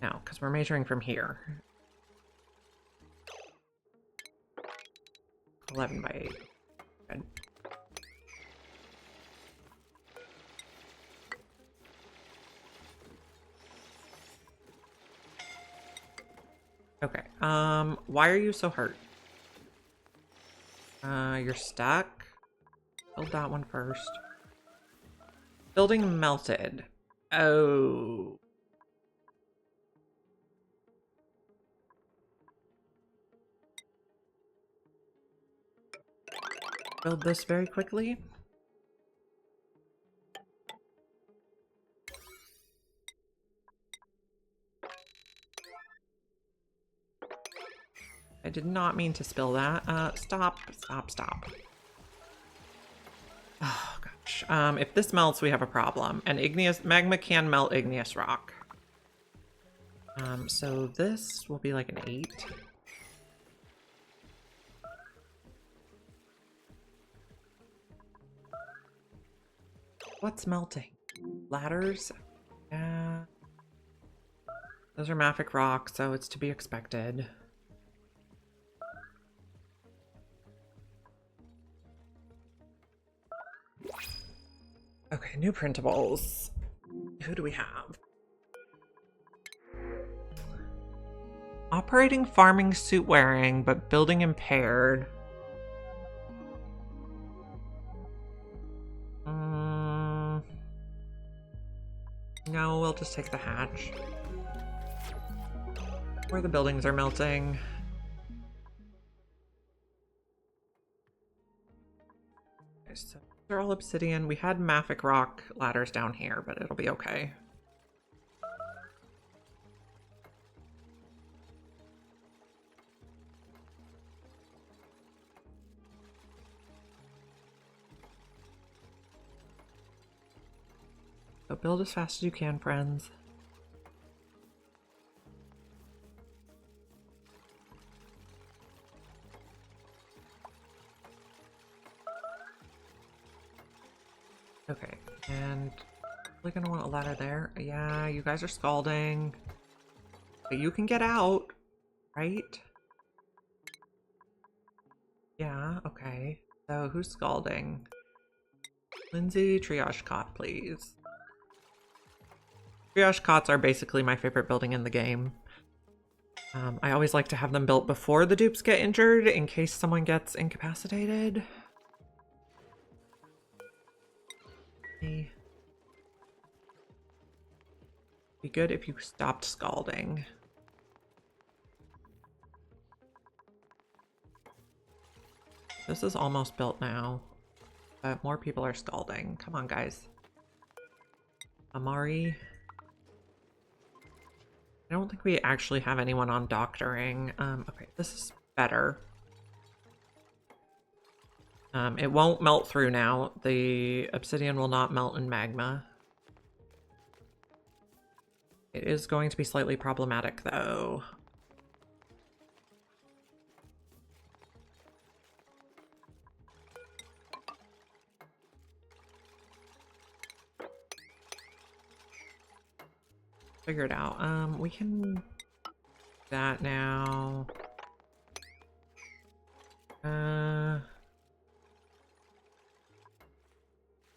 No, because we're measuring from here. 11 by 8. Good. Okay, why are you so hurt? You're stuck. Build that one first. Building melted. Oh. Build this very quickly. I did not mean to spill that. Stop. ash. If this melts, we have a problem. And magma can melt igneous rock. So this will be like an 8. What's melting? Ladders? Yeah. Those are mafic rock, so it's to be expected. Okay, new printables. Who do we have? Operating farming suit wearing, but building impaired. No, we'll just take the hatch. Where the buildings are melting. Okay, so they're all obsidian. We had mafic rock ladders down here, but it'll be okay. So build as fast as you can, friends. Okay, and we're gonna want a ladder there. Yeah, you guys are scalding. But you can get out, right? Yeah, okay. So who's scalding? Lindsay, triage cot, please. Triage cots are basically my favorite building in the game. I always like to have them built before the dupes get injured in case someone gets incapacitated. Be good if you stopped scalding. This is almost built now, but more people are scalding. Come on, guys. Amari. I don't think we actually have anyone on doctoring. Okay, this is better. It won't melt through now. The obsidian will not melt in magma. It is going to be slightly problematic, though. Figure it out. We can do that now.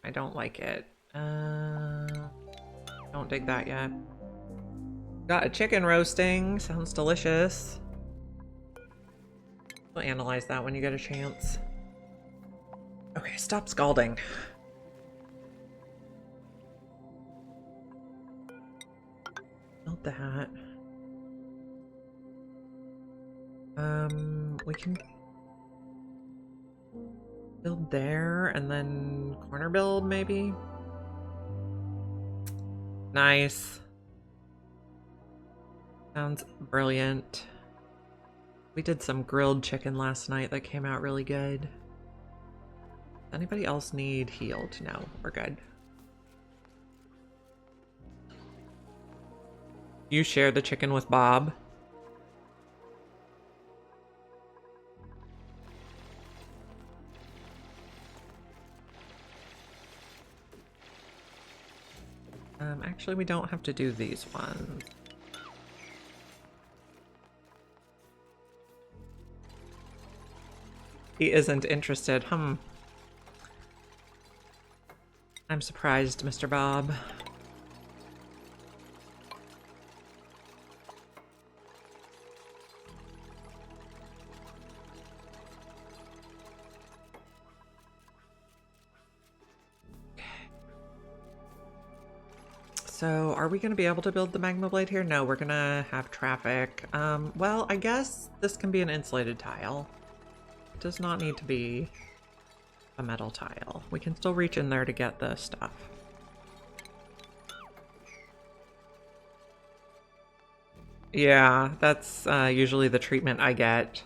I don't like it. Don't dig that yet. Got a chicken roasting. Sounds delicious. We'll analyze that when you get a chance. Okay, stop scalding. Melt the hat. We can build there and then corner build maybe. Nice. Sounds brilliant. We did some grilled chicken last night that came out really good. Does anybody else need healed? No, we're good. You share the chicken with Bob. Actually, we don't have to do these ones. He isn't interested. I'm surprised, Mr. Bob. So, are we going to be able to build the magma blade here? No, we're going to have traffic. Well, I guess this can be an insulated tile. It does not need to be a metal tile. We can still reach in there to get the stuff. Yeah, that's usually the treatment I get.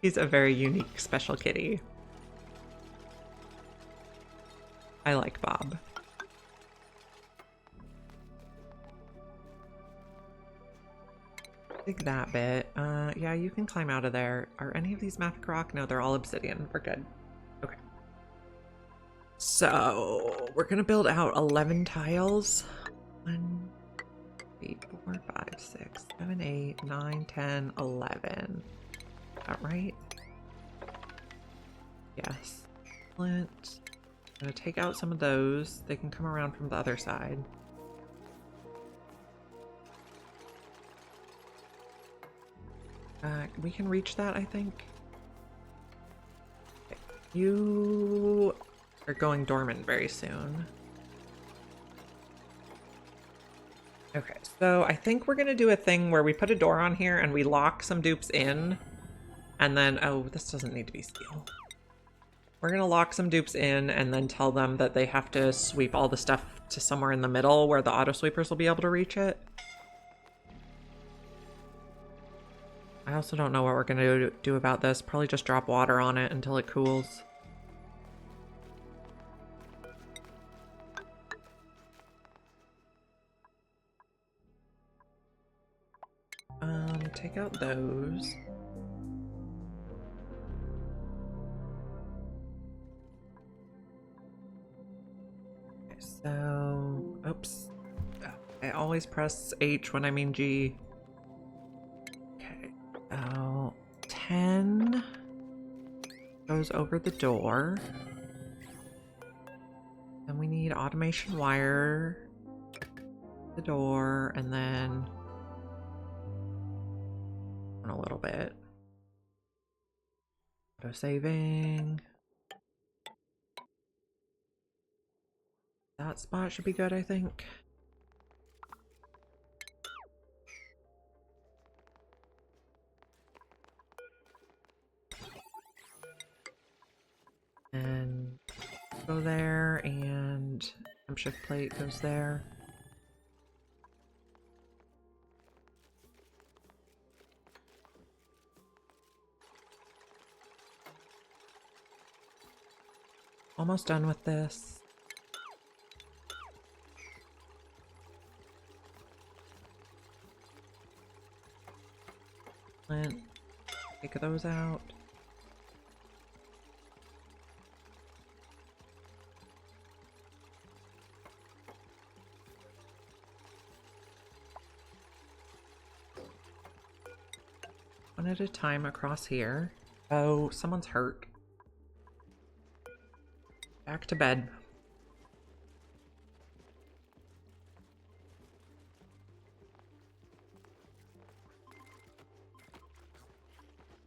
He's a very unique special kitty. I like Bob. Dig that bit. Yeah, you can climb out of there. Are any of these magic rock? No, they're all obsidian. We're good. Okay. So, we're gonna build out 11 tiles. 1, 3, 4, 5, 6, 7, 8, 9, 10, 11. Is that right? Yes. Excellent. I'm gonna take out some of those. They can come around from the other side. We can reach that, I think. Okay. You are going dormant very soon. Okay, so I think we're gonna do a thing where we put a door on here and we lock some dupes in, and then, oh, this doesn't need to be steel. We're gonna lock some dupes in and then tell them that they have to sweep all the stuff to somewhere in the middle where the auto sweepers will be able to reach it. I also don't know what we're gonna do about this. Probably just drop water on it until it cools. Take out those. Okay, so, oops. I always press H when I mean G. Okay, so 10 goes over the door. Then we need automation wire, the door, and then a little bit. Auto saving. That spot should be good, I think. And go there, and shift plate goes there. Almost done with this. And take those out. One at a time across here. Oh, someone's hurt. Back to bed.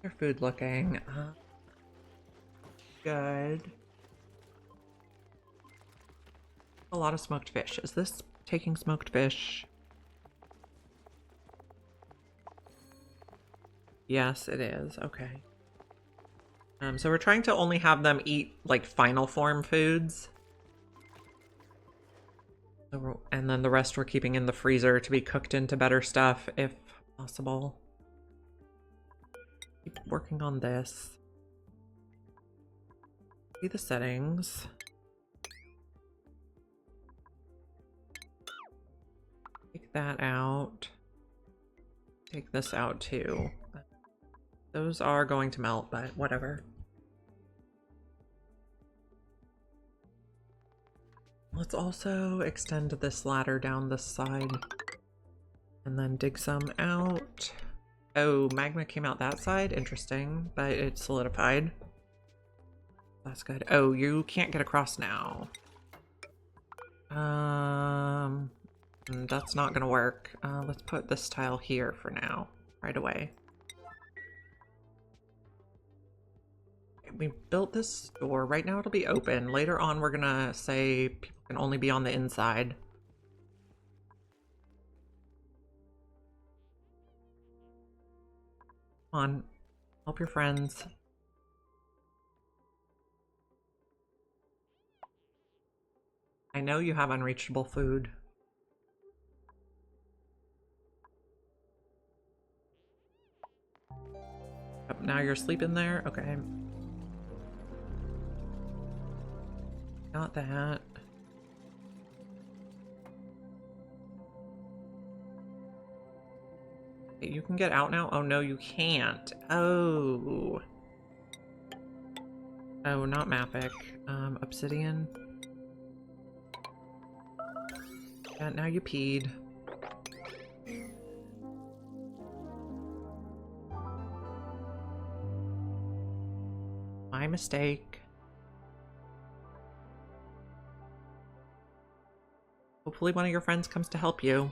Their food looking good. A lot of smoked fish. Is this taking smoked fish? Yes, it is. Okay. So we're trying to only have them eat like final form foods. So and then the rest we're keeping in the freezer to be cooked into better stuff if possible. Keep working on this. See the settings. Take that out. Take this out too. Those are going to melt, but whatever. Let's also extend this ladder down this side and then dig some out. Oh, magma came out that side? Interesting, but it solidified. That's good. Oh, you can't get across now. That's not gonna work. Let's put this tile here for now, right away. We built this door. Right now it'll be open. Later on we're gonna say people can only be on the inside. Come on, help your friends. I know you have unreachable food. Oh, now you're sleeping there? Okay. Got that. You can get out now? Oh, no, you can't. Oh. Oh, not Mappic. Obsidian. Yeah, now you peed. My mistake. Hopefully one of your friends comes to help you.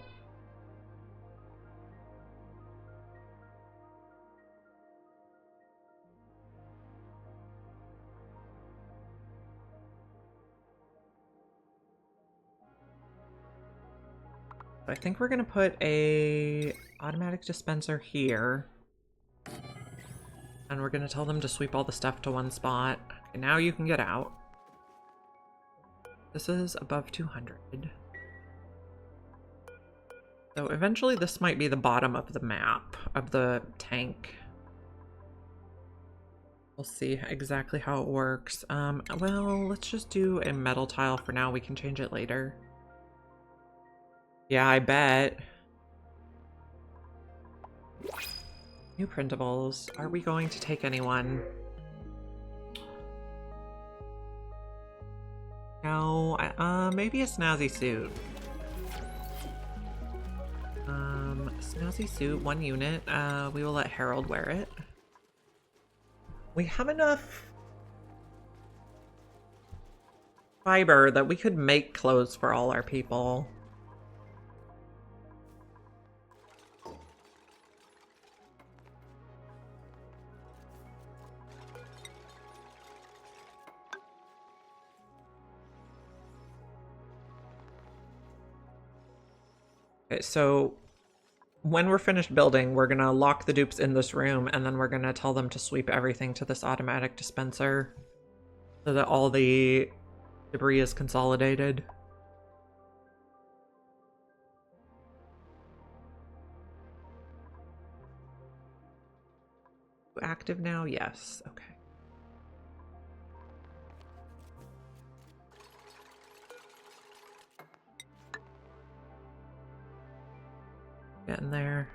I think we're gonna put a automatic dispenser here. And we're gonna tell them to sweep all the stuff to one spot. Okay, now you can get out. This is above 200. So eventually this might be the bottom of the map, of the tank. We'll see exactly how it works. Well, let's just do a metal tile for now. We can change it later. Yeah, I bet. New printables. Are we going to take anyone? No, maybe a snazzy suit. Snazzy suit, 1 unit. We will let Harold wear it. We have enough fiber that we could make clothes for all our people. Okay, so when we're finished building, we're gonna lock the dupes in this room, and then we're gonna tell them to sweep everything to this automatic dispenser so that all the debris is consolidated. Active now? Yes. Okay. Getting there.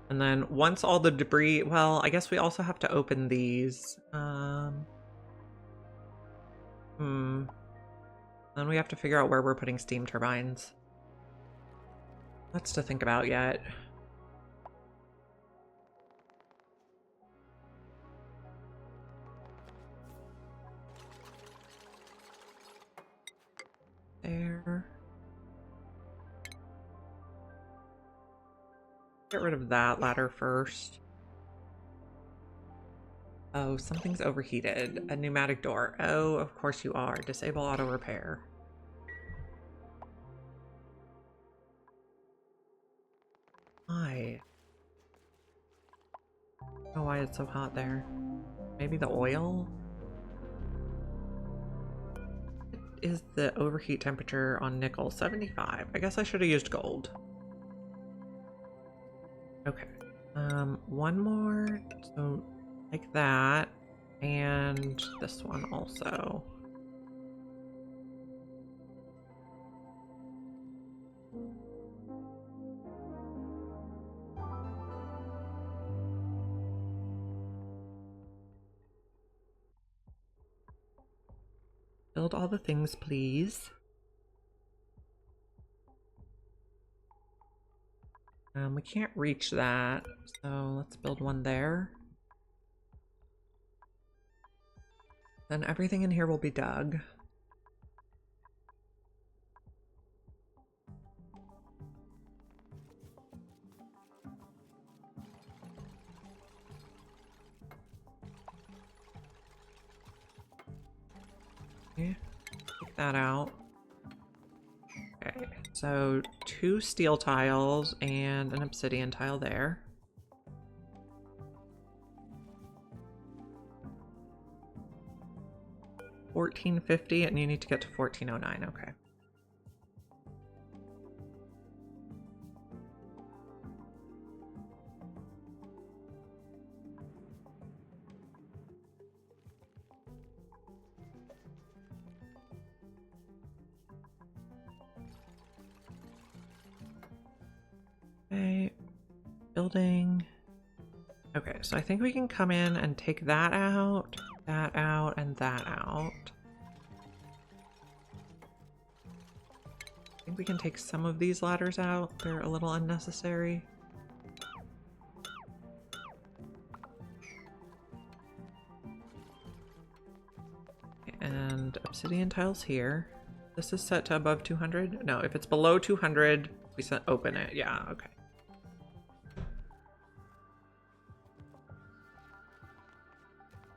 And then once all the debris, well, I guess we also have to open these. Then we have to figure out where we're putting steam turbines. That's to think about yet. There. Get rid of that ladder first. Oh, something's overheated. A pneumatic door. Oh, of course you are. Disable auto repair. Why? I don't know why it's so hot there. Maybe the oil? What is the overheat temperature on nickel? 75. I guess I should have used gold. Okay. One more. So like that. And this one also. Build all the things, please. We can't reach that, so let's build one there. Then everything in here will be dug. Okay, take that out. Okay, so 2 steel tiles and an obsidian tile there. 1450 and you need to get to 1409. Okay. Okay, building. Okay, so I think we can come in and take that out, and that out. I think we can take some of these ladders out. They're a little unnecessary. And obsidian tiles here. This is set to above 200? No, if it's below 200, we open it. Yeah, okay.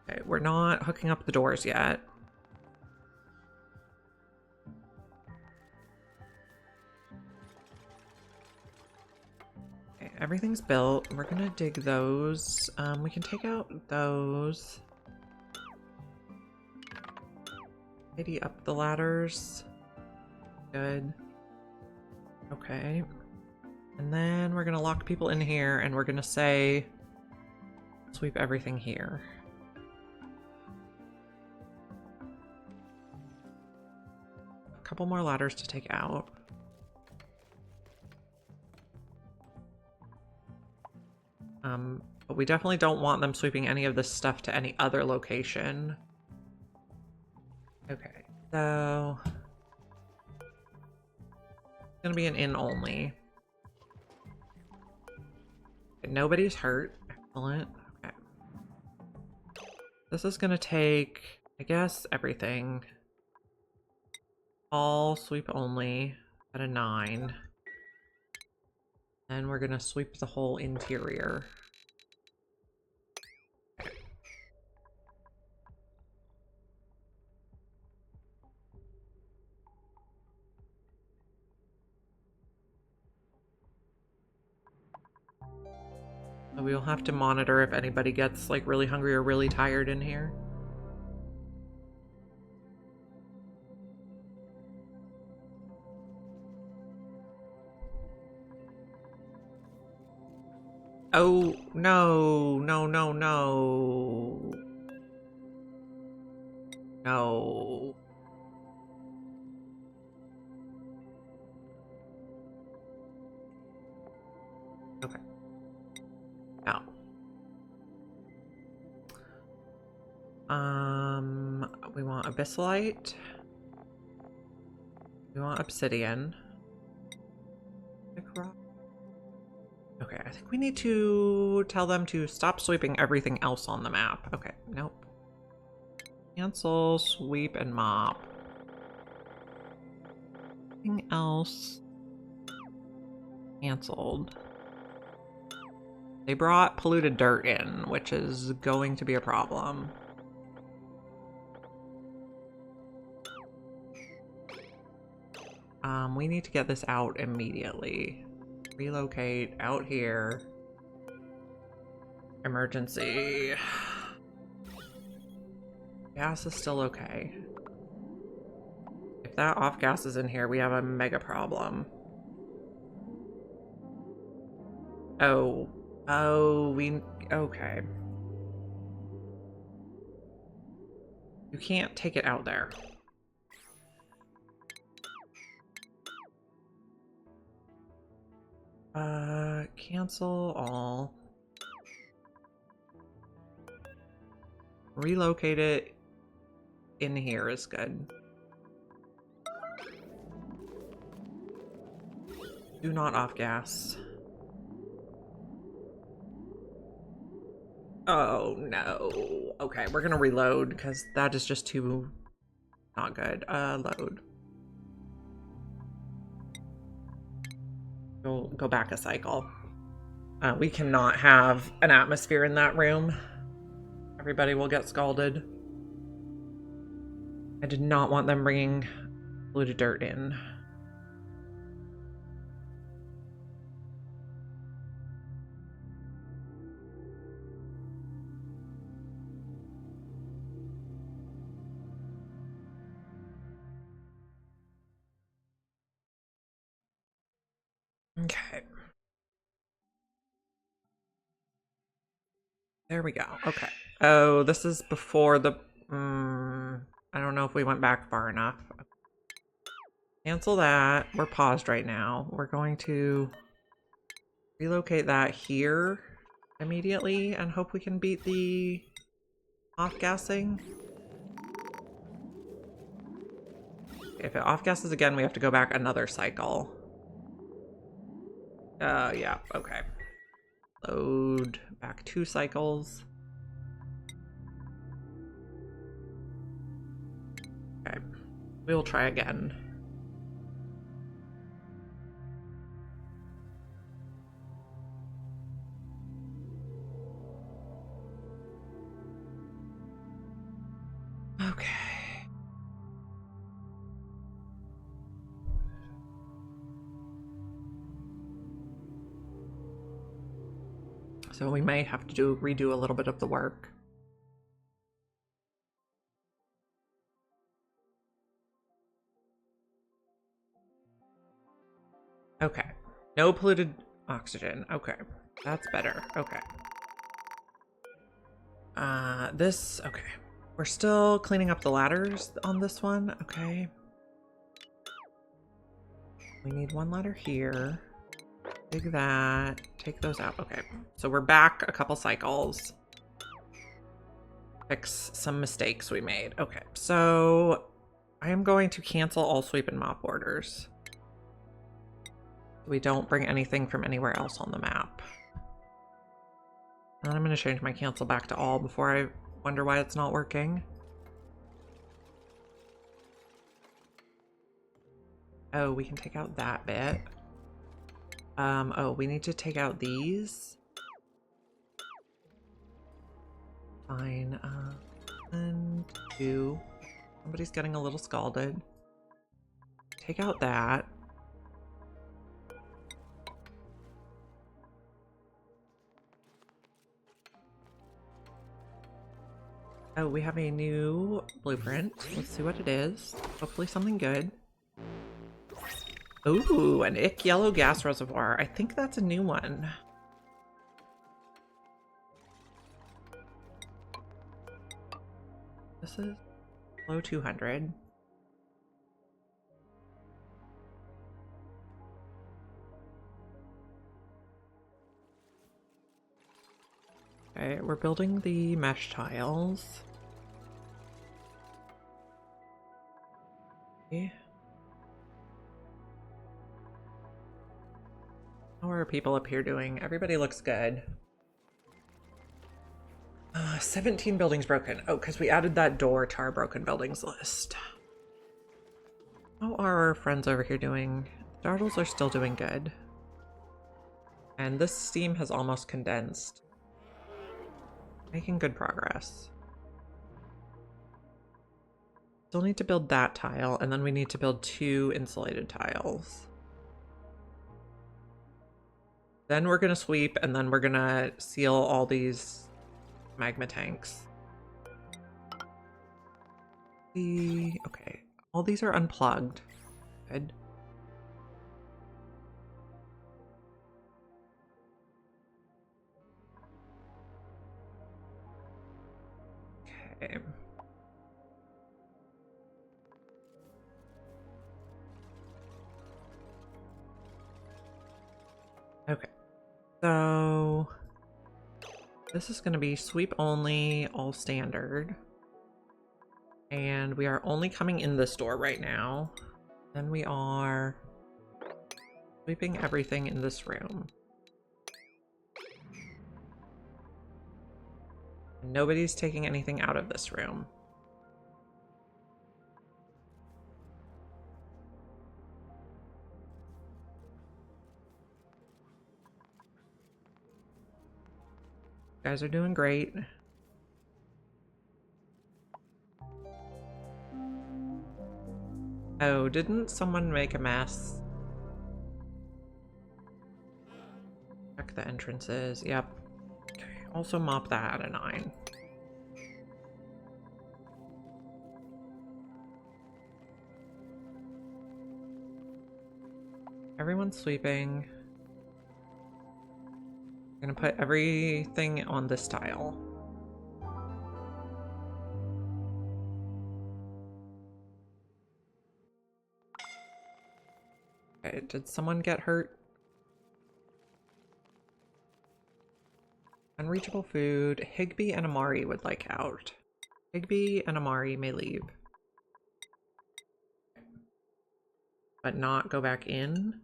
Okay, we're not hooking up the doors yet. Okay, everything's built. We're gonna dig those. We can take out those. Tidy up the ladders. Good. Okay. And then we're gonna lock people in here and we're gonna say sweep everything here. A couple more ladders to take out. But we definitely don't want them sweeping any of this stuff to any other location. Okay, so it's gonna be an in only. Okay, nobody's hurt. Excellent. Okay. This is gonna take, I guess, everything. All sweep only at a 9. And we're gonna sweep the whole interior. So we'll have to monitor if anybody gets like really hungry or really tired in here. Oh, no, no, no, no. No. Okay. No. We want abyssalite. We want obsidian. Okay, I think we need to tell them to stop sweeping everything else on the map. Okay, nope. Cancel, sweep, and mop. Anything else? Canceled. They brought polluted dirt in, which is going to be a problem. We need to get this out immediately. Relocate out here. Emergency. Gas is still okay. If that off gas is in here, we have a mega problem. Oh. Oh, okay. You can't take it out there. Cancel all. Relocate it in here is good. Do not off gas. Oh no. Okay, we're gonna reload because that is just too not good. Load. Go back a cycle. We cannot have an atmosphere in that room. Everybody will get scalded. I did not want them bringing polluted dirt in. Okay. There we go. Okay. Oh, this is before the... I don't know if we went back far enough. Cancel that. We're paused right now. We're going to relocate that here immediately and hope we can beat the off-gassing. If it off-gasses again, we have to go back another cycle. Yeah, okay. Load back 2 cycles. Okay, we'll try again. Okay. So we may have to redo a little bit of the work. Okay. No polluted oxygen. Okay. That's better. Okay. Okay. We're still cleaning up the ladders on this one. Okay. We need 1 ladder here. Dig that. Take those out. Okay. So we're back a couple cycles. Fix some mistakes we made. Okay. So I am going to cancel all sweep and mop orders. We don't bring anything from anywhere else on the map. And I'm going to change my cancel back to all before I wonder why it's not working. Oh, we can take out that bit. Oh, we need to take out these. Fine. 1, 2. Somebody's getting a little scalded. Take out that. Oh, we have a new blueprint. Let's see what it is. Hopefully something good. Ooh, an ick yellow gas reservoir. I think that's a new one. This is low 200. Okay, we're building the mesh tiles. Okay. How are people up here doing? Everybody looks good. 17 buildings broken. Oh, because we added that door to our broken buildings list. How are our friends over here doing? Startles are still doing good. And this steam has almost condensed. Making good progress. Still need to build that tile, and then we need to build 2 insulated tiles. Then we're gonna sweep, and then we're gonna seal all these magma tanks. Okay, all these are unplugged. Good. Okay. Okay. So this is going to be sweep only, all standard. And we are only coming in this door right now. Then we are sweeping everything in this room. Nobody's taking anything out of this room. You guys are doing great. Oh, didn't someone make a mess? Check the entrances. Yep. Okay. Also mop that at a 9. Everyone's sweeping. We're gonna put everything on this tile. Okay, did someone get hurt? Unreachable food. Higby and Amari would like out. Higby and Amari may leave. But not go back in.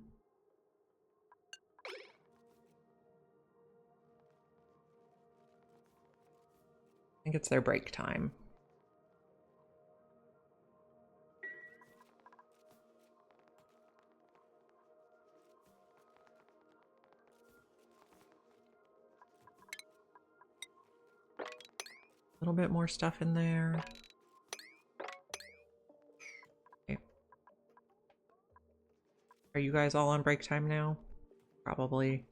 I think it's their break time. A little bit more stuff in there. Okay. Are you guys all on break time now? Probably.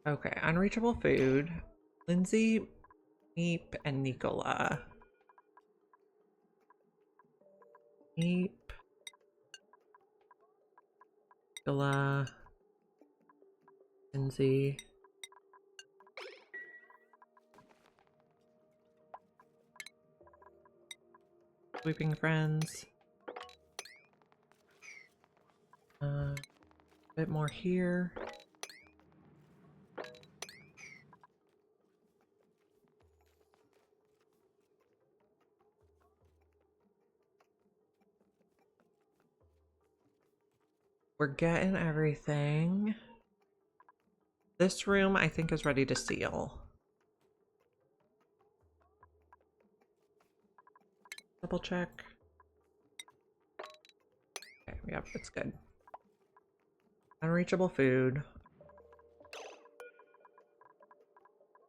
Okay, unreachable food. Lindsay, Meep, and Nicola. Meep. Nicola. Lindsay. Sweeping friends. A bit more here. We're getting everything. This room, I think, is ready to seal. Double check. Okay, yep, it's good. Unreachable food.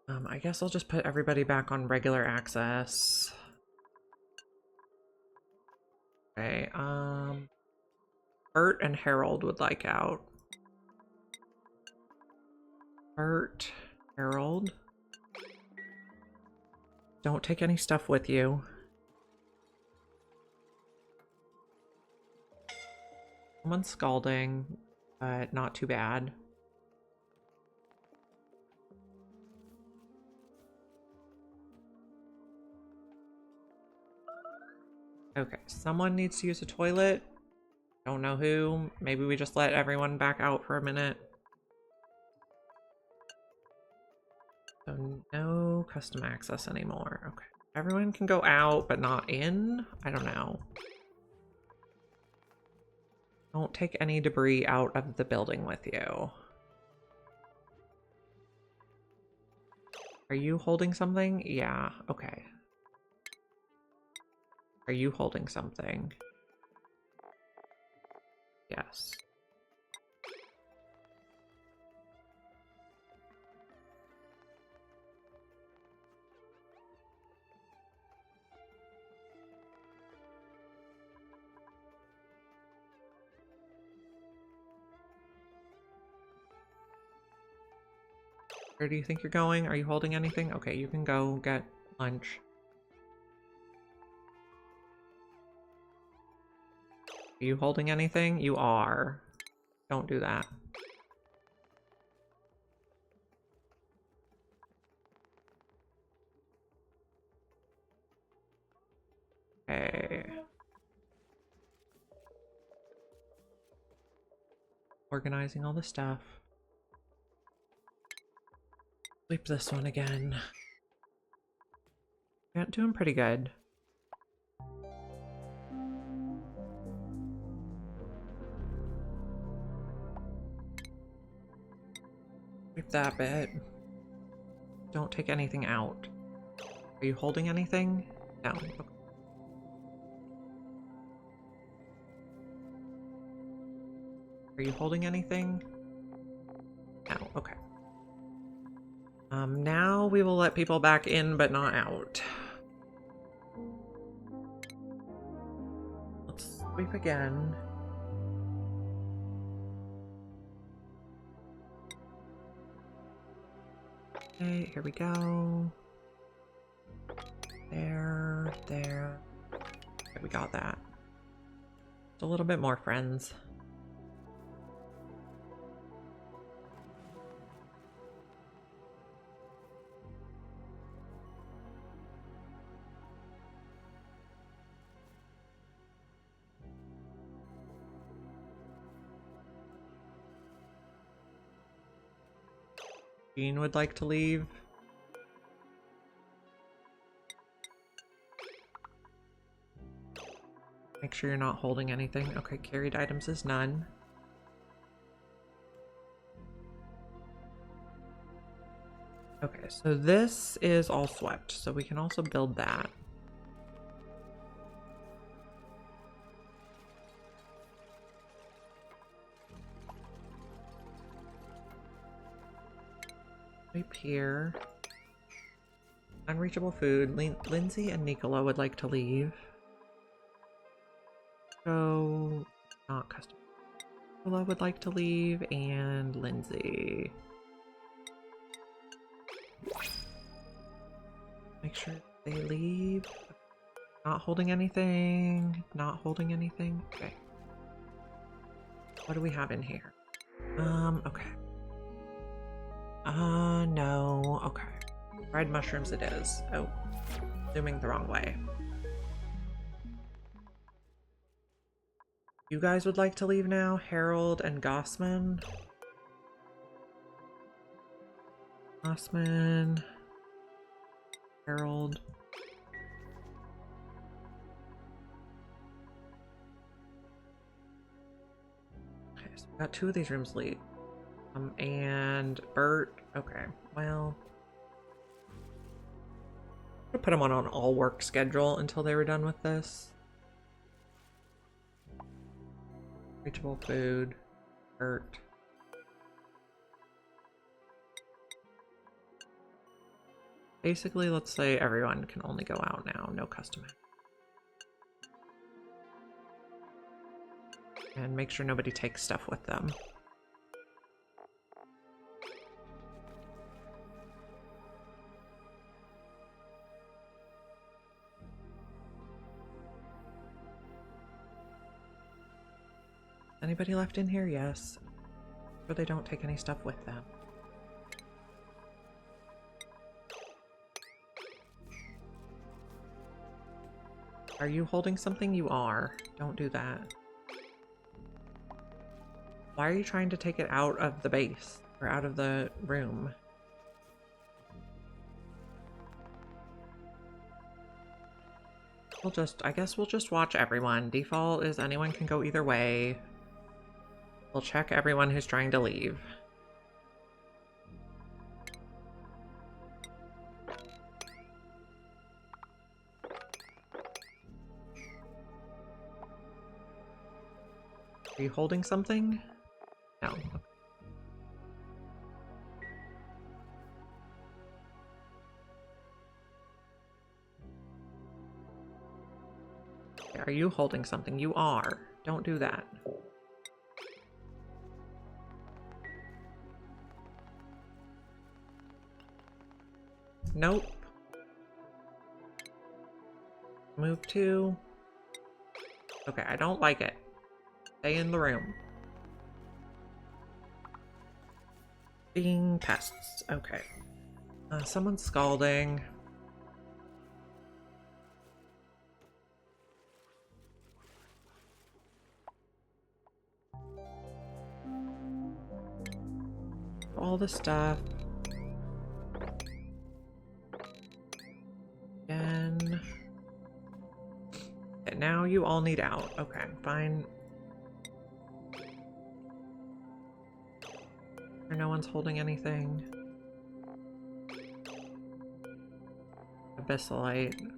I guess I'll just put everybody back on regular access. Okay, Bert and Harold would like out. Bert, Harold. Don't take any stuff with you. Someone's scalding, but not too bad. Okay, someone needs to use a toilet. Don't know who. Maybe we just let everyone back out for a minute. So no custom access anymore. Okay. Everyone can go out, but not in? I don't know. Don't take any debris out of the building with you. Are you holding something? Yeah, okay. Are you holding something? Yes. Where do you think you're going? Are you holding anything? Okay, you can go get lunch. Are you holding anything? You are. Don't do that. Okay. Organizing all the stuff. Sweep this one again. Yeah, doing pretty good. Sweep that bit. Don't take anything out. Are you holding anything? No. Okay. Are you holding anything? No. Okay. Now we will let people back in, but not out. Let's sweep again. Okay, here we go. There, there. Okay, we got that. Just a little bit more, friends. Jean would like to leave. Make sure you're not holding anything. Okay, carried items is none. Okay, so this is all swept, so we can also build that. Right here. Unreachable food. Lindsay and Nicola would like to leave. So, not custom. Nicola would like to leave, and Lindsay. Make sure they leave. Not holding anything. Not holding anything. Okay. What do we have in here? Okay. No. Okay. Fried mushrooms it is. Oh, zooming the wrong way. You guys would like to leave now? Harold and Gossman? Gossman. Harold. Okay, so we got 2 of these rooms late. And Bert. Okay, well, I'll put them on an all work schedule until they were done with this. Reachable food. Bert. Basically, let's say everyone can only go out now. No custom. And make sure nobody takes stuff with them. Anybody left in here? Yes. But they don't take any stuff with them. Are you holding something? You are. Don't do that. Why are you trying to take it out of the base? Or out of the room? I guess we'll just watch everyone. Default is anyone can go either way. We'll check everyone who's trying to leave. Are you holding something? No. Are you holding something? You are. Don't do that. Nope. Move to. Okay, I don't like it. Stay in the room. Being pests. Okay. Someone's scalding. All the stuff. And now you all need out. Okay, fine. No one's holding anything. Abyssalite.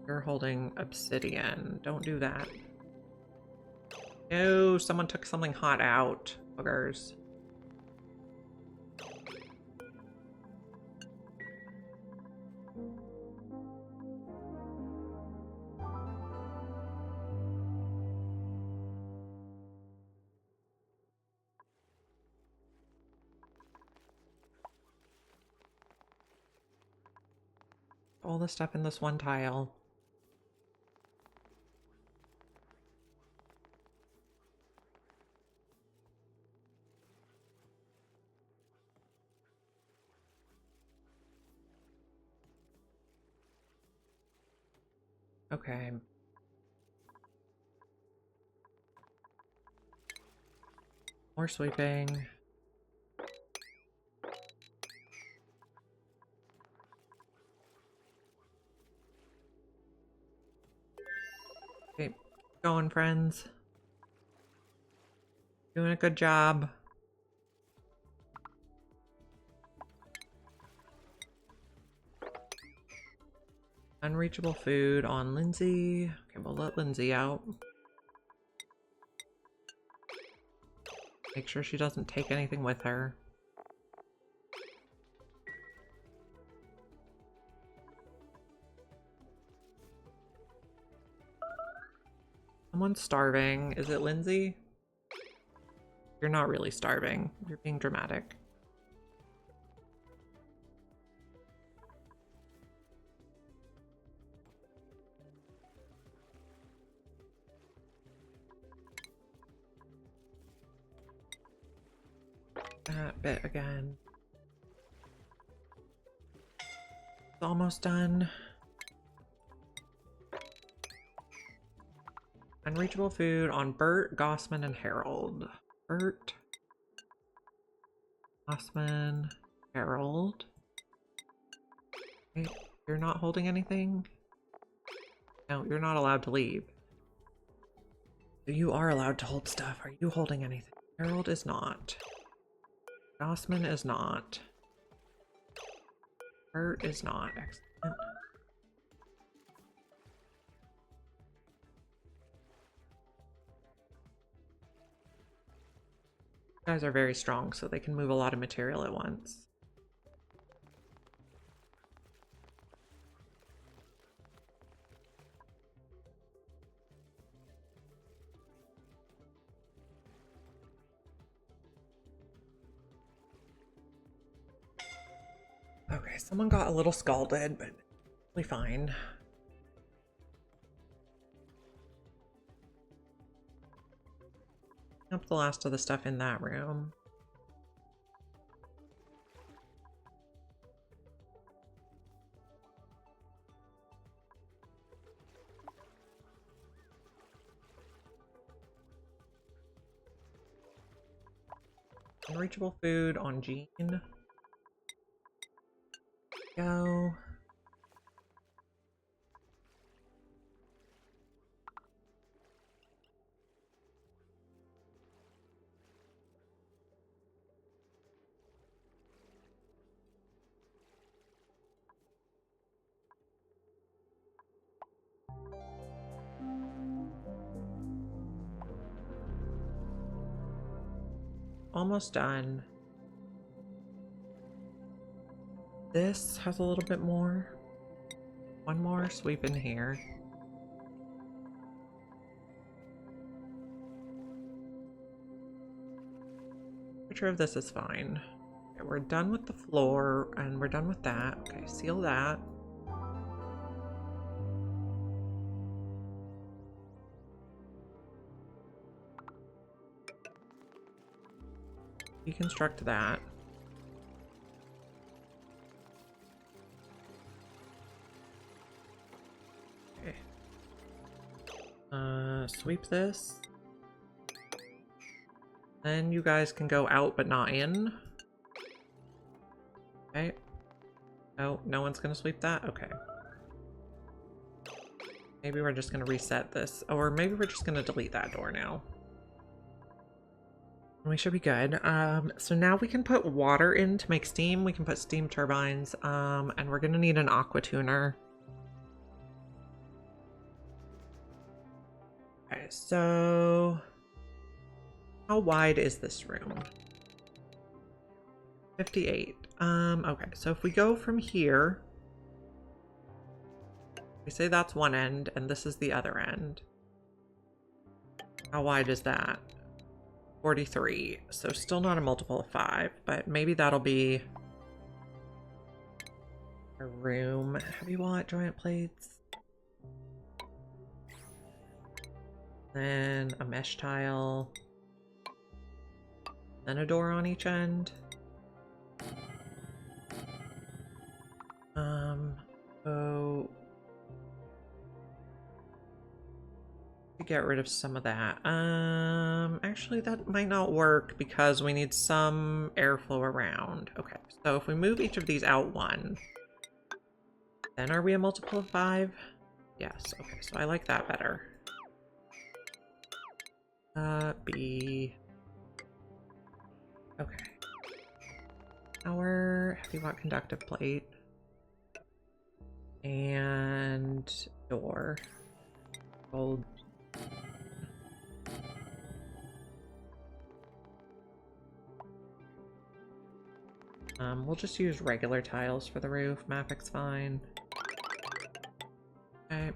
You're holding obsidian. Don't do that. No, someone took something hot out. Boogers. all the stuff in this one tile. Okay. More sweeping. Okay, keep going, friends. Doing a good job. Unreachable food on Lindsay. Okay, we'll let Lindsay out. Make sure she doesn't take anything with her. Someone's starving. Is it Lindsay? You're not really starving. You're being dramatic. That bit again. It's almost done. Unreachable food on Bert, Gossman, and Harold. Bert, Gossman, Harold. Wait, you're not holding anything? No, you're not allowed to leave. You are allowed to hold stuff. Are you holding anything? Harold is not. Gossman is not. Bert is not. Excellent. You guys are very strong, so they can move a lot of material at once. Okay, someone got a little scalded, but totally fine. Up the last of the stuff in that room. Unreachable food on Jean. Go. Almost done. This has a little bit more. One more sweep in here. Picture of this is fine. Okay, we're done with the floor and we're done with that. Okay, seal that. Deconstruct that. Okay. Sweep this. Then you guys can go out but not in. Okay. Oh, no one's gonna sweep that? Okay. Maybe we're just gonna reset this. Or maybe we're just gonna delete that door now. We should be good. So now we can put water in to make steam. We can put steam turbines. And we're gonna need an aqua tuner. Okay, so how wide is this room? 58. Okay, so if we go from here, we say that's one end and this is the other end. How wide is that? 43. So still not a multiple of 5, but maybe that'll be A room. Heavy watt giant plates. Then a mesh tile. Then a door on each end. So to get rid of some of that. Actually that might not work because we need some airflow around. Okay, so if we move each of these out one, then are we a multiple of 5? Yes, okay, so I like that better. B. Okay. Our heavy watt conductive plate. And door. Gold. We'll just use regular tiles for the roof. Mapic's fine. Okay.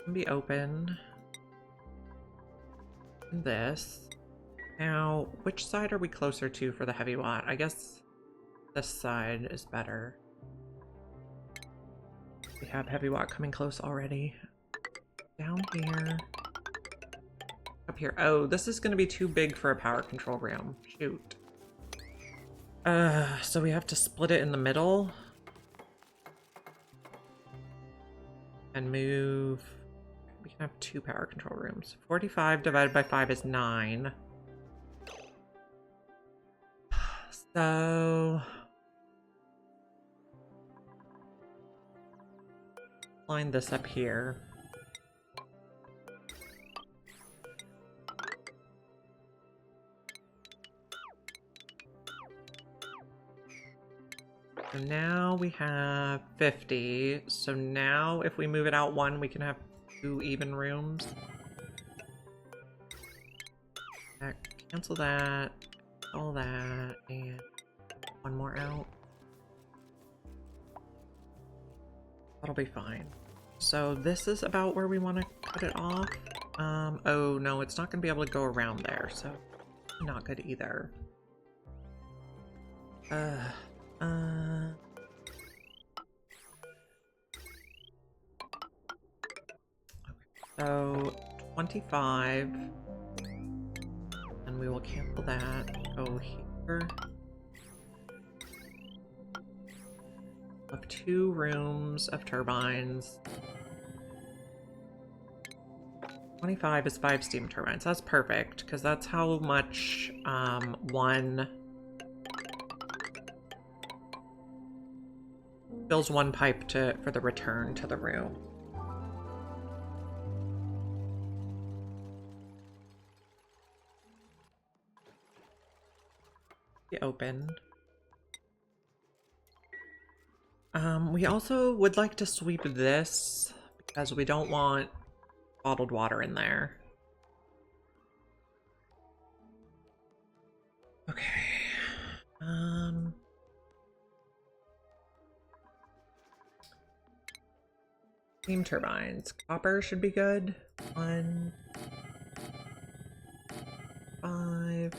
Can be open. This. Now, which side are we closer to for the heavy watt? I guess this side is better. We have heavy watt coming close already. Down here. Up here. Oh, this is going to be too big for a power control room. Shoot. So we have to split it in the middle. And move... We can have 2 power control rooms. 45 divided by 5 is 9. So... line this up here. So now we have 50. So now if we move it out 1, we can have 2 even rooms. Cancel that, all that, and 1 more out. That'll be fine. So this is about where we want to cut it off. Oh no, it's not going to be able to go around there, so not good either. So 25, and we will cancel that. Go here. Of 2 rooms of turbines. 25 is 5 steam turbines. That's perfect, because that's how much one fills 1 pipe for the return to the room. Be open. We also would like to sweep this because we don't want bottled water in there. Okay. Steam turbines. Copper should be good. 1, 5,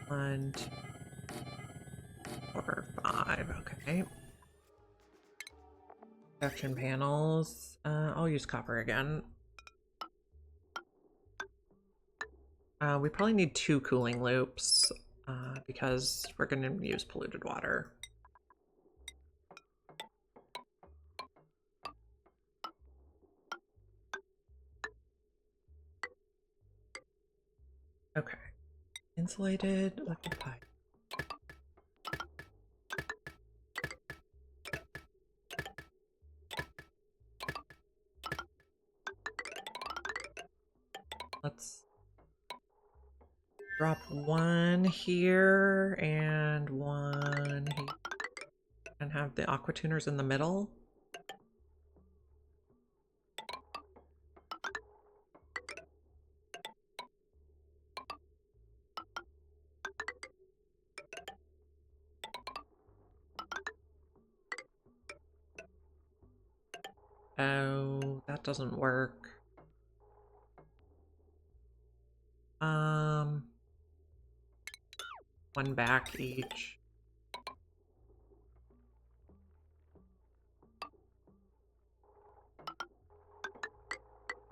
1, 4, 5. Okay. Production panels. I'll use copper again. We probably need 2 cooling loops because we're going to use polluted water. Okay. Insulated liquid pipe. Let's drop 1 here and 1 here. And have the aqua tuners in the middle. Oh, that doesn't work. one back each.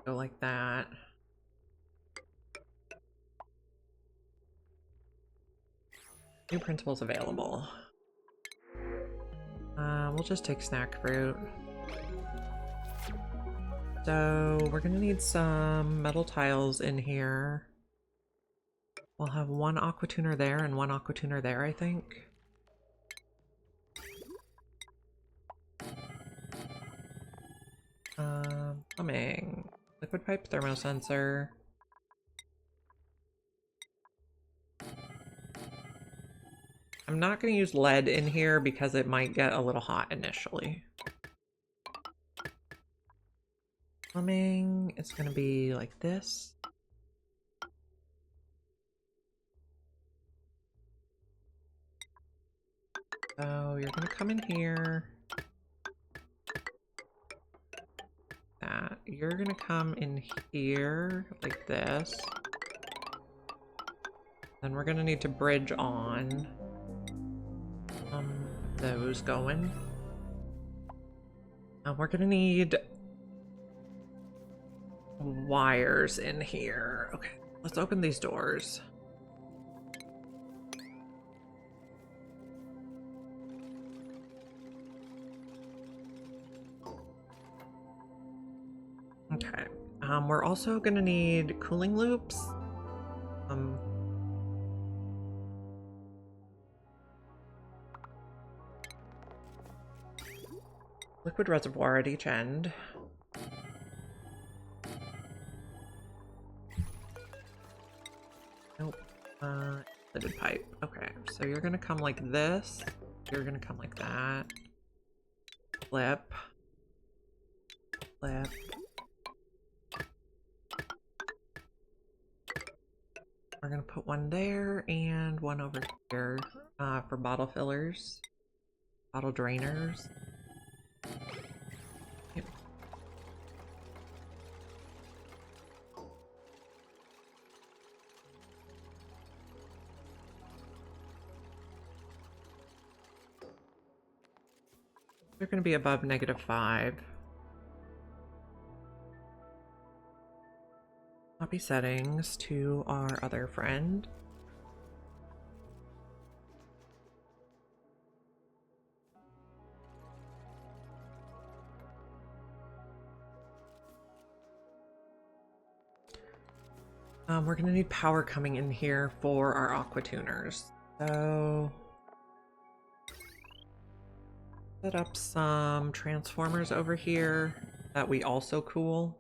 Go like that. New principles available. We'll just take snack fruit. So we're gonna need some metal tiles in here. We'll have one aqua tuner there and one aqua tuner there, I think. Taming. Liquid pipe thermosensor. I'm not going to use lead in here because it might get a little hot initially. Plumbing is going to be like this. So you're going to come in here. That. You're going to come in here like this. Then we're going to need to bridge on those going. We're going to need wires in here. Okay, let's open these doors. Okay, we're also going to need cooling loops. Liquid reservoir at each end. Nope. Lidded pipe. Okay, so you're gonna come like this. You're gonna come like that. Flip. Flip. We're gonna put one there and one over here for bottle fillers. Bottle drainers. Yep. They're going to be above -5. Copy settings to our other friend. We're going to need power coming in here for our aqua tuners. So set up some transformers over here that we also cool.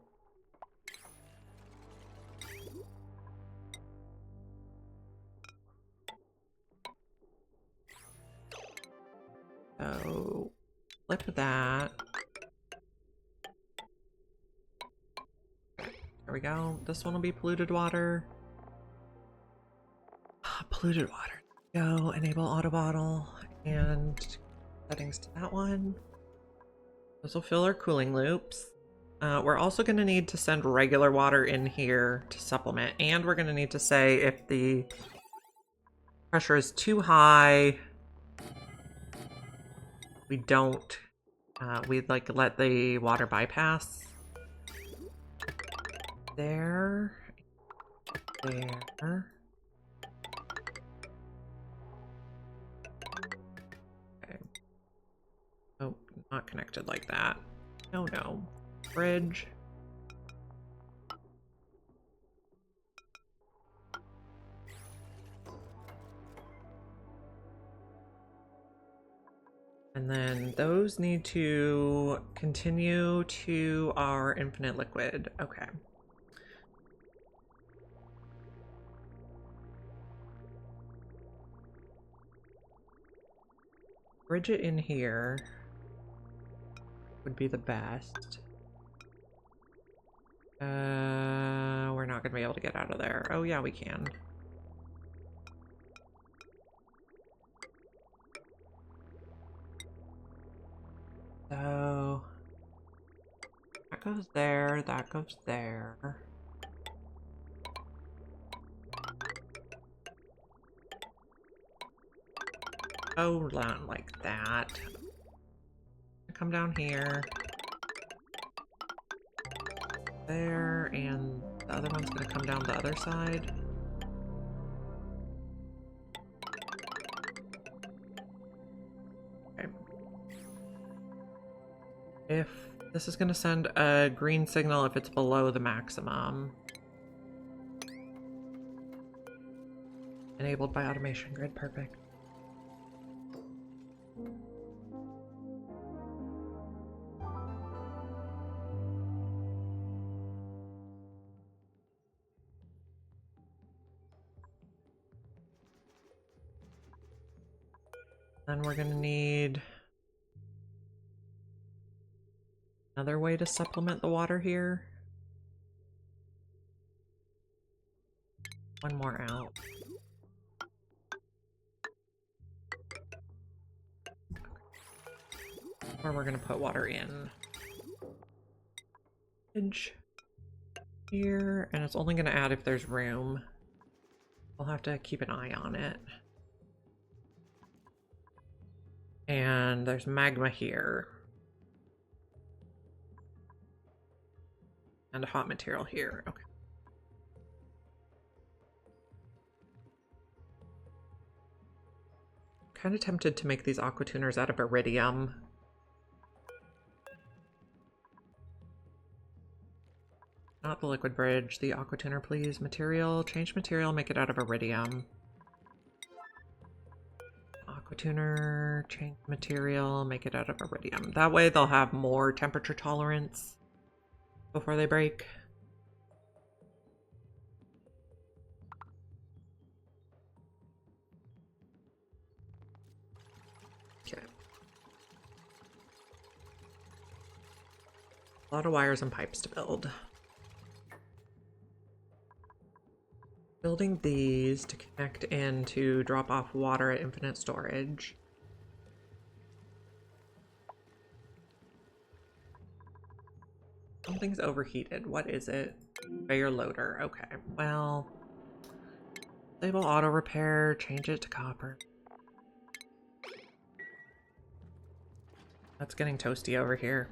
So flip that. There we go. This one will be polluted water. Polluted water. Go enable auto bottle and settings to that one. Those will fill our cooling loops. We're also going to need to send regular water in here to supplement, and we're going to need to say if the pressure is too high, we don't, we'd like let the water bypass. There. There. Okay. Oh, not connected like that. No, no. Bridge. And then those need to continue to our infinite liquid. Okay. Bridge it in here would be the best. We're not gonna be able to get out of there. Oh yeah, we can. So that goes there, that goes there. Oh, not like that. Come down here. There, and the other one's gonna come down the other side. Okay. If this is gonna send a green signal if it's below the maximum. Enabled by automation grid, perfect. Then we're gonna need another way to supplement the water here. One more out. Or we're gonna put water in. Here, and it's only gonna add if there's room. We'll have to keep an eye on it. And there's magma here. And a hot material here. Okay. Kind of tempted to make these aqua tuners out of iridium. Not the liquid bridge, the aqua tuner, please. Material, change material, make it out of iridium. Aqua tuner, change material, make it out of iridium. That way they'll have more temperature tolerance before they break. Okay. A lot of wires and pipes to build. Building these to connect in to drop off water at infinite storage. Something's overheated. What is it? Conveyor loader. Okay, well, disable auto repair, change it to copper. That's getting toasty over here.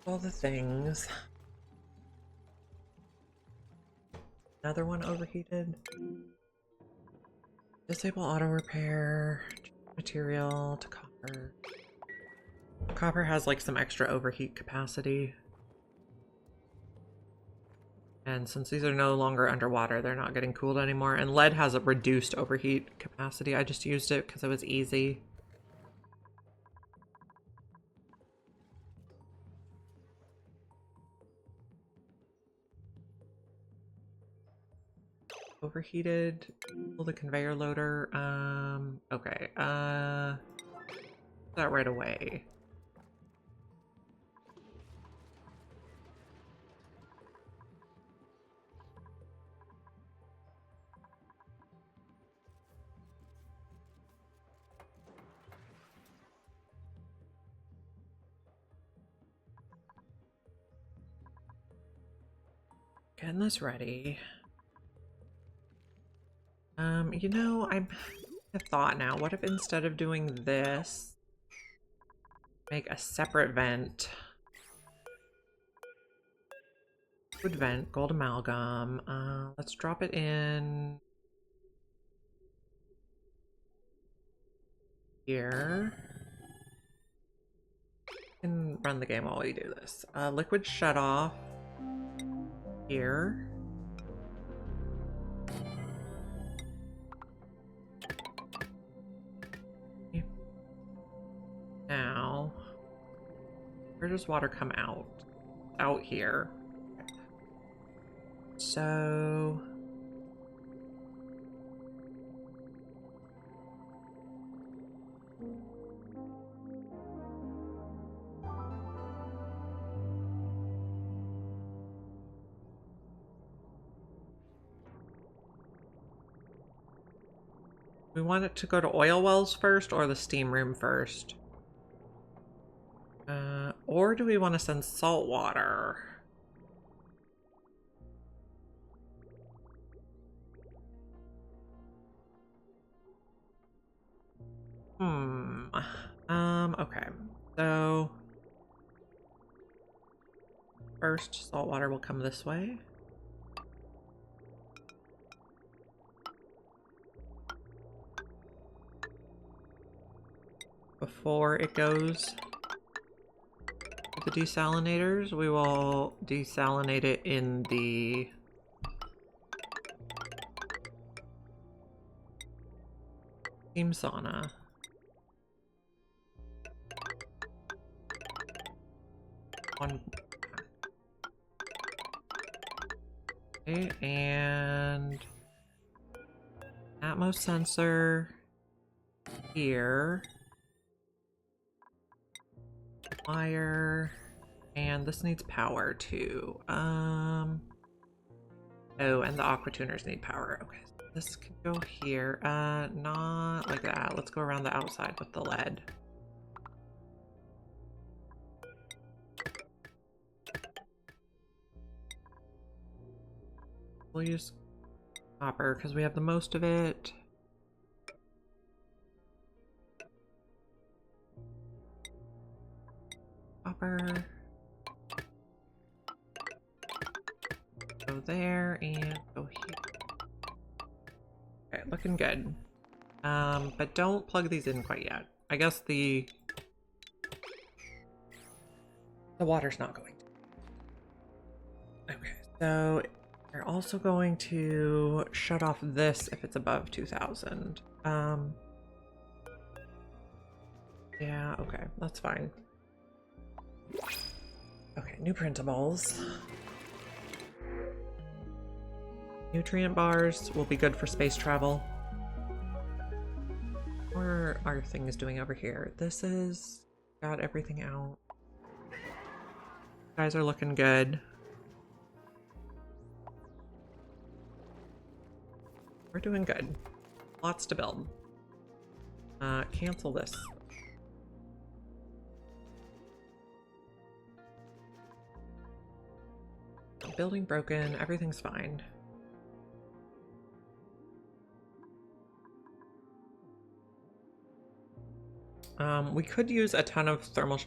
All the things. Another one overheated. Disable auto repair, material to copper. Copper has like some extra overheat capacity. And since these are no longer underwater, they're not getting cooled anymore. And lead has a reduced overheat capacity. I just used it because it was easy. Overheated. Pull the conveyor loader. Okay. That right away. Getting this ready. You know, I have thought now, what if instead of doing this, make a separate vent? Wood vent, gold amalgam. Let's drop it in here. And run the game while we do this. Liquid shut off here. Now, where does water come out? Out here. So, we want it to go to oil wells first or the steam room first? Or do we want to send salt water? Okay. So first, salt water will come this way. Before it goes to the desalinators, we will desalinate it in the steam sauna. Okay, and Atmos sensor here. Wire, and this needs power too. Oh, and the aqua tuners need power. Okay, so this could go here. Not like that. Let's go around the outside with the lead. We'll use copper because we have the most of it. Copper. Go there and go here. Okay, looking good. But don't plug these in quite yet. I guess the water's not going to. Okay, so we're also going to shut off this if it's above 2000. Yeah, okay, that's fine. Okay, new printables. Nutrient bars will be good for space travel. What are our things doing over here? This is got everything out. You guys are looking good. We're doing good. Lots to build. Cancel this. Building broken, everything's fine. We could use a ton of thermal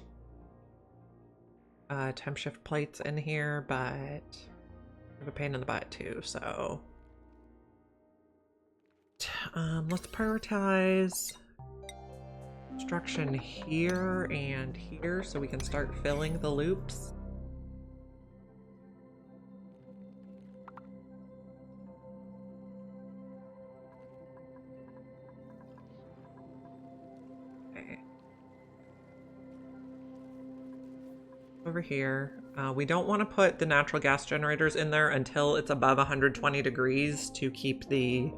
temp shift plates in here, but we have a pain in the butt too, so let's prioritize construction here and here so we can start filling the loops. Over here. We don't want to put the natural gas generators in there until it's above 120 degrees to keep the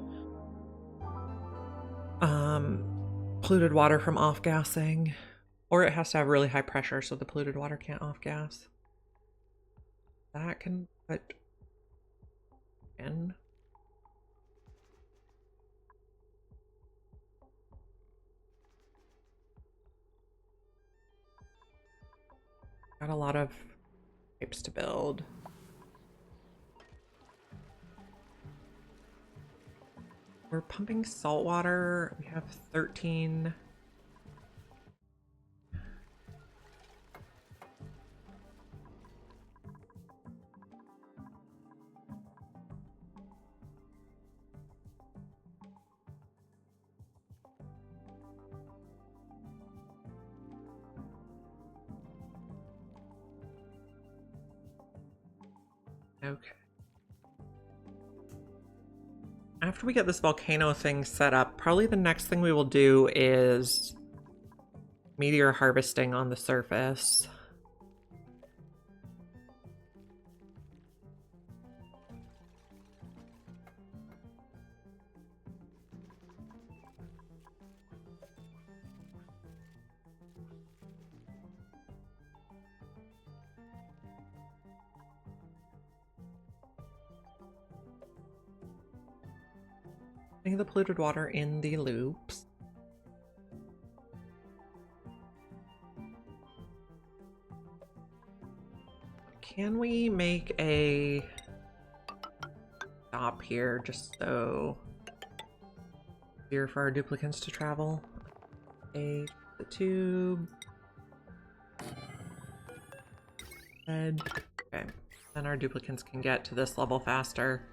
polluted water from off-gassing. Or it has to have really high pressure so the polluted water can't off-gas. That can put in. Got a lot of pipes to build. We're pumping salt water. We have 13. Okay. After we get this volcano thing set up, probably the next thing we will do is meteor harvesting on the surface. Putting the polluted water in the loops. can we make a stop here just so here for our duplicants to travel? The tube. Head. Okay. Then our duplicants can get to this level faster.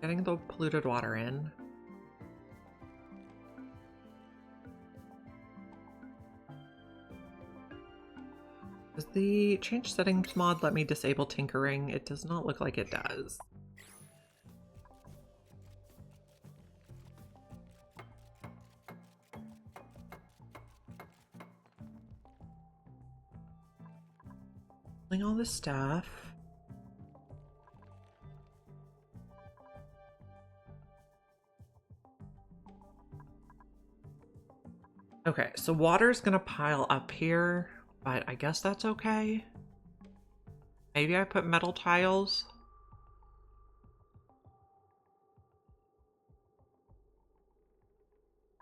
Getting the polluted water in. Does the change settings mod let me disable tinkering? It does not look like it does. Pulling all this stuff. Okay, so water's gonna pile up here, but I guess that's okay. Maybe I put metal tiles.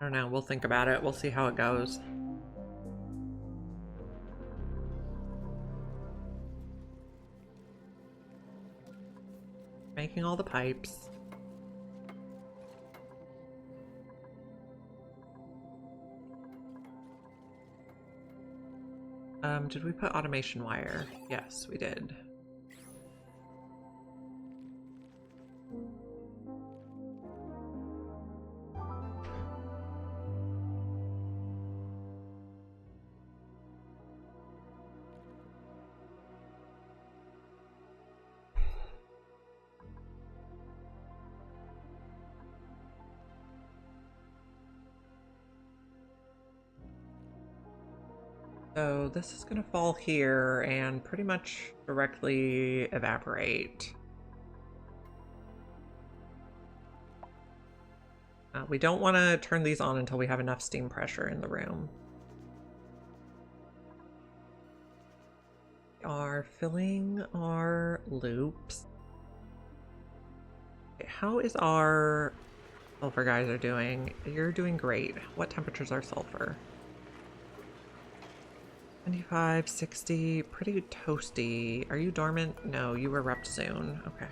I don't know, we'll think about it. We'll see how it goes. Making all the pipes. Did we put automation wire? Yes, we did. So this is going to fall here and pretty much directly evaporate. We don't want to turn these on until we have enough steam pressure in the room. We are filling our loops. Okay, how is our sulfur geyser doing? You're doing great. What temperatures are sulfur? 25, 60, pretty toasty. Are you dormant? No, you erupt soon. Okay.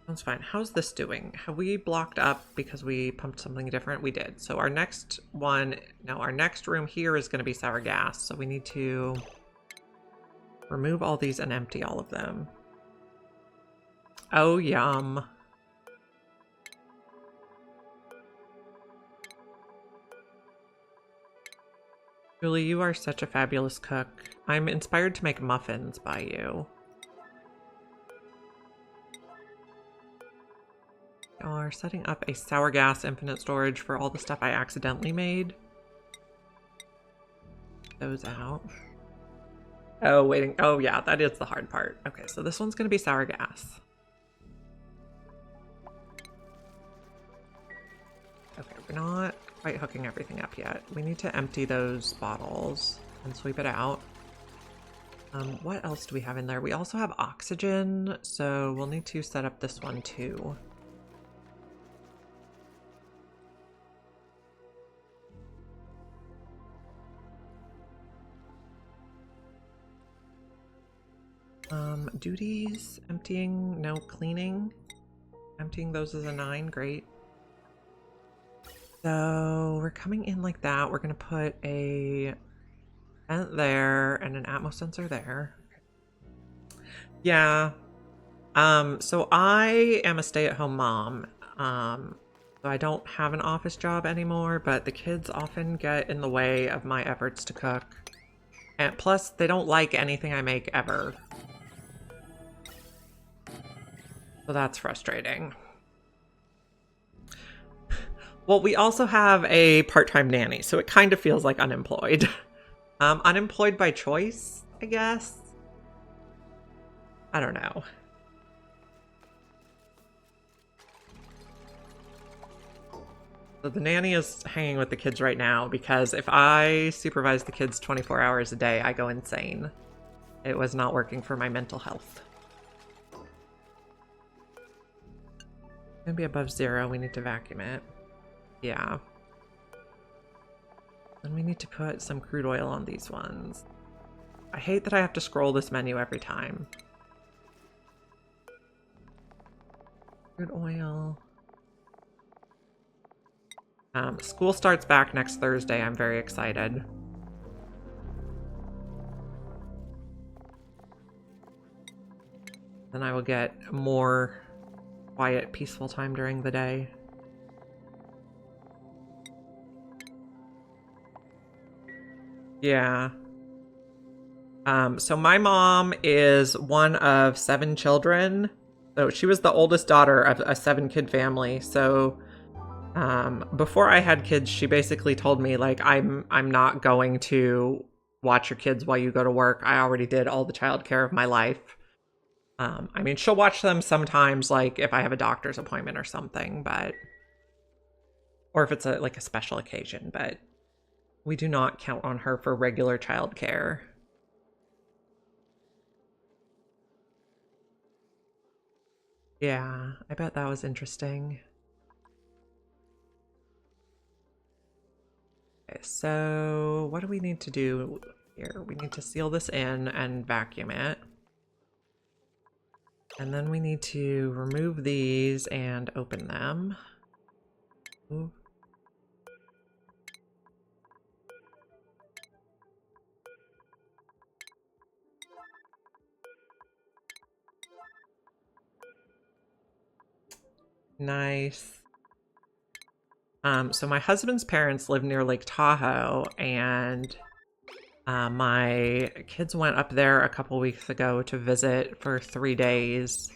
Sounds fine. How's this doing? Have we blocked up because we pumped something different? We did. So our next one, no, our next room here is going to be sour gas. So we need to remove all these and empty all of them. Oh, yum. Julie, you are such a fabulous cook. I'm inspired to make muffins by you. We are setting up a sour gas infinite storage for all the stuff I accidentally made. Those out. Oh, waiting. Oh, yeah, that is the hard part. Okay, so this one's going to be sour gas. Okay, we're not quite hooking everything up yet. We need to empty those bottles and sweep it out. What else do we have in there? We also have oxygen, so we'll need to set up this one too. Duties, emptying, no, cleaning. Emptying those is a 9, great. So we're coming in like that. We're gonna put a vent there and an atmo sensor there. Yeah. So I am a stay-at-home mom. So I don't have an office job anymore, but the kids often get in the way of my efforts to cook. And plus, they don't like anything I make ever. So that's frustrating. Well, we also have a part-time nanny, so it kind of feels like unemployed. Unemployed by choice, I guess? I don't know. So the nanny is hanging with the kids right now because if I supervise the kids 24 hours a day, I go insane. It was not working for my mental health. Gonna be above 0. We need to vacuum it. Yeah. Then we need to put some crude oil on these ones. I hate that I have to scroll this menu every time. Crude oil. School starts back next Thursday. I'm very excited. Then I will get more quiet, peaceful time during the day. Yeah. So my mom is one of 7 children. So she was the oldest daughter of a 7-kid family. So before I had kids, she basically told me, like, I'm not going to watch your kids while you go to work. I already did all the childcare of my life. I mean, she'll watch them sometimes, like if I have a doctor's appointment or something, but or if it's like a special occasion, but we do not count on her for regular childcare. Yeah, I bet that was interesting. Okay, so what do we need to do here? We need to seal this in and vacuum it. And then we need to remove these and open them. Ooh. Nice. So my husband's parents live near Lake Tahoe, and my kids went up there a couple weeks ago to visit for 3 days.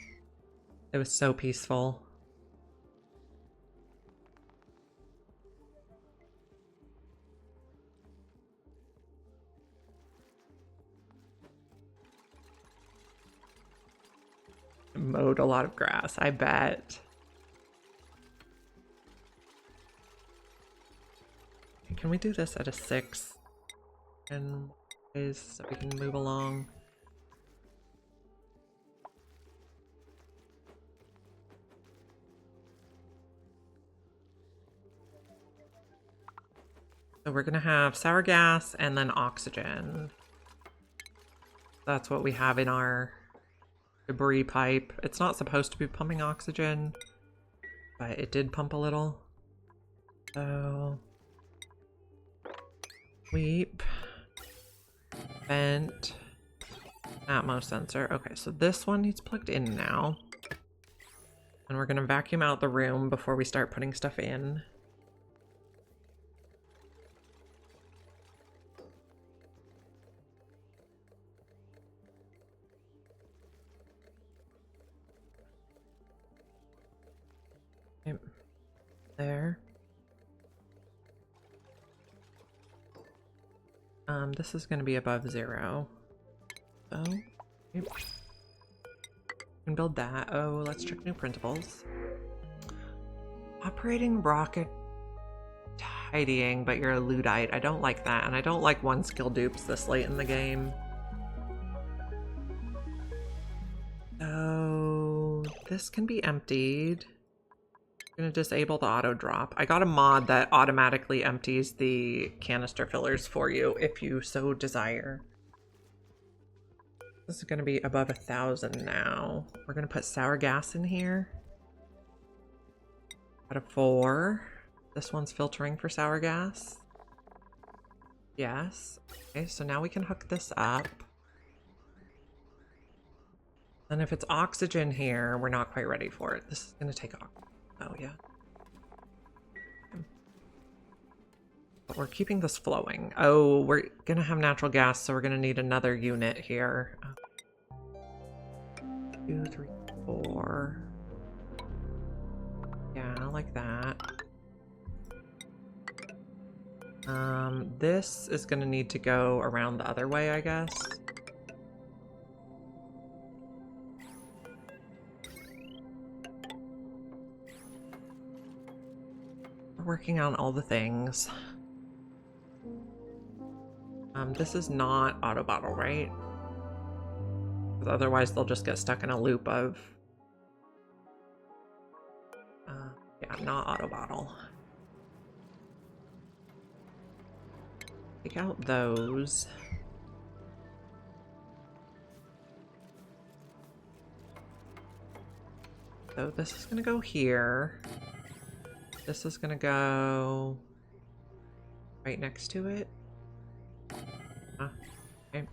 It was so peaceful. Mowed a lot of grass, I bet. Can we do this at a 6? And so we can move along. So we're gonna have sour gas and then oxygen. That's what we have in our debris pipe. It's not supposed to be pumping oxygen, but it did pump a little. So sweep, vent, Atmos sensor. Okay, so this one needs plugged in now. And we're gonna vacuum out the room before we start putting stuff in. Okay. There. This is going to be above 0. So, we can build that. Oh, let's check new printables. Operating rocket tidying, but you're a Luddite. I don't like that, and I don't like 1 skill dupes this late in the game. So, this can be emptied. I'm gonna disable the auto drop. I got a mod that automatically empties the canister fillers for you if you so desire. This is gonna be above 1,000 now. We're gonna put sour gas in here. Out of 4. This one's filtering for sour gas. Yes. Okay, so now we can hook this up. And if it's oxygen here, we're not quite ready for it. This is gonna take oxygen. Oh, yeah. But we're keeping this flowing. Oh, we're gonna have natural gas, so we're gonna need another unit here. 2, 3, 4. Yeah, I like that. This is gonna need to go around the other way, I guess. Working on all the things. This is not auto bottle, right? Otherwise they'll just get stuck in a loop of yeah, not auto bottle. Take out those. So this is gonna go here. This is gonna go right next to it. Okay.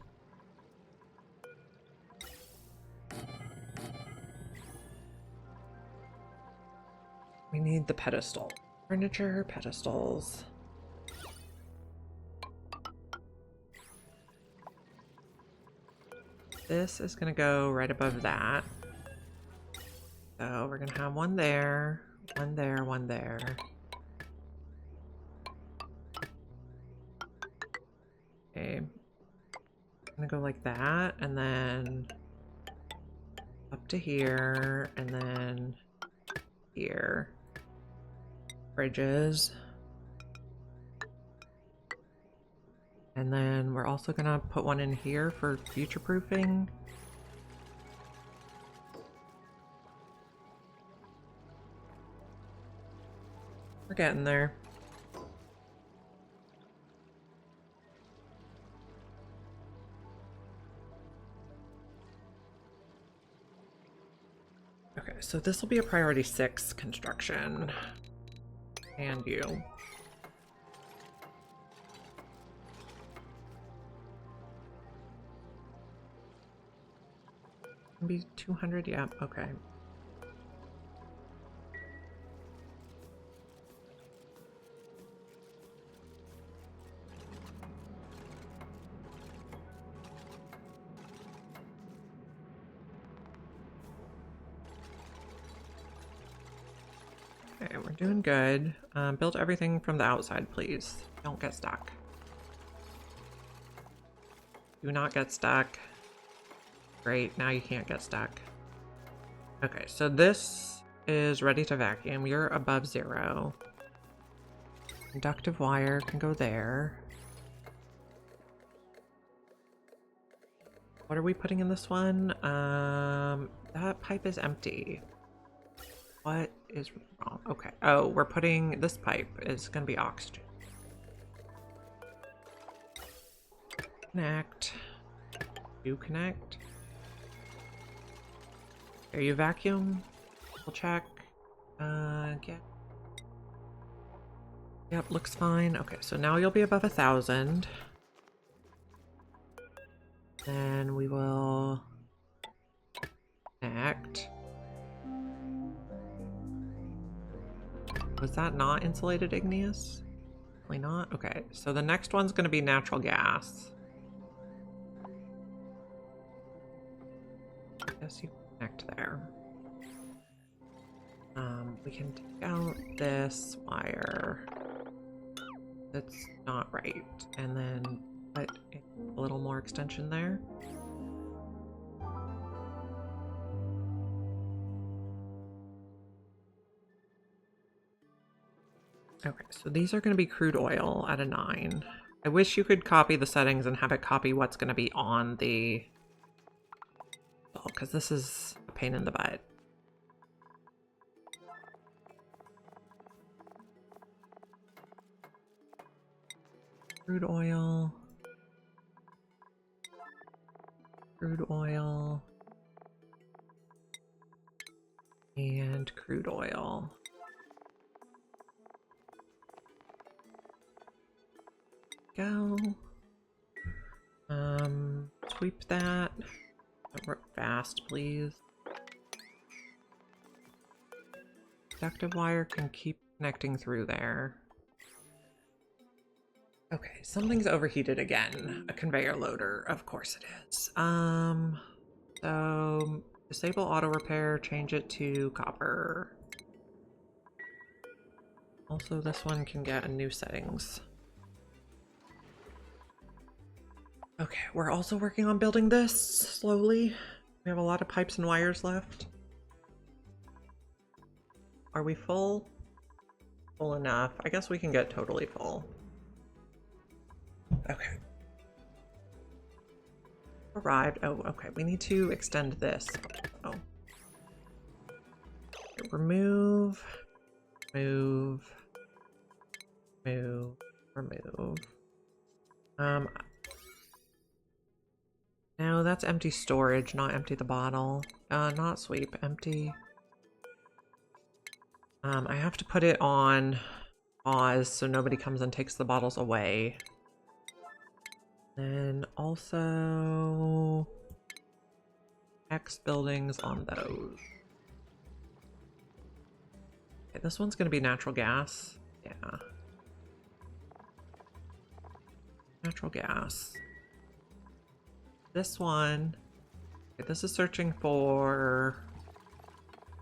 We need the pedestal. Furniture, pedestals. This is gonna go right above that. So we're gonna have one there, one there, one there. Okay. I'm gonna go like that, and then up to here, and then here. Bridges. And then we're also gonna put one in here for future-proofing. We're getting there. Okay, so this will be a priority 6 construction. And you. Be 200, yeah, okay. Okay, we're doing good. Build everything from the outside, please. Don't get stuck. Do not get stuck. Great, now you can't get stuck. Okay, so this is ready to vacuum. You're above 0. Conductive wire can go there. What are we putting in this one? That pipe is empty. What is wrong? Okay. Oh, we're putting this pipe is gonna be oxygen. Connect. You connect. Are you vacuum? We'll check. Get. Yep, looks fine. Okay, so now you'll be above 1,000. Then we will connect. Was that not insulated igneous? Probably not. Okay, so the next one's going to be natural gas. I guess you connect there. We can take out this wire. That's not right. And then put a little more extension there. Okay, so these are going to be crude oil at a 9. I wish you could copy the settings and have it copy what's going to be on the... because this is a pain in the butt. Crude oil. Crude oil. And crude oil. Go. Sweep that. Work fast, please. Conductive wire can keep connecting through there. Okay, something's overheated again. A conveyor loader, of course it is. So disable auto repair, change it to copper. Also, this one can get a new settings. Okay, we're also working on building this slowly. We have a lot of pipes and wires left. Are we full? Full enough. I guess we can get totally full. Okay. Arrived. Oh, okay. We need to extend this. Oh. Remove. Move. Move. Remove. No, that's empty storage, not empty the bottle. Not sweep. Empty. I have to put it on pause so nobody comes and takes the bottles away. Then also X buildings on those. Okay, this one's gonna be natural gas. Yeah. Natural gas. This one, okay, this is searching for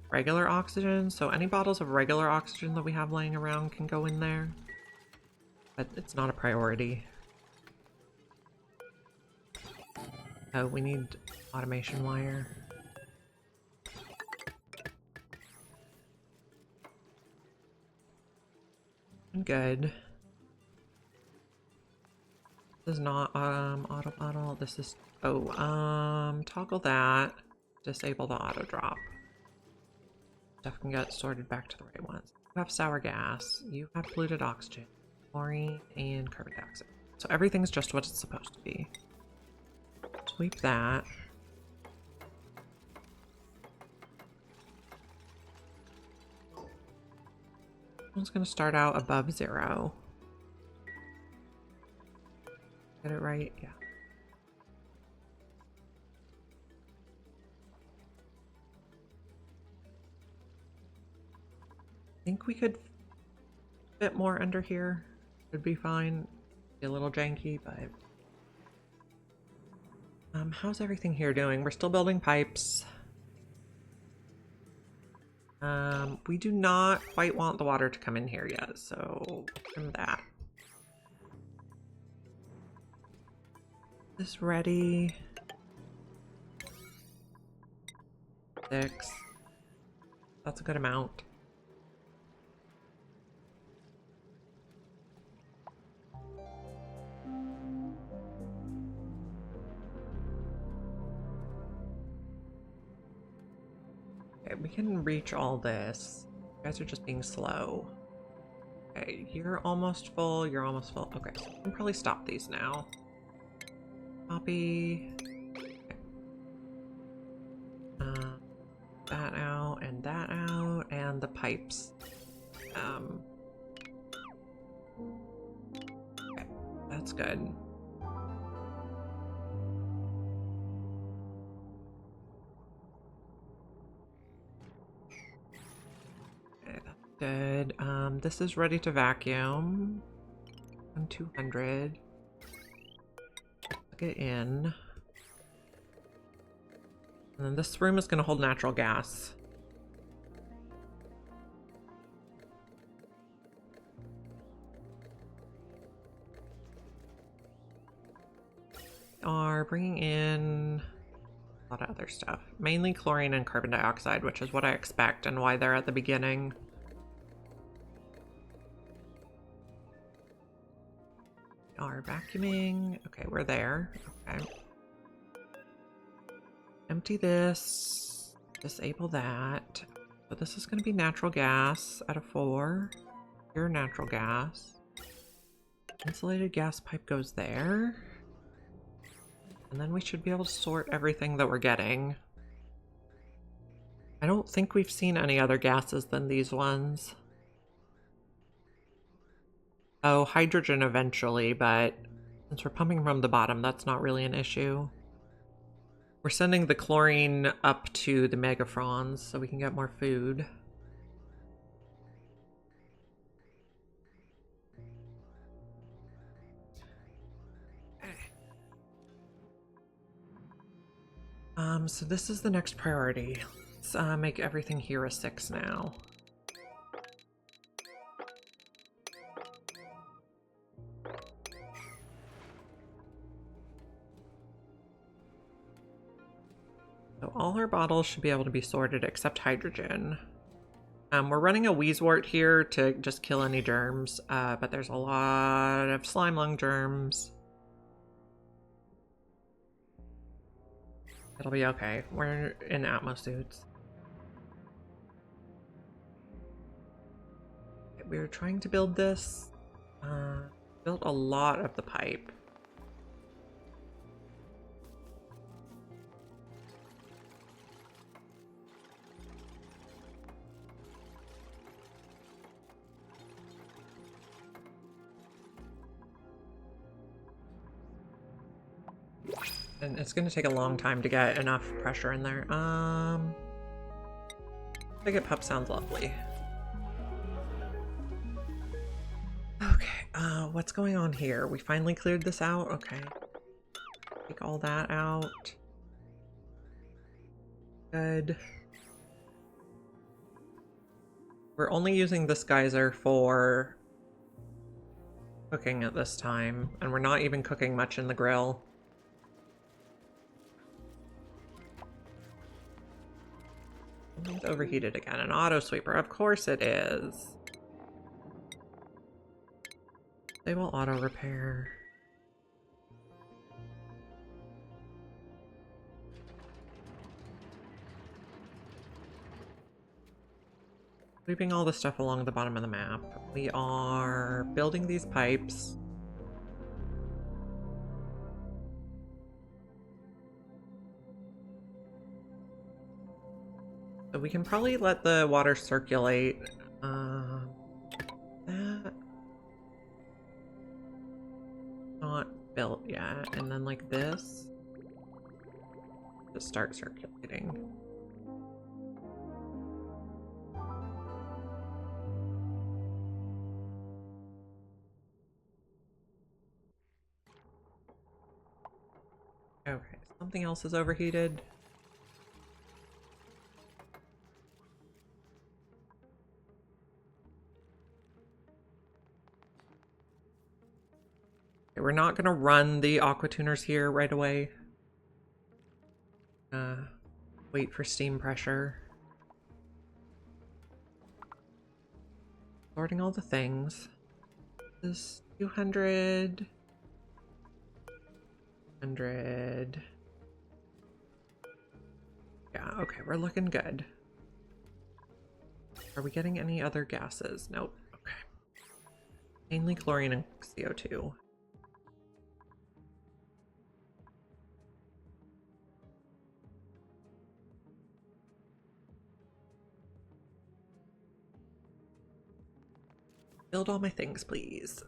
regular oxygen, so any bottles of regular oxygen that we have laying around can go in there. But it's not a priority. Oh, we need automation wire. Good. This is not auto bottle. This is toggle that. Disable the auto drop. Stuff can get sorted back to the right ones. You have sour gas. You have polluted oxygen, chlorine, and carbon dioxide. So everything's just what it's supposed to be. Sweep that. One's gonna start out above 0. Get it right? Yeah. I think we could fit more under here. Would be fine. Be a little janky, but how's everything here doing? We're still building pipes. We do not quite want the water to come in here yet, so trim that. This ready. 6. That's a good amount. Okay, we can reach all this. You guys are just being slow. Okay, you're almost full, you're almost full. Okay, so we can probably stop these now. Copy. Okay. That out, and that out, and the pipes. Okay, that's good. Okay, that's good. This is ready to vacuum. 200. Plug it in. And then this room is going to hold natural gas. Are bringing in a lot of other stuff. Mainly chlorine and carbon dioxide, which is what I expect and why they're at the beginning. Are vacuuming. Okay, we're there. Okay. Empty this. Disable that. So this is going to be natural gas at a 4. Pure natural gas. Insulated gas pipe goes there. And then we should be able to sort everything that we're getting. I don't think we've seen any other gases than these ones. Oh, hydrogen eventually, but since we're pumping from the bottom, that's not really an issue. We're sending the chlorine up to the megafrons so we can get more food. So this is the next priority. Let's make everything here a 6 now. So all our bottles should be able to be sorted except hydrogen. We're running a Wheezewort here to just kill any germs, but there's a lot of slime lung germs. It'll be okay. We're in Atmo suits. We were trying to build this. Built a lot of the pipe. And it's going to take a long time to get enough pressure in there. Spigot pup sounds lovely. Okay, what's going on here? We finally cleared this out? Okay. Take all that out. Good. We're only using this geyser for cooking at this time, and we're not even cooking much in the grill. It's overheated again. An auto sweeper. Of course it is. They will auto repair. Sweeping all the stuff along the bottom of the map. We are building these pipes. So we can probably let the water circulate. That not built yet, and then like this, just start circulating. Okay, something else is overheated. We're not going to run the aqua tuners here right away. Wait for steam pressure. Sorting all the things. This is 200. 100. Yeah, okay, we're looking good. Are we getting any other gases? Nope. Okay. Mainly chlorine and CO2. Build all my things, please.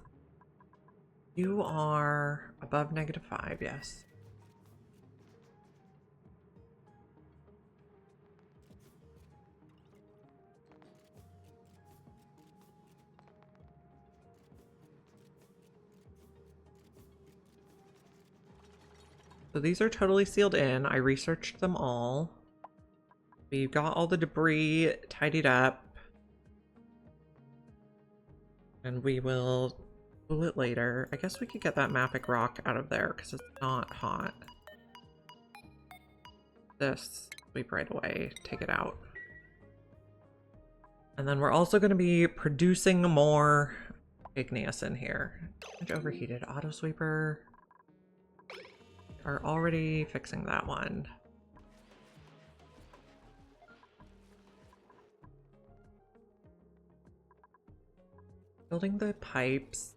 You are above -5, yes. So these are totally sealed in. I researched them all. We've got all the debris tidied up. And we will cool it later. I guess we could get that mafic rock out of there because it's not hot. This, sweep right away, take it out. And then we're also going to be producing more igneous in here. Overheated auto sweeper. Are already fixing that one. Building the pipes.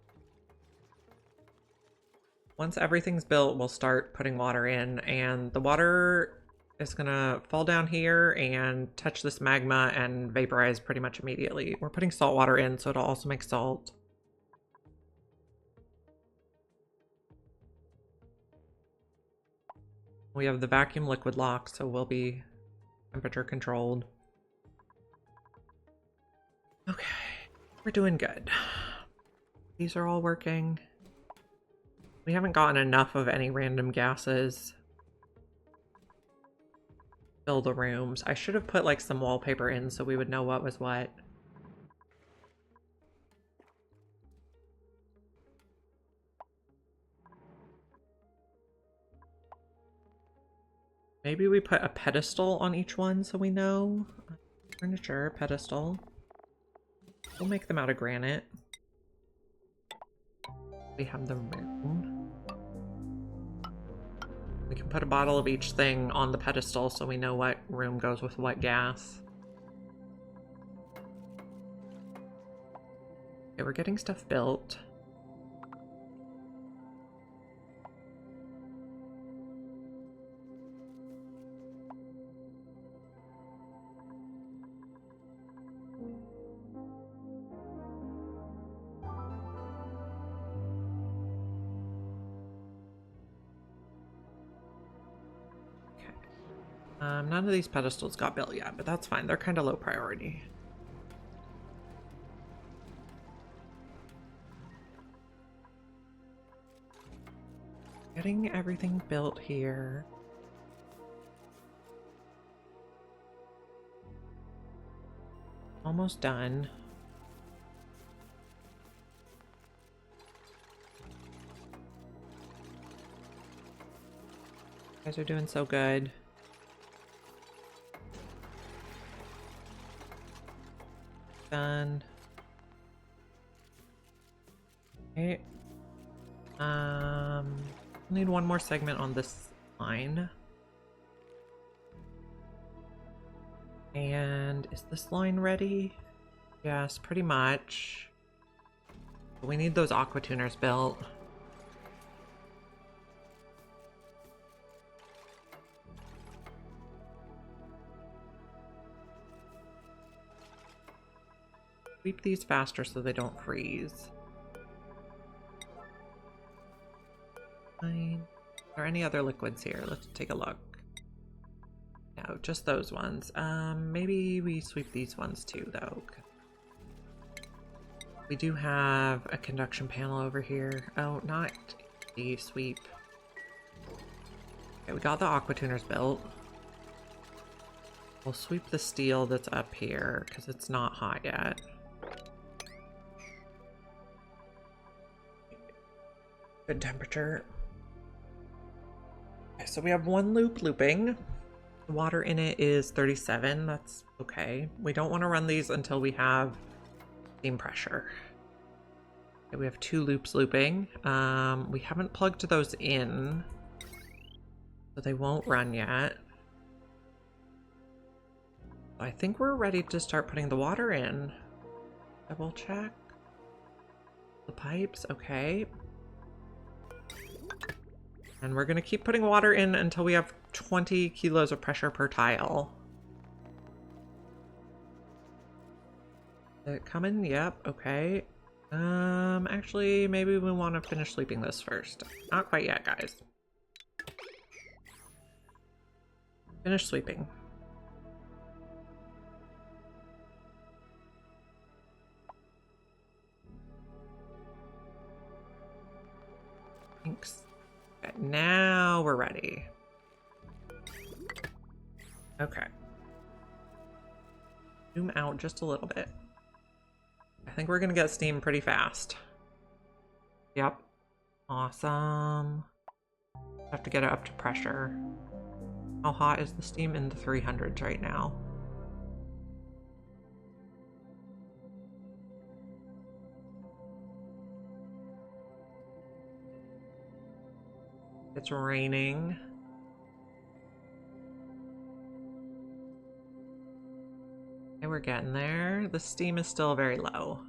Once everything's built, we'll start putting water in, and the water is gonna fall down here and touch this magma and vaporize pretty much immediately. We're putting salt water in, so it'll also make salt. We have the vacuum liquid lock, so we'll be temperature controlled. Okay. We're doing good. These are all working. We haven't gotten enough of any random gases. Fill the rooms. I should have put like some wallpaper in so we would know what was what. Maybe we put a pedestal on each one so we know. Furniture, pedestal. We'll make them out of granite. We have the room. We can put a bottle of each thing on the pedestal so we know what room goes with what gas. Okay, we're getting stuff built. None of these pedestals got built yet, but that's fine. They're kind of low priority. Getting everything built here. Almost done. You guys are doing so good. Done. Okay. Need one more segment on this line. And is this line ready? Yes, pretty much. But we need those aqua tuners built. Sweep these faster so they don't freeze. Fine. Are there any other liquids here? Let's take a look. No, just those ones. Maybe we sweep these ones too, though. We do have a conduction panel over here. Oh, not the sweep. Okay, we got the aqua tuners built. We'll sweep the steel that's up here because it's not hot yet. Good temperature. Okay, so we have one loop looping. The water in it is 37. That's okay. We don't want to run these until we have steam pressure. Okay, we have two loops looping. We haven't plugged those in, so they won't run yet. I think we're ready to start putting the water in. Double check. The pipes, okay. And we're gonna keep putting water in until we have 20 kilos of pressure per tile. Is it coming? Yep, okay. Actually, maybe we want to finish sleeping this first. Not quite yet, guys. Finish sleeping. Thanks. Okay, now we're ready. Okay. Zoom out just a little bit. I think we're gonna get steam pretty fast. Yep. Awesome. Have to get it up to pressure. How hot is the steam? In the 300s right now. It's raining. Okay, we're getting there. The steam is still very low.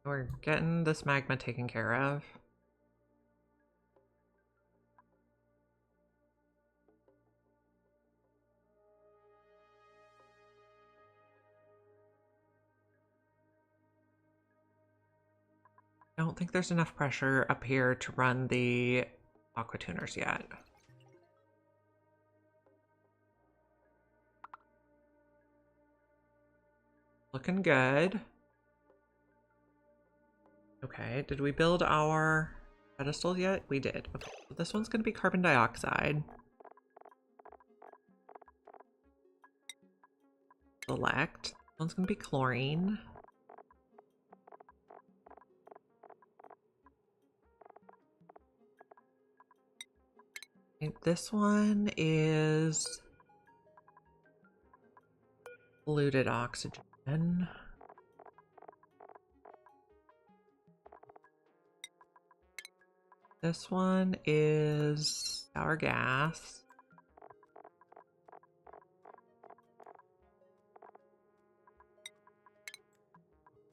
We're getting this magma taken care of. I don't think there's enough pressure up here to run the aqua tuners yet. Looking good. Okay, did we build our pedestal yet? We did. Okay, so this one's going to be carbon dioxide. Select. This one's going to be chlorine. This one is polluted oxygen. This one is sour gas.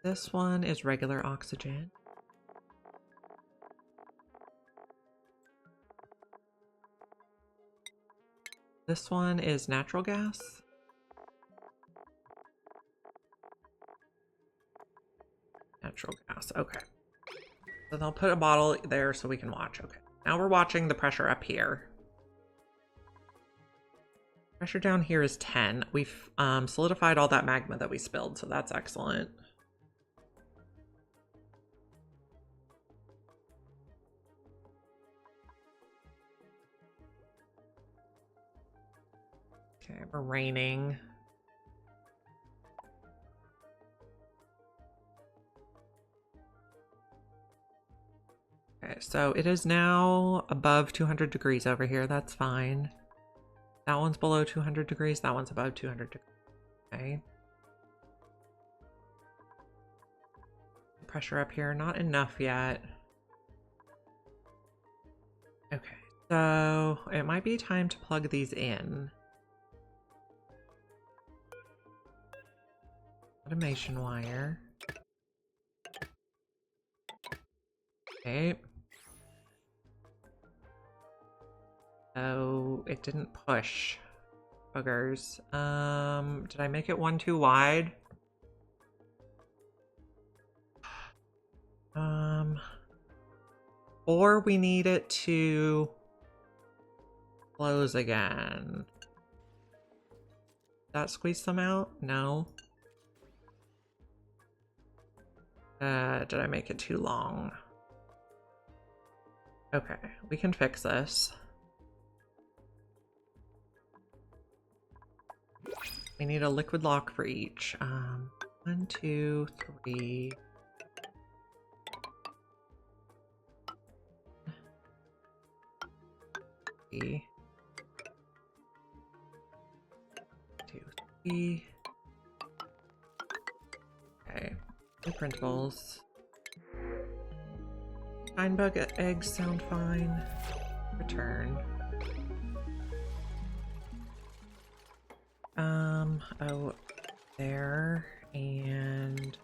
This one is regular oxygen. This one is natural gas. Natural gas, okay. So they'll put a bottle there so we can watch, okay. Now we're watching the pressure up here. Pressure down here is 10. We've solidified all that magma that we spilled, so that's excellent. Okay, we're raining. Okay, so it is now above 200 degrees over here. That's fine. That one's below 200 degrees. That one's above 200 degrees. Okay. Pressure up here, not enough yet. Okay, so it might be time to plug these in. Automation wire. Okay. Oh, it didn't push. Buggers. Did I make it one too wide? Or we need it to close again. Did that squeeze some out? No. Did I make it too long? Okay, we can fix this. We need a liquid lock for each. 1, 2, 3. Two, three. Okay, new printables. Pine bug eggs sound fine. Return. Oh, there. And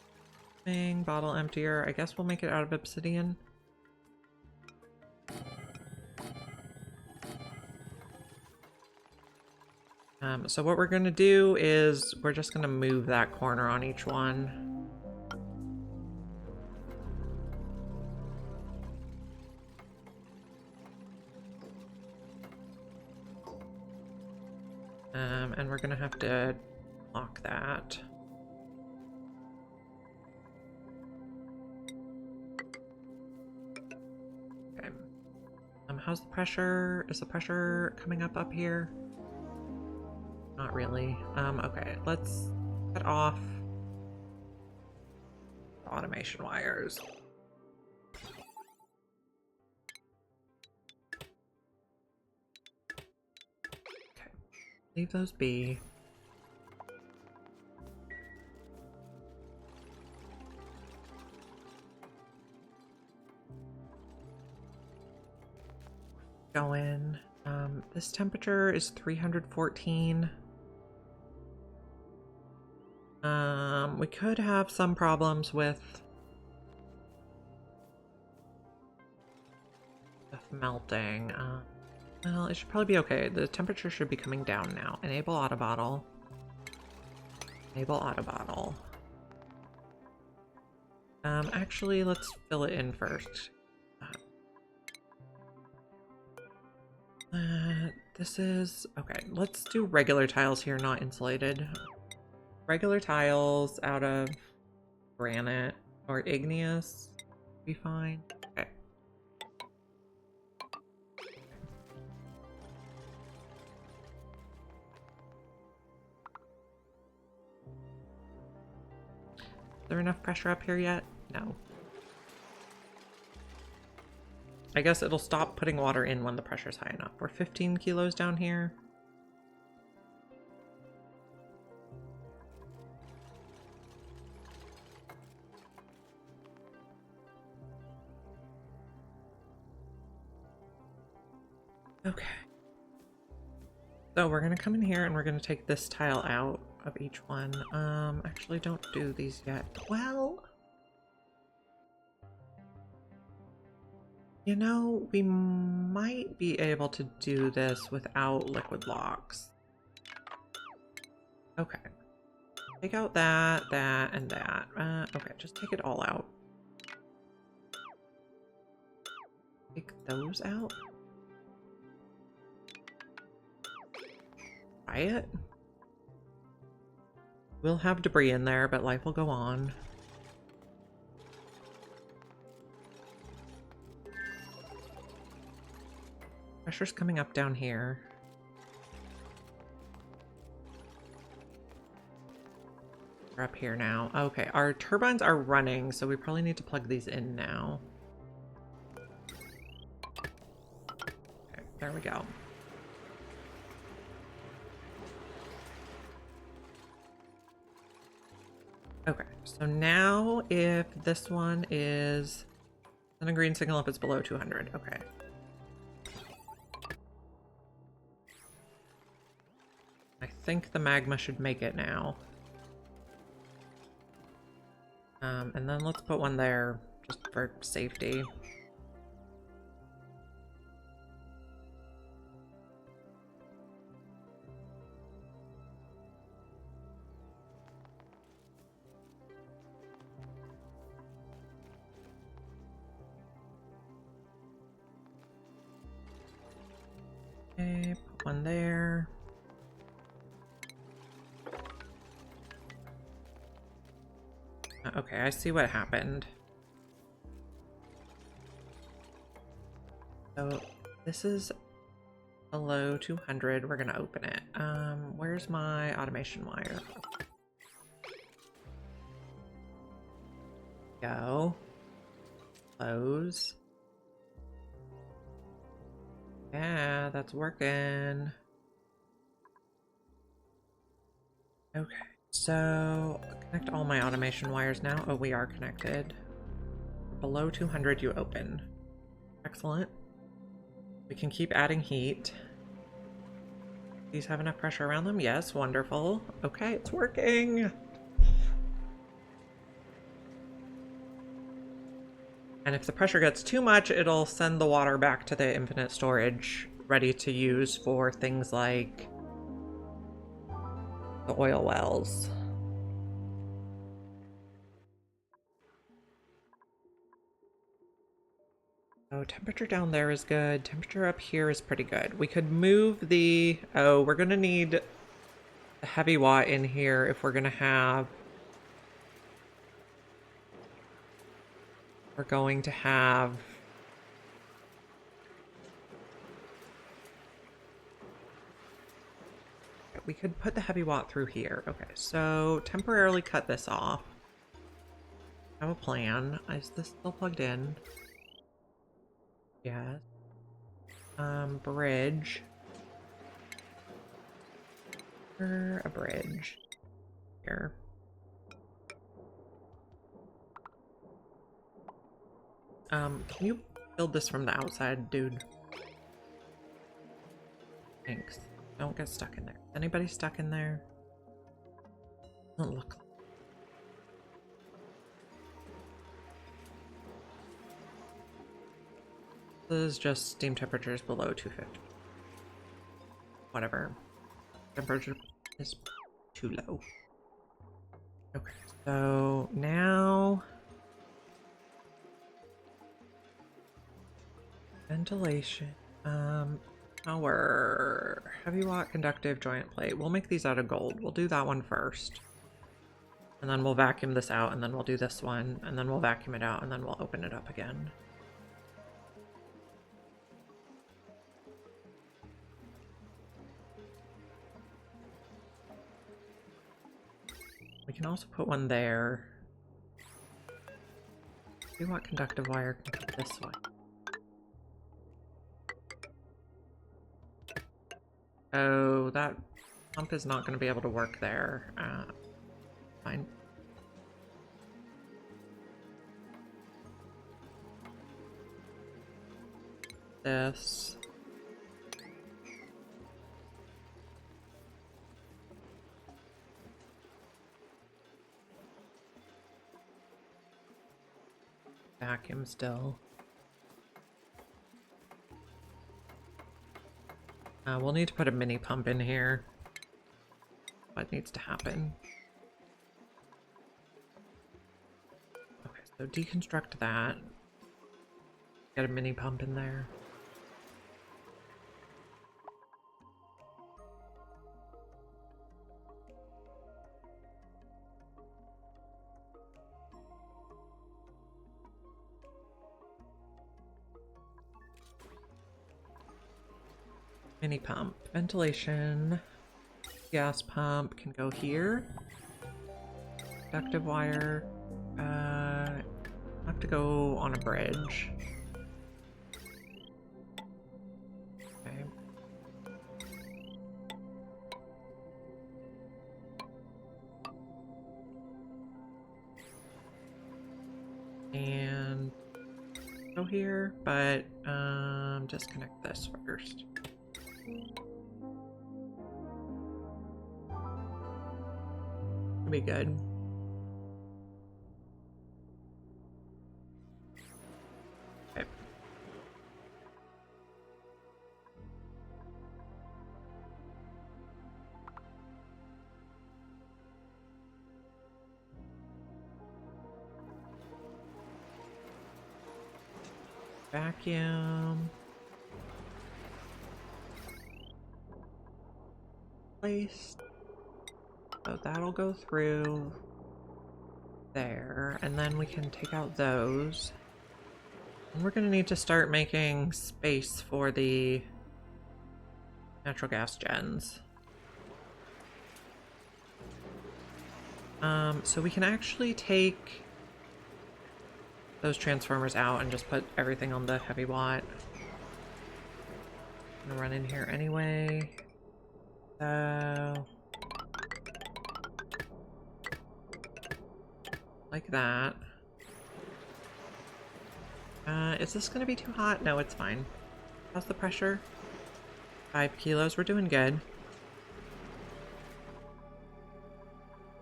thing, bottle emptier. I guess we'll make it out of obsidian. So what we're going to do is we're just going to move that corner on each one. And we're going to have to lock that. Okay. How's the pressure? Is the pressure coming up here? Not really. Okay, let's cut off the automation wires. Okay, leave those be. Go in. This temperature is 314. We could have some problems with stuff melting. Well, it should probably be okay. The temperature should be coming down now. Enable auto bottle. Enable auto bottle. Actually, let's fill it in first. This is okay. Let's do regular tiles here, not insulated. Regular tiles out of granite or igneous be fine. Okay. Is there enough pressure up here yet? No. I guess it'll stop putting water in when the pressure's high enough. We're 15 kilos down here. Okay. So we're gonna come in here and we're gonna take this tile out of each one. Actually don't do these yet. Well, you know, we might be able to do this without liquid blocks. Okay. Take out that, that, and that. Okay, just take it all out. Take those out. Try it. We'll have debris in there, but life will go on. Pressure's coming up down here. We're up here now. Okay, our turbines are running, so we probably need to plug these in now. Okay, there we go. Okay, so now if this one is... Send a green signal if it's below 200. Okay. I think the magma should make it now. And then let's put one there just for safety. Okay, put one there. Okay, I see what happened. So this is below 200. We're gonna open it. Where's my automation wire? Go. Close. Yeah, that's working. Okay. So, connect all my automation wires now. Oh, we are connected. Below 200, you open. Excellent. We can keep adding heat. These have enough pressure around them? Yes, wonderful. Okay, it's working! And if the pressure gets too much, it'll send the water back to the infinite storage, ready to use for things like the oil wells. Oh, temperature down there is good. Temperature up here is pretty good. We could move the... Oh, we're gonna need a heavy watt in here if we're gonna have... We're going to have... We could put the heavy watt through here. Okay, so temporarily cut this off. I have a plan. Is this still plugged in? Yes. Bridge. A bridge. Here. Can you build this from the outside, dude? Thanks. Don't get stuck in there. Anybody stuck in there? Doesn't look like. This is just steam temperatures below 250. Whatever. Temperature is too low. Okay, so now... Ventilation. Power. Heavy watt conductive joint plate. We'll make these out of gold. We'll do that one first. And then we'll vacuum this out, and then we'll do this one, and then we'll vacuum it out, and then we'll open it up again. We can also put one there. Heavy watt conductive wire can go this way. Oh, that pump is not going to be able to work there. Fine. This. Vacuum still. We'll need to put a mini pump in here. What needs to happen? Okay, so deconstruct that. Get a mini pump in there. Mini pump. Ventilation. Gas pump can go here. Conductive wire. Have to go on a bridge. Okay. And go here, but disconnect this first. Be good. Okay. Vacuum. Place. So that'll go through there, and then we can take out those. And we're gonna need to start making space for the natural gas gens. So we can actually take those transformers out and just put everything on the heavy watt. I'm gonna run in here anyway. So like that. Is this gonna be too hot? No, it's fine. How's the pressure? 5 kilos, we're doing good.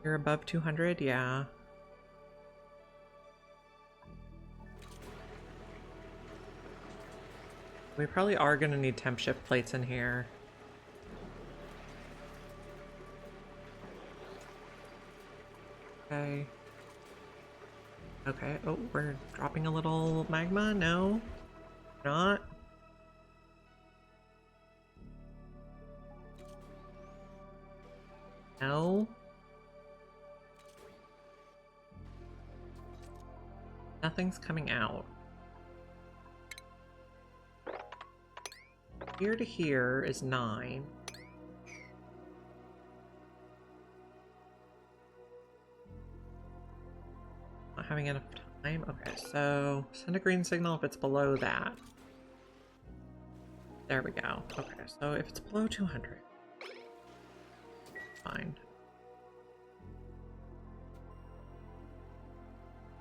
You're above 200? Yeah. We probably are gonna need temp shift plates in here. Okay. Okay, oh, we're dropping a little magma? No, not. No. Nothing's coming out. Here to here is 9. Not having enough time? Okay, so send a green signal if it's below that. There we go. Okay, so if it's below 200. Fine.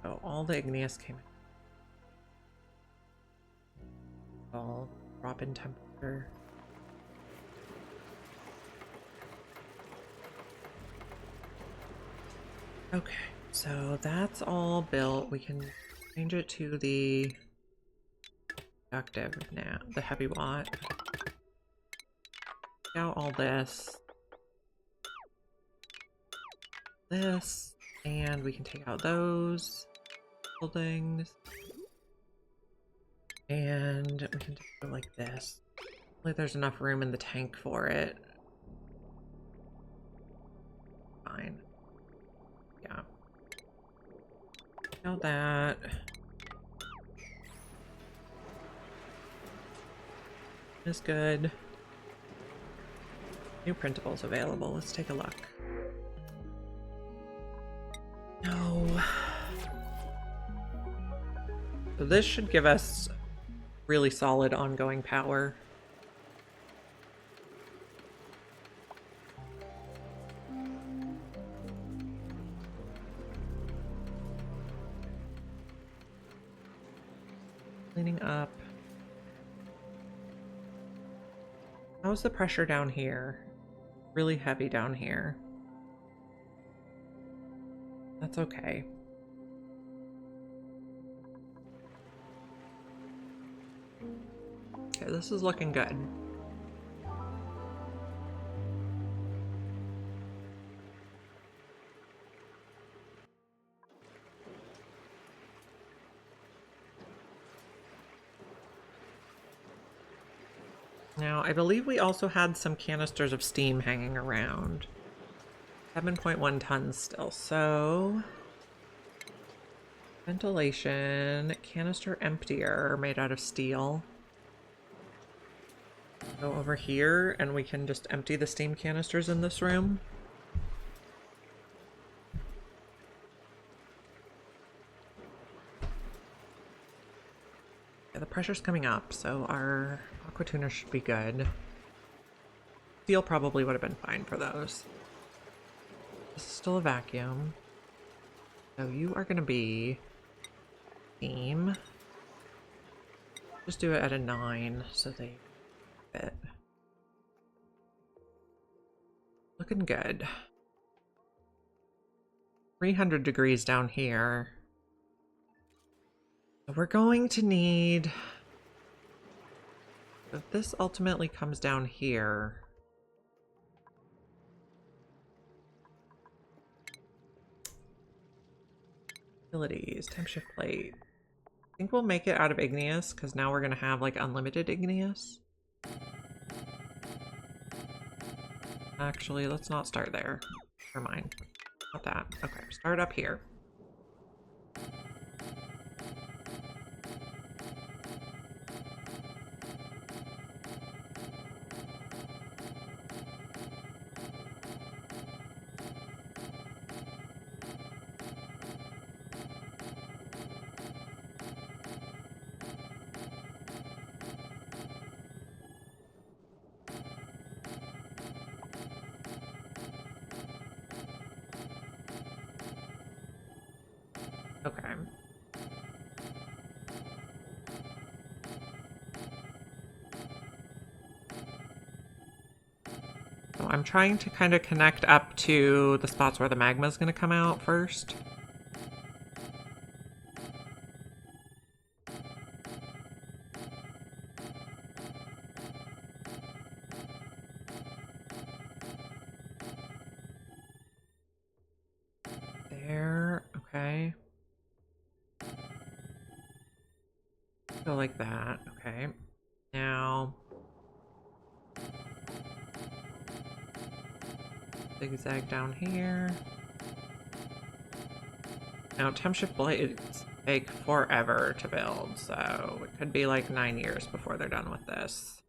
So all the igneous came in. All drop in temperature. Okay. So that's all built. We can change it to the conductive now, the heavy watt. Take out all this. This. And we can take out those buildings. And we can take it like this. Hopefully there's enough room in the tank for it. Fine. Yeah. Now that. Is good. New printables available. Let's take a look. No. So this should give us really solid ongoing power. Cleaning up. How's the pressure down here? Really heavy down here. That's okay. Okay, this is looking good. Now, I believe we also had some canisters of steam hanging around. 7.1 tons still, so... Ventilation, canister emptier made out of steel. Go over here and we can just empty the steam canisters in this room. Yeah, the pressure's coming up, so our aqua tuner should be good. Steel probably would have been fine for those. This is still a vacuum. So you are going to be steam. Just do it at a 9 so they fit. Looking good. 300 degrees down here. So we're going to need... If this ultimately comes down here... Utilities, temp shift plate. I think we'll make it out of igneous because now we're going to have like unlimited igneous. Actually, let's not start there. Never mind. Not that. Okay, start up here. Okay. So I'm trying to kind of connect up to the spots where the magma is going to come out first. There, okay. Go like that, okay. Now, zigzag down here. Now, temp shift blades take forever to build, so it could be like 9 years before they're done with this.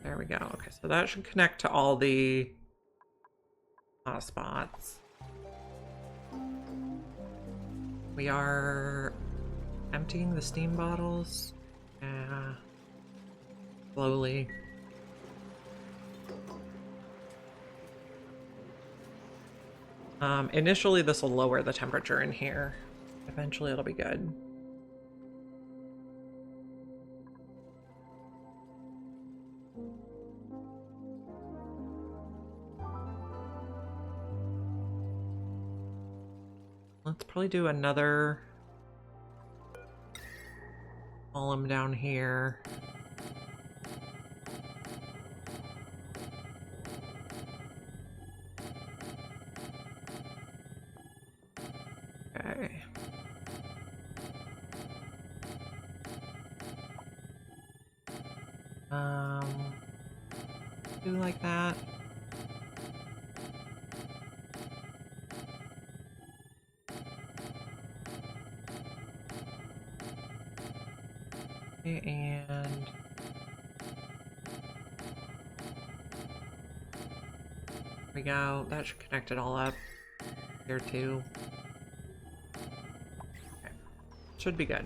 There we go. Okay, so that should connect to all the spots. We are emptying the steam bottles. Slowly. Initially this will lower the temperature in here. Eventually it'll be good. Let's probably do another column down here. Okay. Do like that. And there we go. That should connect it all up here too. Okay. Should be good.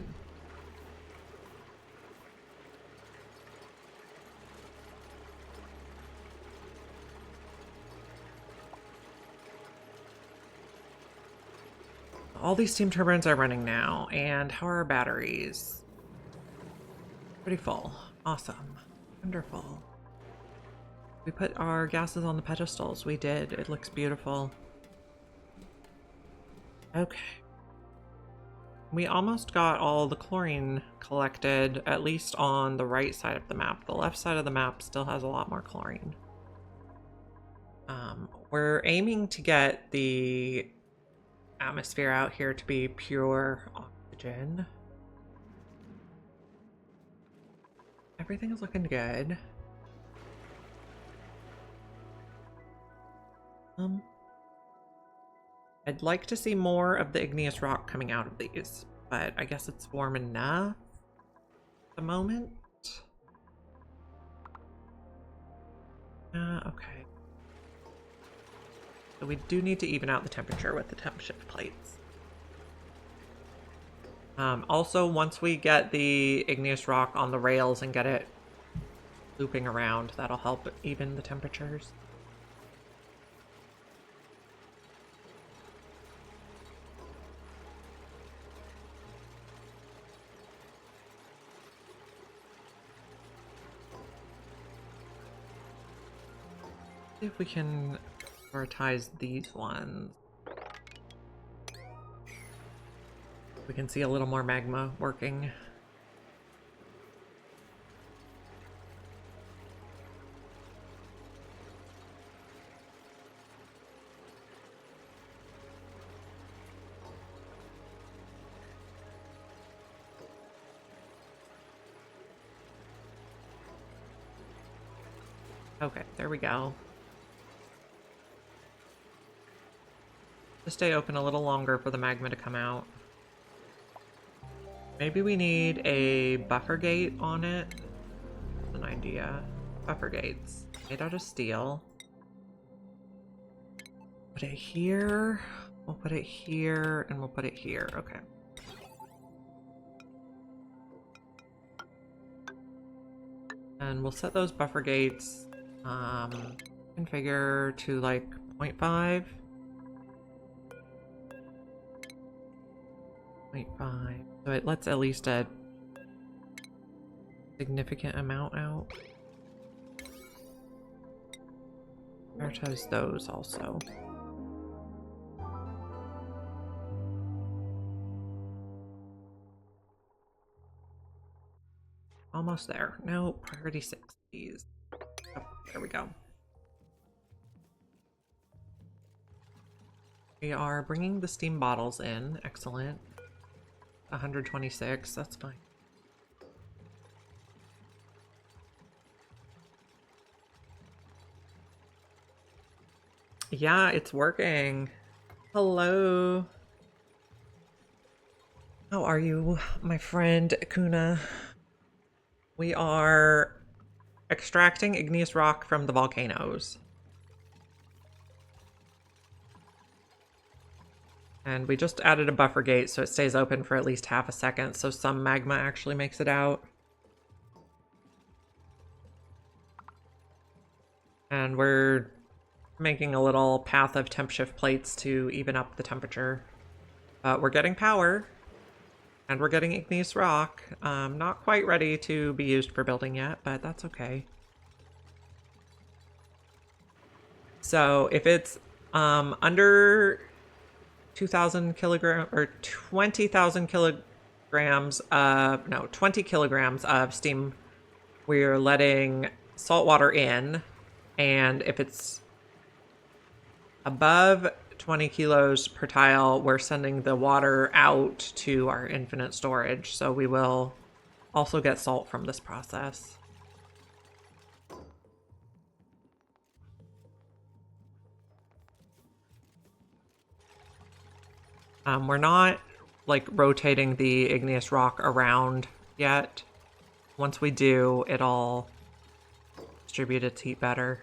All these steam turbines are running now, and how are our batteries? Pretty full. Awesome. Wonderful. We put our gases on the pedestals. We did. It looks beautiful. Okay. We almost got all the chlorine collected, at least on the right side of the map. The left side of the map still has a lot more chlorine. We're aiming to get the atmosphere out here to be pure oxygen. Everything is looking good. I'd like to see more of the igneous rock coming out of these, but I guess it's warm enough at the moment. Okay. So we do need to even out the temperature with the temp shift plates. Also, once we get the igneous rock on the rails and get it looping around, that'll help even the temperatures. See if we can prioritize these ones. We can see a little more magma working. Okay, there we go. Just stay open a little longer for the magma to come out. Maybe we need a buffer gate on it. That's an idea. Buffer gates made out of steel. Put it here. We'll put it here, and we'll put it here. Okay. And we'll set those buffer gates. Configure to like 0.5. 0.5. So it lets at least a significant amount out. Prioritize those also. Almost there. No, priority 6, please. Oh, there we go. We are bringing the steam bottles in. Excellent. 126, that's fine. Yeah, it's working. Hello. How are you, my friend Kuna? We are extracting igneous rock from the volcanoes. And we just added a buffer gate so it stays open for at least half a second, so some magma actually makes it out. And we're making a little path of temp shift plates to even up the temperature. But we're getting power, and we're getting igneous rock. Not quite ready to be used for building yet, but that's okay. So if it's under 2,000 kilograms or 20,000 kilograms of, no, 20 kilograms of steam, we're letting salt water in. And if it's above 20 kilos per tile, we're sending the water out to our infinite storage. So we will also get salt from this process. We're not like rotating the igneous rock around yet. Once we do, it'll distribute its heat better.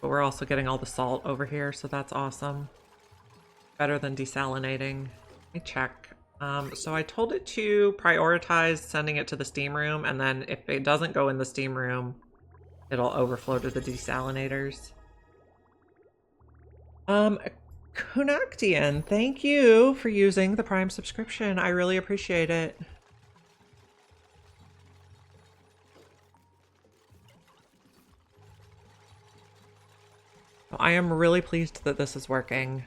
But we're also getting all the salt over here, so that's awesome. Better than desalinating. Let me check. So I told it to prioritize sending it to the steam room, and then if it doesn't go in the steam room, it'll overflow to the desalinators. Kunaktian, thank you for using the Prime subscription. I really appreciate it. I am really pleased that this is working.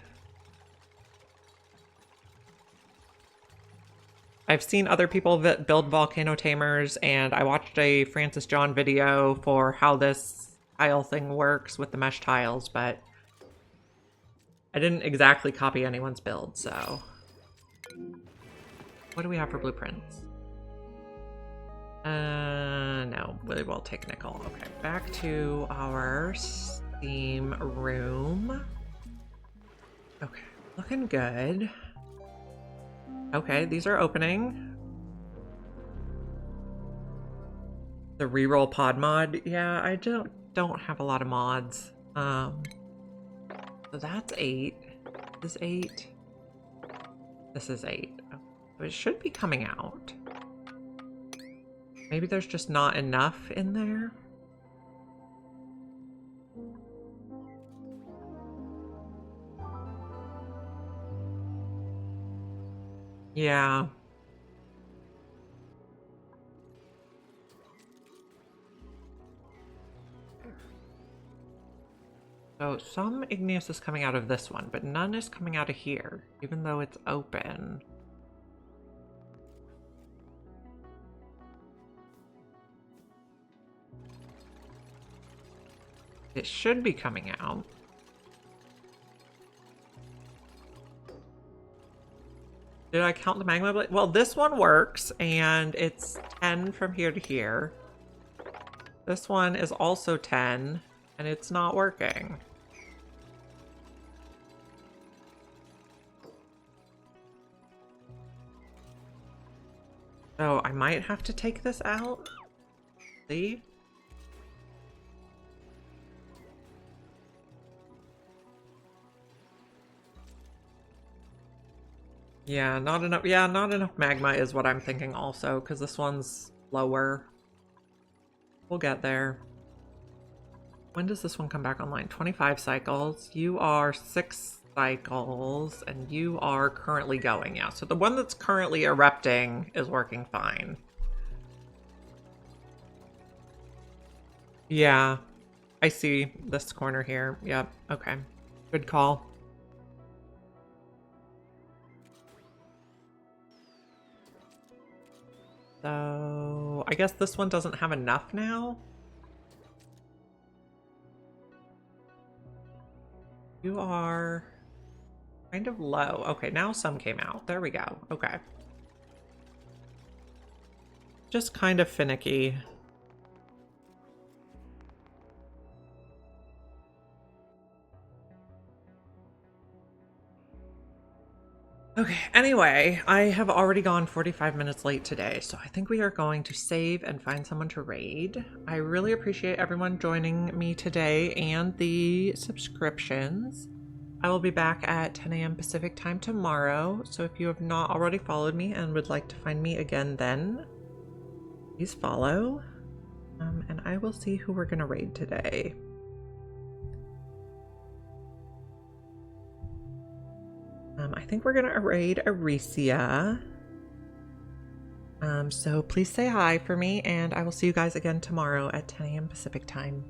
I've seen other people that build volcano tamers, and I watched a Francis John video for how this tile thing works with the mesh tiles, but I didn't exactly copy anyone's build, so. What do we have for blueprints? No, we'll take nickel. Okay, back to our steam room. Okay, looking good. Okay, these are opening. The reroll pod mod. Yeah, I don't have a lot of mods. So that's 8. This is 8. This is 8. Oh, it should be coming out. Maybe there's just not enough in there. Yeah. So some igneous is coming out of this one, but none is coming out of here, even though it's open. It should be coming out. Did I count the magma blade? Well, this one works, and it's 10 from here to here. This one is also 10, and it's not working. So I might have to take this out. See? Yeah, not enough. Yeah, not enough magma is what I'm thinking also, because this one's lower. We'll get there. When does this one come back online? 25 cycles. You are 6 cycles, and you are currently going. Yeah, so the one that's currently erupting is working fine. Yeah, I see this corner here. Yep, okay. Good call. So I guess this one doesn't have enough now. You are kind of low. Okay, now some came out. There we go. Okay. Just kind of finicky. Okay, anyway, I have already gone 45 minutes late today, so I think we are going to save and find someone to raid. I really appreciate everyone joining me today and the subscriptions. I will be back at 10 a.m. Pacific time tomorrow, so if you have not already followed me and would like to find me again then, please follow. And I will see who we're going to raid today. I think we're gonna raid Aricia. So please say hi for me, and I will see you guys again tomorrow at 10 a.m. Pacific time.